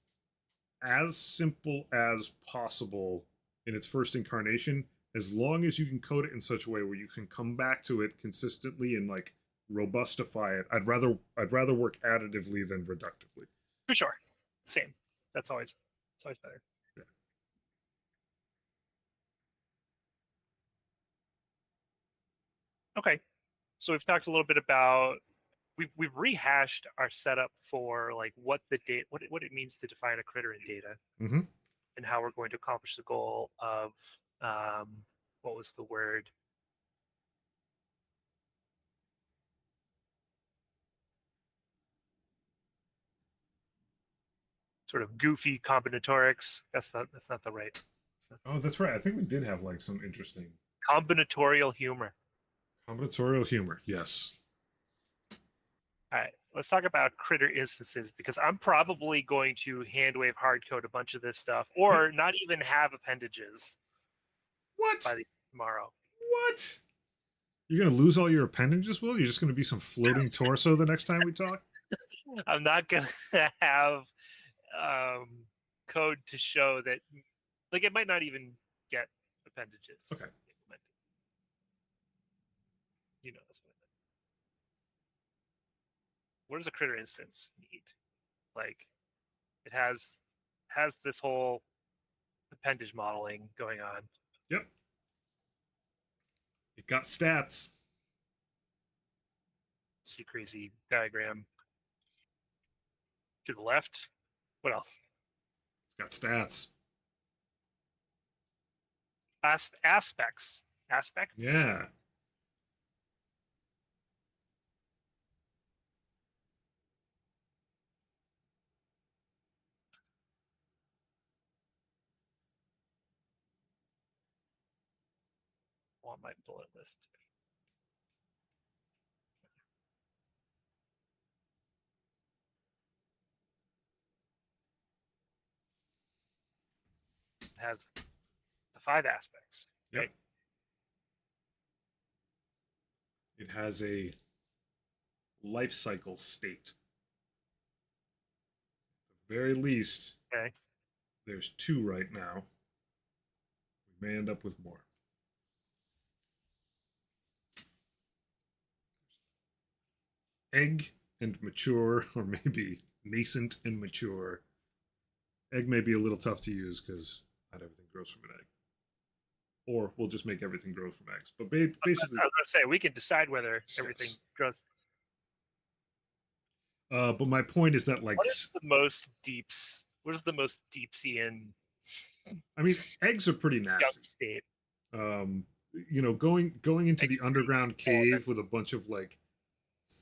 as simple as possible in its first incarnation, as long as you can code it in such a way where you can come back to it consistently and like robustify it. I'd rather work additively than reductively. For sure. Same. It's always better. Yeah. Okay. So we've talked a little bit about we've rehashed our setup for like what the date what it means to define a critter in data, Mm-hmm. and how we're going to accomplish the goal of what was the word? sort of goofy combinatorics. That's not the right. Oh, that's right. I think we did have like some interesting Combinatorial humor. combinatorial humor. Yes. All right, let's talk about critter instances because I'm probably going to hand wave hard code a bunch of this stuff, or not even have appendages What? by tomorrow. What? You're gonna lose all your appendages, Will? You're just gonna be some floating torso the next time we talk? I'm not gonna have code to show that, like, it might not even get appendages. Okay. You know, that's what I meant. What does a critter instance need? Like, it has this whole appendage modeling going on. Yep. It got stats. See crazy diagram to the left. What else? It's got stats. Aspects. Yeah. On my bullet list. It has the 5 aspects. Yep. Right? It has a life cycle state. At the very least, Okay. there's 2 right now. We may end up with more. Egg and mature, or maybe nascent and mature. Egg may be a little tough to use because not everything grows from an egg. Or we'll just make everything grow from eggs. But basically, I was going to say, we can decide whether everything grows. But my point is that, like, what is the most deep-sean? I mean, eggs are pretty nasty. State. You know, going into the underground cave with a bunch of like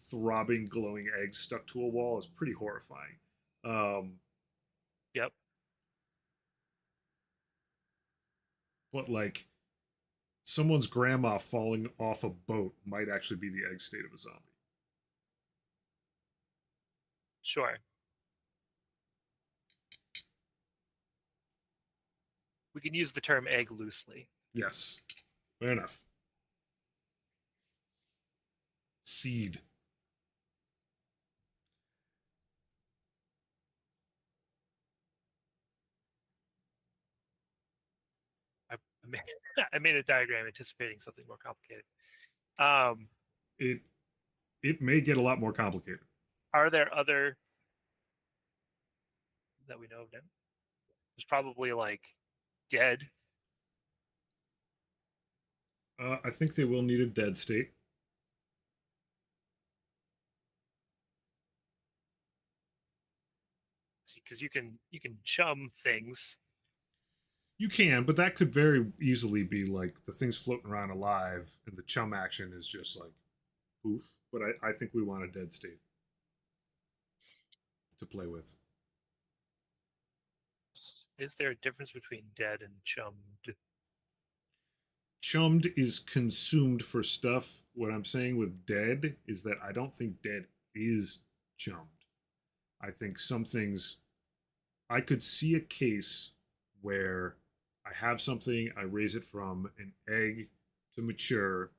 throbbing, glowing eggs stuck to a wall is pretty horrifying. Yep. But like, someone's grandma falling off a boat might actually be the egg state of a zombie. Sure. We can use the term egg loosely. Yes. Fair enough. Seed. I made a diagram anticipating something more complicated. It may get a lot more complicated. Are there other that we know of now? There's probably like dead. I think they will need a dead state. Because you can chum things. You can, but that could very easily be like the thing's floating around alive, and the chum action is just like poof. But I think we want a dead state to play with. Is there a difference between dead and chummed? Chummed is consumed for stuff. What I'm saying with dead is that I don't think dead is chummed. I think some things, I could see a case where I have something, I raise it from an egg to mature,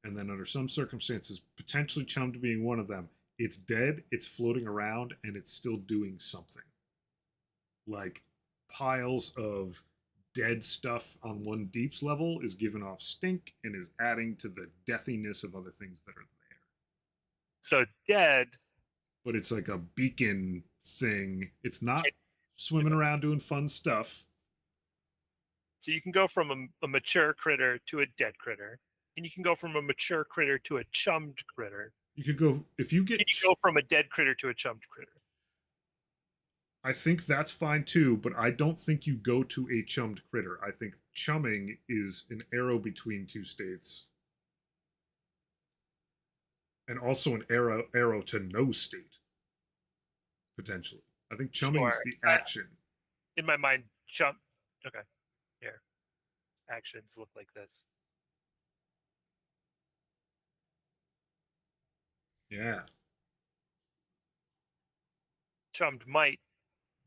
and then under some circumstances, potentially chummed being one of them, it's dead, it's floating around, and it's still doing something. Like piles of dead stuff on one deeps level is giving off stink and is adding to the deathiness of other things that are there. So dead. But it's like a beacon thing. It's not swimming around doing fun stuff. So you can go from a mature critter to a dead critter, and you can go from a mature critter to a chummed critter. You could go if you get. You go from a dead critter to a chummed critter. I think that's fine too, but I don't think you go to a chummed critter. I think chumming is an arrow between 2 states. And also an arrow to no state. Potentially. I think chumming's Sure. the action. In my mind, chum. Okay. Here. Actions look like this. Yeah. Chummed might.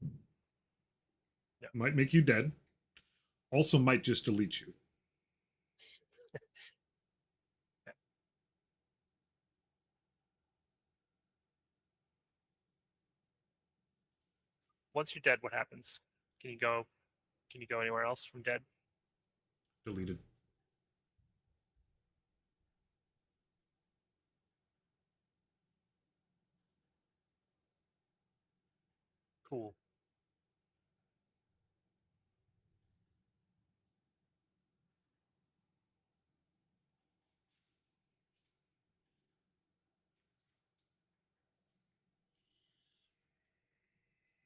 No. Might make you dead. Also might just delete you. Once you're dead, what happens? Can you go? Can you go anywhere else from dead? Deleted. Cool.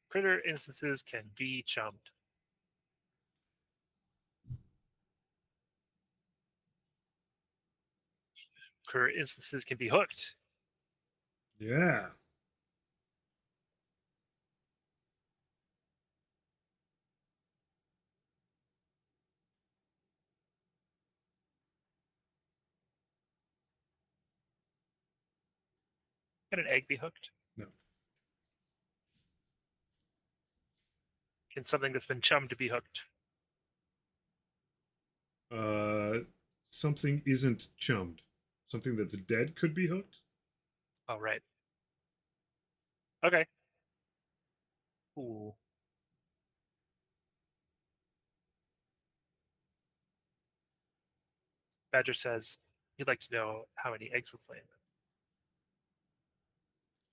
Critter instances can be chummed. Critter instances can be hooked. Yeah. Can an egg be hooked? No. Can something that's been chummed be hooked? Something isn't chummed. Something that's dead could be hooked. Oh, right. Okay. Cool. Badger says he'd like to know how many eggs we're playing with.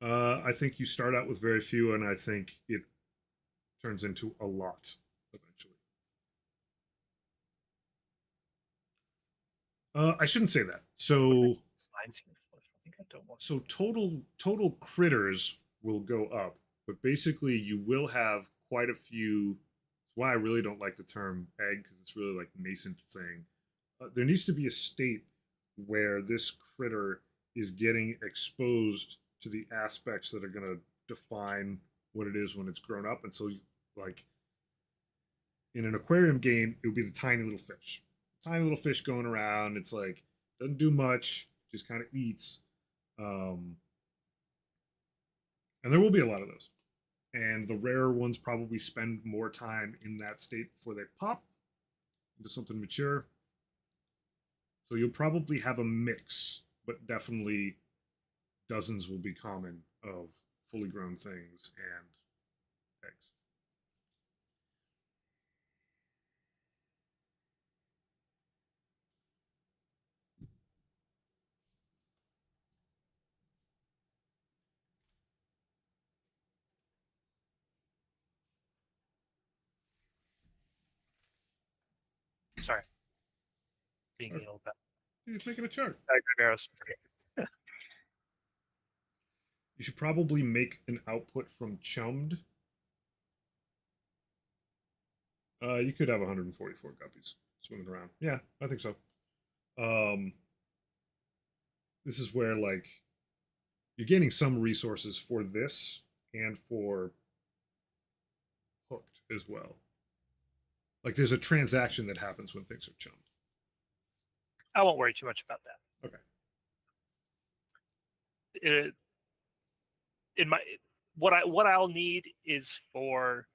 I think you start out with very few, and I think it turns into a lot eventually. I shouldn't say that. So total critters will go up, but basically you will have quite a few. That's why I really don't like the term egg, because it's really like nascent thing. There needs to be a state where this critter is getting exposed to the aspects that are going to define what it is when it's grown up. And so, like in an aquarium game, it would be the tiny little fish. Tiny little fish going around. It's like, doesn't do much, just kind of eats. Um, and there will be a lot of those. And the rarer ones probably spend more time in that state before they pop into something mature. So you'll probably have a mix, but definitely dozens will be common of fully grown things and eggs. Sorry. Being a little bit. He's making a chart. Arrows. You should probably make an output from chummed. You could have 144 guppies swimming around. Yeah, I think so. This is where like you're gaining some resources for this and for hooked as well. Like there's a transaction that happens when things are chummed. I won't worry too much about that. Okay. In my what I'll need is for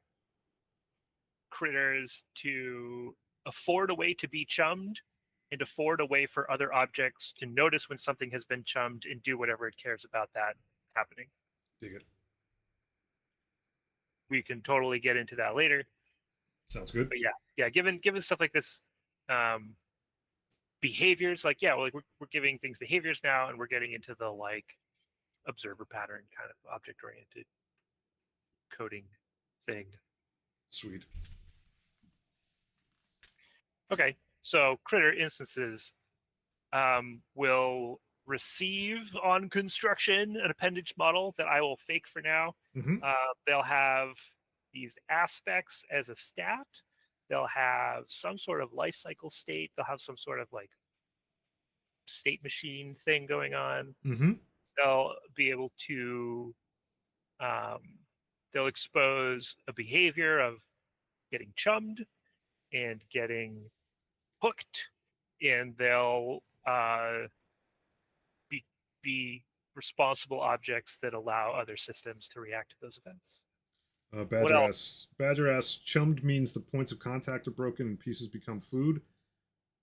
critters to afford a way to be chummed and afford a way for other objects to notice when something has been chummed and do whatever it cares about that happening. Dig it. We can totally get into that later. Sounds good. But yeah, given stuff like this, behaviors, like we're giving things behaviors now, and we're getting into the like observer pattern kind of object oriented coding thing. Sweet. Okay, so critter instances will receive on construction an appendage model that I will fake for now. Mm-hmm. They'll have these aspects as a stat. They'll have some sort of life cycle state. They'll have some sort of like state machine thing going on. Mm-hmm. They'll be able to they'll expose a behavior of getting chummed and getting hooked, and they'll be responsible objects that allow other systems to react to those events. What else? Badger asks, chummed means the points of contact are broken and pieces become food.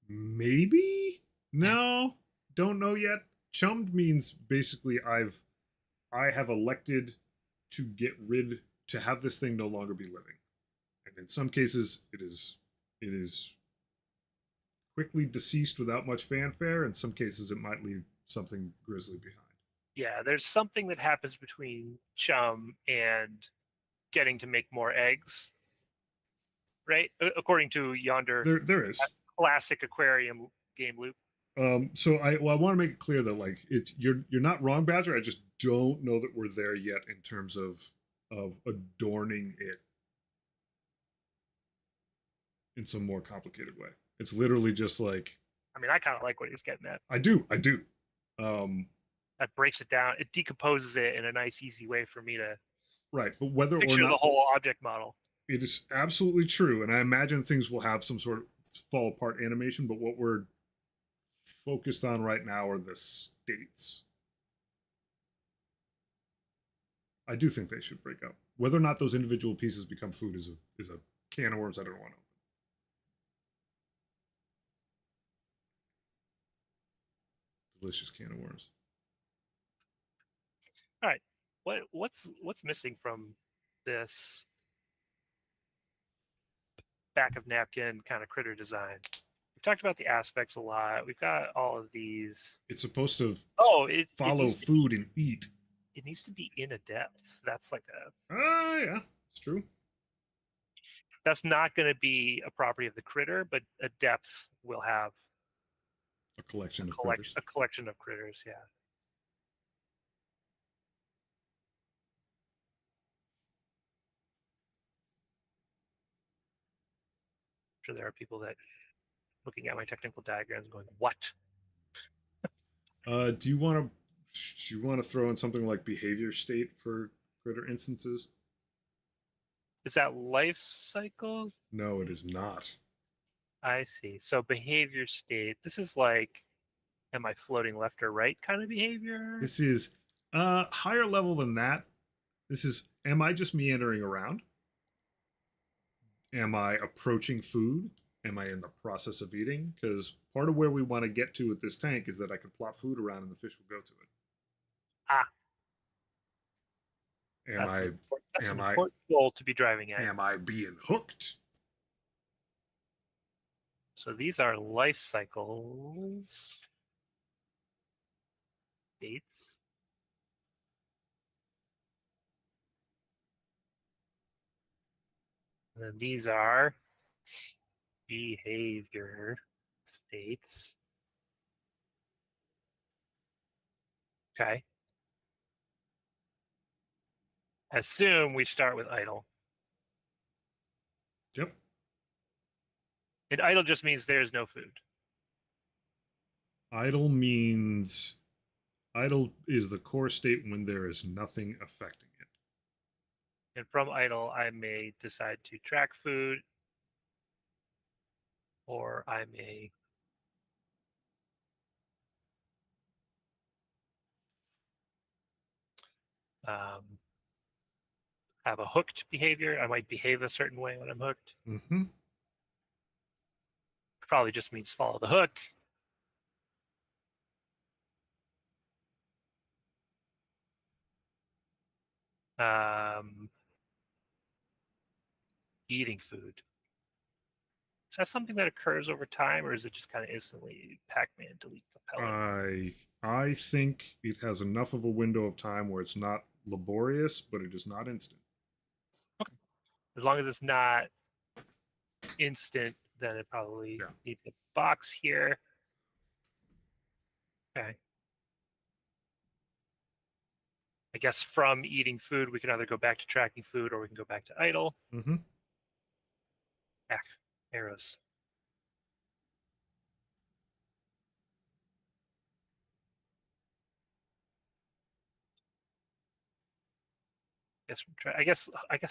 Maybe? No, don't know yet. Chummed means basically I have elected to get rid to have this thing no longer be living. And in some cases it is quickly deceased without much fanfare. In some cases it might leave something grisly behind. Yeah, there's something that happens between chum and getting to make more eggs, right? According to yonder There is. classic aquarium game loop. So I want to make it clear that like you're not wrong, Badger. I just don't know that we're there yet in terms of adorning it in some more complicated way. It's literally just like I mean, I kind of like what he's getting at. I do. Um, That breaks it down. It decomposes it in a nice, easy way for me to right, but whether or picture the not whole object model. it is absolutely true, and I imagine things will have some sort of fall apart animation. But what we're focused on right now are the states. I do think they should break up. Whether or not those individual pieces become food is a can of worms I don't want to open. Delicious can of worms. All right, what's missing from this back of napkin kind of critter design? We've talked about the aspects a lot. We've got all of these. It's supposed to It follow food and eat. It needs to be in a depth. That's like a. Yeah, it's true. That's not going to be a property of the critter, but a depth will have A collection of critters. A collection of critters. Yeah. I'm sure there are people that looking at my technical diagrams going, "What?" Do you want to throw in something like behavior state for critter instances? Is that life cycles? No, it is not. I see. So behavior state. This is like, am I floating left or right kind of behavior? This is higher level than that. This is, am I just meandering around? Am I approaching food? Am I in the process of eating? Because part of where we want to get to with this tank is that I can plop food around and the fish will go to it. Ah, That's an important goal to be driving at. Am I being hooked? So these are life cycles. States. And then these are behavior states. Okay. Assume we start with idle. Yep. And idle just means there's no food. Idle is the core state when there is nothing affecting it. And from idle, I may decide to track food, or I may have a hooked behavior. I might behave a certain way when I'm hooked. Mm-hmm. Probably just means follow the hook. Eating food. Is that something that occurs over time, or is it just kind of instantly Pac-Man delete the pellet? I think it has enough of a window of time where it's not laborious, but it is not instant. Okay. As long as it's not instant, then it probably needs a box here. Okay. I guess from eating food, we can either go back to tracking food or we can go back to idle. Mm-hmm. Back arrows. I guess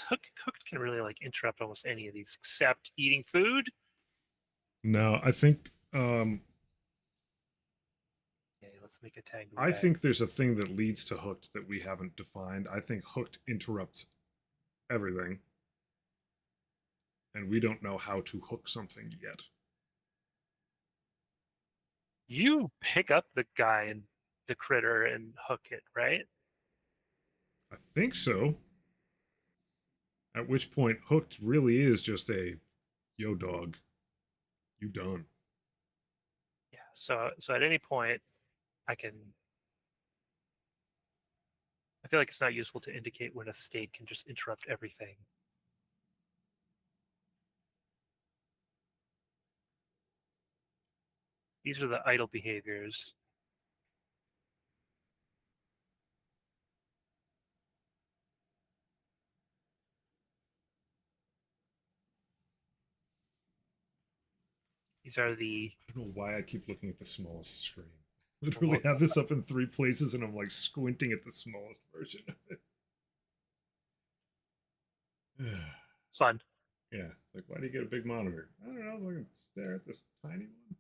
hooked can really like interrupt almost any of these except eating food. No, I think Okay, let's make a tag. I think there's a thing that leads to hooked that we haven't defined. I think hooked interrupts everything, and we don't know how to hook something yet. You pick up the guy and the critter and hook it, right? I think so. At which point, hooked really is just a yo dog, you done. Yeah. So at any point, I can. I feel like it's not useful to indicate when a state can just interrupt everything. These are the idle behaviors. These are the. I don't know why I keep looking at the smallest screen. I literally have this up in 3 places, and I'm like squinting at the smallest version of it. Fun. Yeah, it's like, why do you get a big monitor? I don't know. I can stare at this tiny one.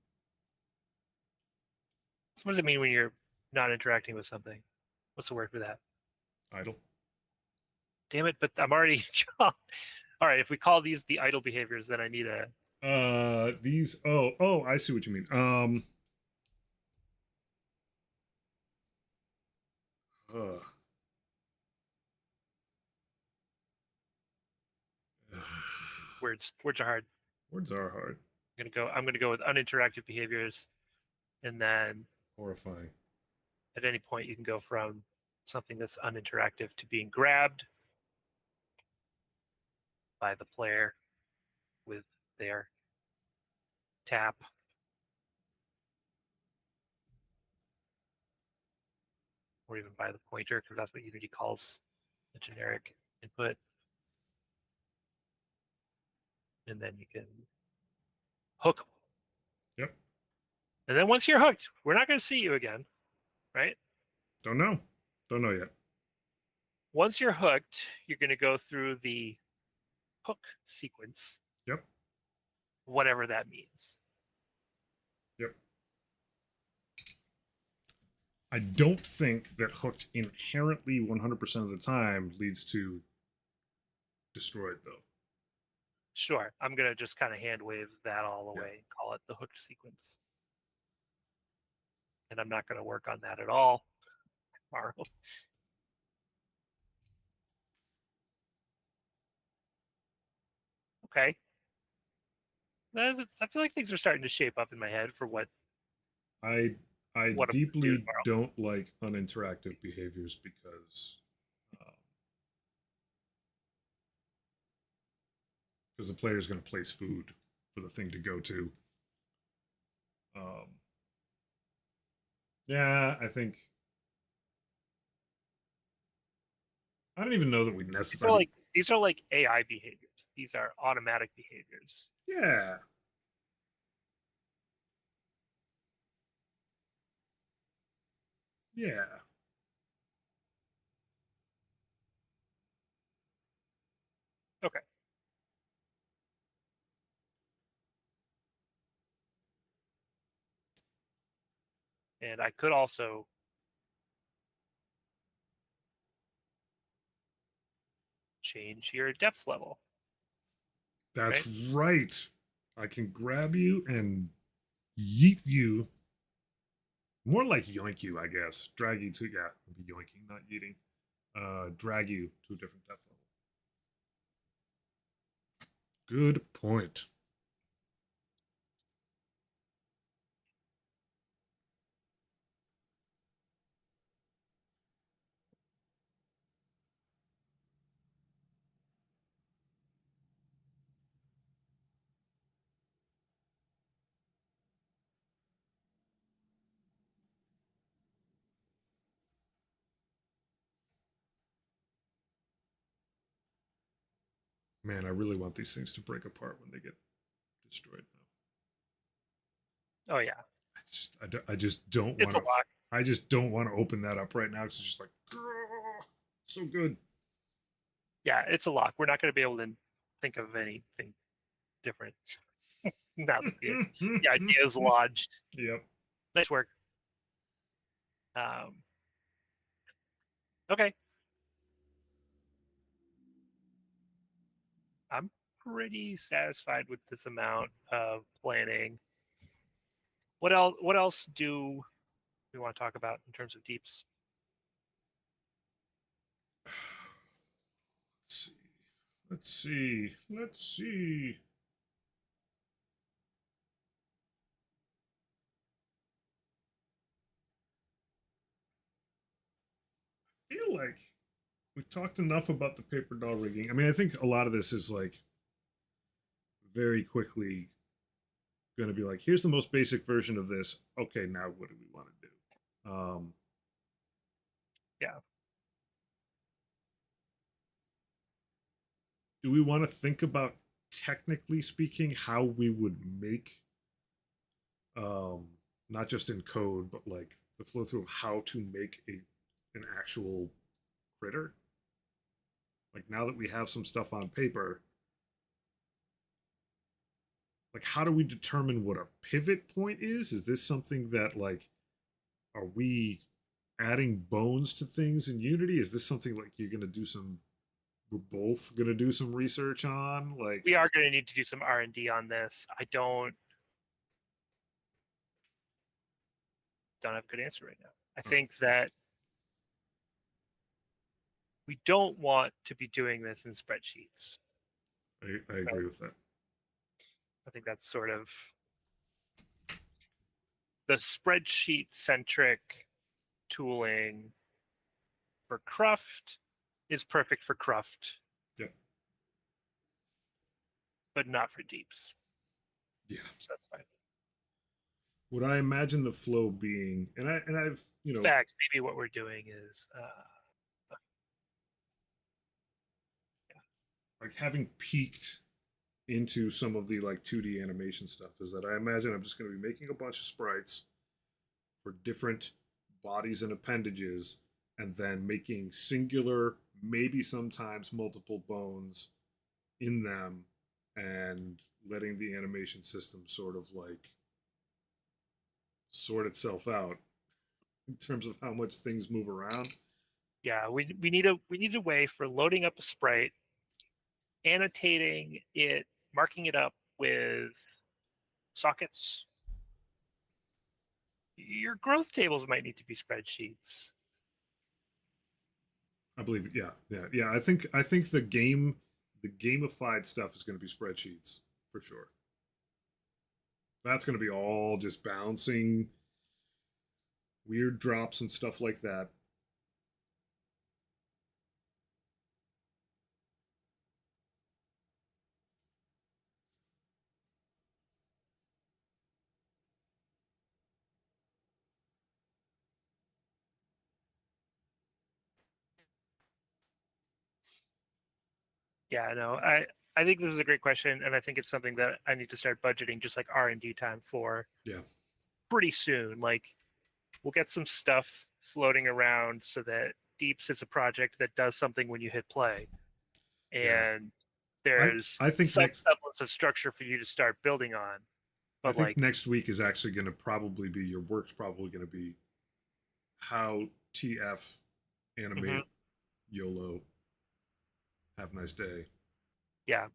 What does it mean when you're not interacting with something? What's the word for that? Idle. Damn it! But I'm already. All right. If we call these the idle behaviors, then I need a. These. Oh, I see what you mean. Uh, Words are hard. Words are hard. I'm gonna go with uninteractive behaviors, and then Horrifying. at any point you can go from something that's uninteractive to being grabbed by the player with their tap, or even by the pointer, because that's what Unity calls the generic input. And then you can hook them. Yep. And then once you're hooked, we're not going to see you again, right? Don't know. Don't know yet. Once you're hooked, you're going to go through the hook sequence. Yep. Whatever that means. Yep. I don't think that hooked inherently 100% of the time leads to destroyed, though. Sure. I'm going to just kind of hand wave that all the Yeah. way and call it the hooked sequence. And I'm not going to work on that at all tomorrow. Okay. I feel like things are starting to shape up in my head for what I what I'm gonna do deeply tomorrow. don't like uninteractive behaviors because the player is going to place food for the thing to go to. Yeah, I think I don't even know that we necessarily. These are like AI behaviors. These are automatic behaviors. Yeah. Yeah. Okay. And I could also change your depth level. That's right. I can grab you and yeet you. More like yoink you, I guess. Drag you to, yeah, yoinking, not yeeting. Drag you to a different depth level. Good point. Man, I really want these things to break apart when they get destroyed Oh yeah. I just don't It's want a to. lot. I just don't want to open that up right now because it's just like, so good. Yeah, it's a lock. We're not going to be able to think of anything different now that the idea is lodged. Yep. Nice work. Um, okay. I'm pretty satisfied with this amount of planning. What else? What else do we want to talk about in terms of deeps? Let's see. Let's see. Let's see. I feel like we talked enough about the paper doll rigging. I mean, I think a lot of this is like very quickly going to be like, here's the most basic version of this. Okay, now what do we want to do? Yeah. Do we want to think about, technically speaking, how we would make, um, not just in code, but like the flow through of how to make an actual critter? Like now that we have some stuff on paper, like how do we determine what a pivot point is? Is this something that like, are we adding bones to things in Unity? Is this something like you're gonna do some, we're both gonna do some research on? Like, We are going to need to do some R&D on this. I don't have a good answer right now. I think that we don't want to be doing this in spreadsheets. I agree with that. I think that's sort of the spreadsheet centric tooling for Cruft is perfect for Cruft, Yep. but not for deeps. Yeah. So that's fine. What I imagine the flow being, and I've, you In know, fact, maybe what we're doing is like having peeked into some of the like 2D animation stuff, is that I imagine I'm just going to be making a bunch of sprites for different bodies and appendages, and then making singular, maybe sometimes multiple bones in them, and letting the animation system sort of like sort itself out in terms of how much things move around. yeah, we need a way for loading up a sprite, annotating it, marking it up with sockets. Your growth tables might need to be spreadsheets. I believe, yeah. I think the gamified stuff is going to be spreadsheets for sure. That's going to be all just bouncing weird drops and stuff like that. Yeah, no, I think this is a great question, and I think it's something that I need to start budgeting just like R&D time for Yeah. pretty soon. Like we'll get some stuff floating around so that Deeps is a project that does something when you hit play, Yeah. and there's I think some next semblance of structure for you to start building on. I But think like, next week is actually going to probably be, your work's probably going to be how TF animate YOLO. Have a nice day. yeah,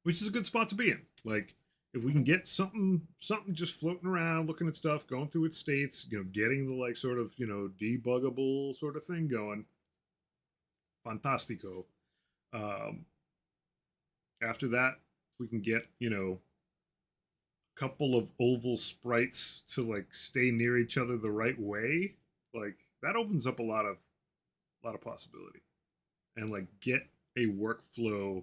Which is a good spot to be in. Like, if we can get something just floating around, looking at stuff, going through its states, you know, getting the like sort of, you know, debuggable sort of thing going, fantastico. Um, After that, if we can get, you know, a couple of oval sprites to like stay near each other the right way, like that opens up a lot of possibility. And like get a workflow,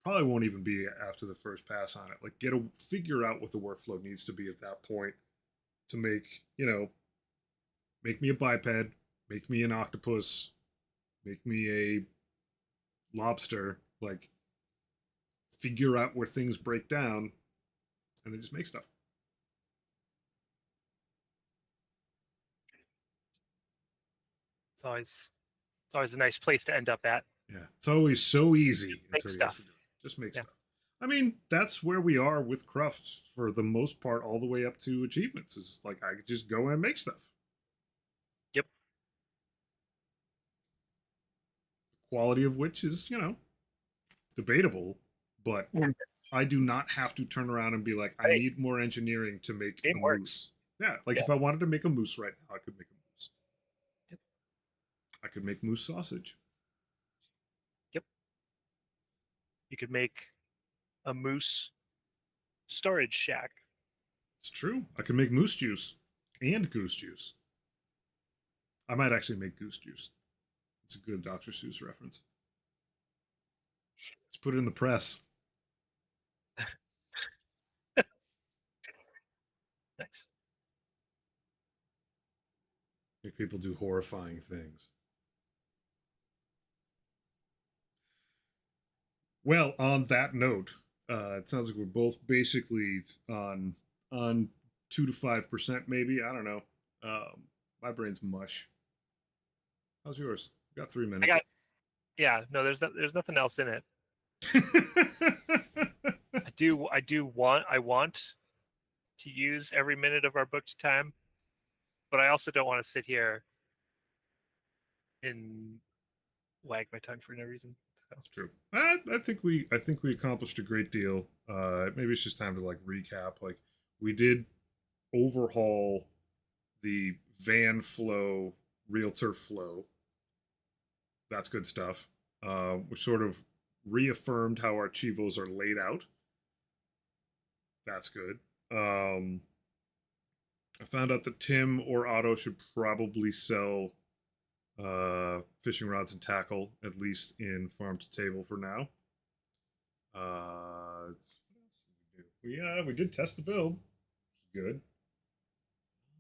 probably won't even be after the first pass on it. Like figure out what the workflow needs to be at that point to make, you know, make me a biped, make me an octopus, make me a lobster, like figure out where things break down and then just make stuff. it's always a nice place to end up at. Yeah, it's always so easy Make until you stuff. actually do it. Just make Yeah. stuff. I mean, that's where we are with crafts for the most part, all the way up to achievements. Is like I could just go and make stuff. Yep. Quality of which is, debatable, but Mm. I do not have to turn around and be like, I Hey, need more engineering to make game a works. moose. Yeah, like Yeah. if I wanted to make a moose right now, I could make a moose. Yep. I could make moose sausage. Yep. You could make a moose storage shack. It's true. I could make moose juice and goose juice. I might actually make goose juice. It's a good Dr. Seuss reference. Let's put it in the press. Nice. Make people do horrifying things. Well, on that note, it sounds like we're both basically on 2 to 5%, maybe. I don't know. My brain's mush. How's yours? We got 3 minutes. No, there's nothing else in it. I want to use every minute of our booked time, but I also don't want to sit here and wag my tongue for no reason. So That's true. I think we accomplished a great deal. Maybe it's just time to like recap. Like we did overhaul the van flow, realtor flow. That's good stuff. We sort of reaffirmed how our Cheevos are laid out. That's good. I found out that Tim or Otto should probably sell fishing rods and tackle, at least in farm to table for now. What else did we do? We did test the build. Good.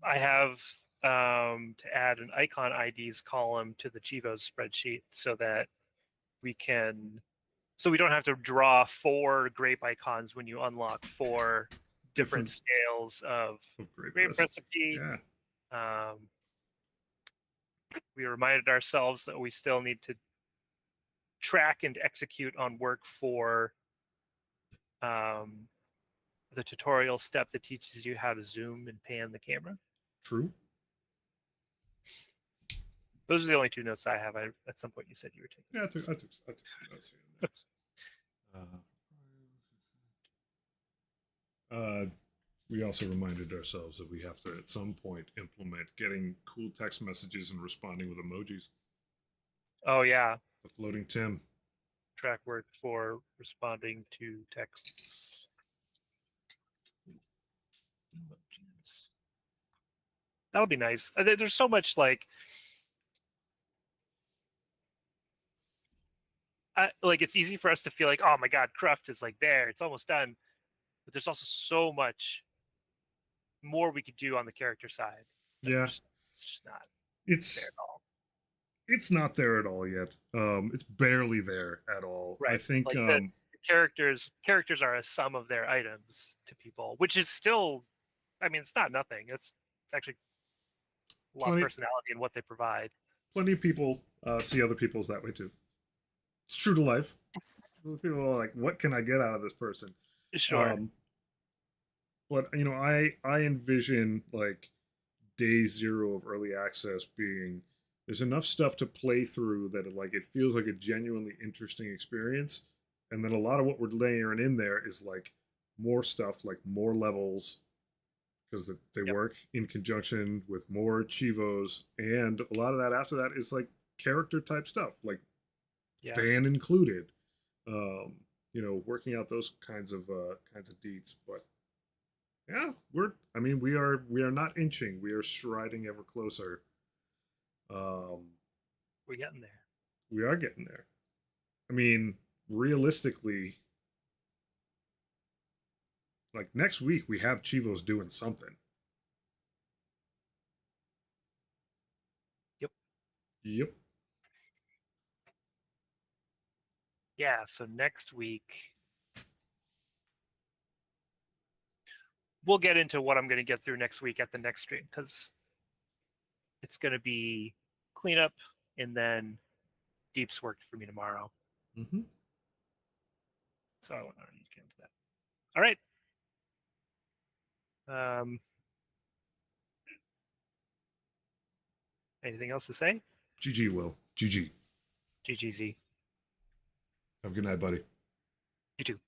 I have to add an icon IDs column to the Cheevo spreadsheet so that we don't have to draw 4 grape icons when you unlock 4 different scales of grape recipe. Yeah. We reminded ourselves that we still need to track and execute on work for the tutorial step that teaches you how to zoom and pan the camera. True. Those are the only 2 notes I have. At some point you said you were taking. Yeah, I took some notes here. We also reminded ourselves that we have to, at some point, implement getting cool text messages and responding with emojis. Oh yeah, The floating Tim. track work for responding to texts. Emojis. That'll be nice. There's so much like it's easy for us to feel like, oh my god, craft is like there, it's almost done. But there's also so much more we could do on the character side. Yeah, it's just not it's there at all. It's not there at all yet. It's barely there at all. Right. I think like the characters are a sum of their items to people, which is still, I mean, it's not nothing. It's actually a lot of personality in what they provide. Plenty of people see other people's that way too. It's true to life. People are like, what can I get out of this person? Sure. But I envision like day 0 of early access being there's enough stuff to play through that it feels like a genuinely interesting experience, and then a lot of what we're layering in there is like more stuff, like more levels, because they work in conjunction with more Cheevos, and a lot of that after that is like character type stuff, like van included. Working out those kinds of deets. But yeah, we are not inching, we are striding ever closer. We're getting there. We are getting there. I mean, realistically, like next week we have Cheevos doing something. Yep. Yeah, so next week we'll get into what I'm going to get through next week at the next stream, because it's going to be cleanup, and then deep's work for me tomorrow. Mm-hmm. So I want to get into that. All right. Anything else to say? GG, Will. GG. GGZ. Have a good night, buddy. You too.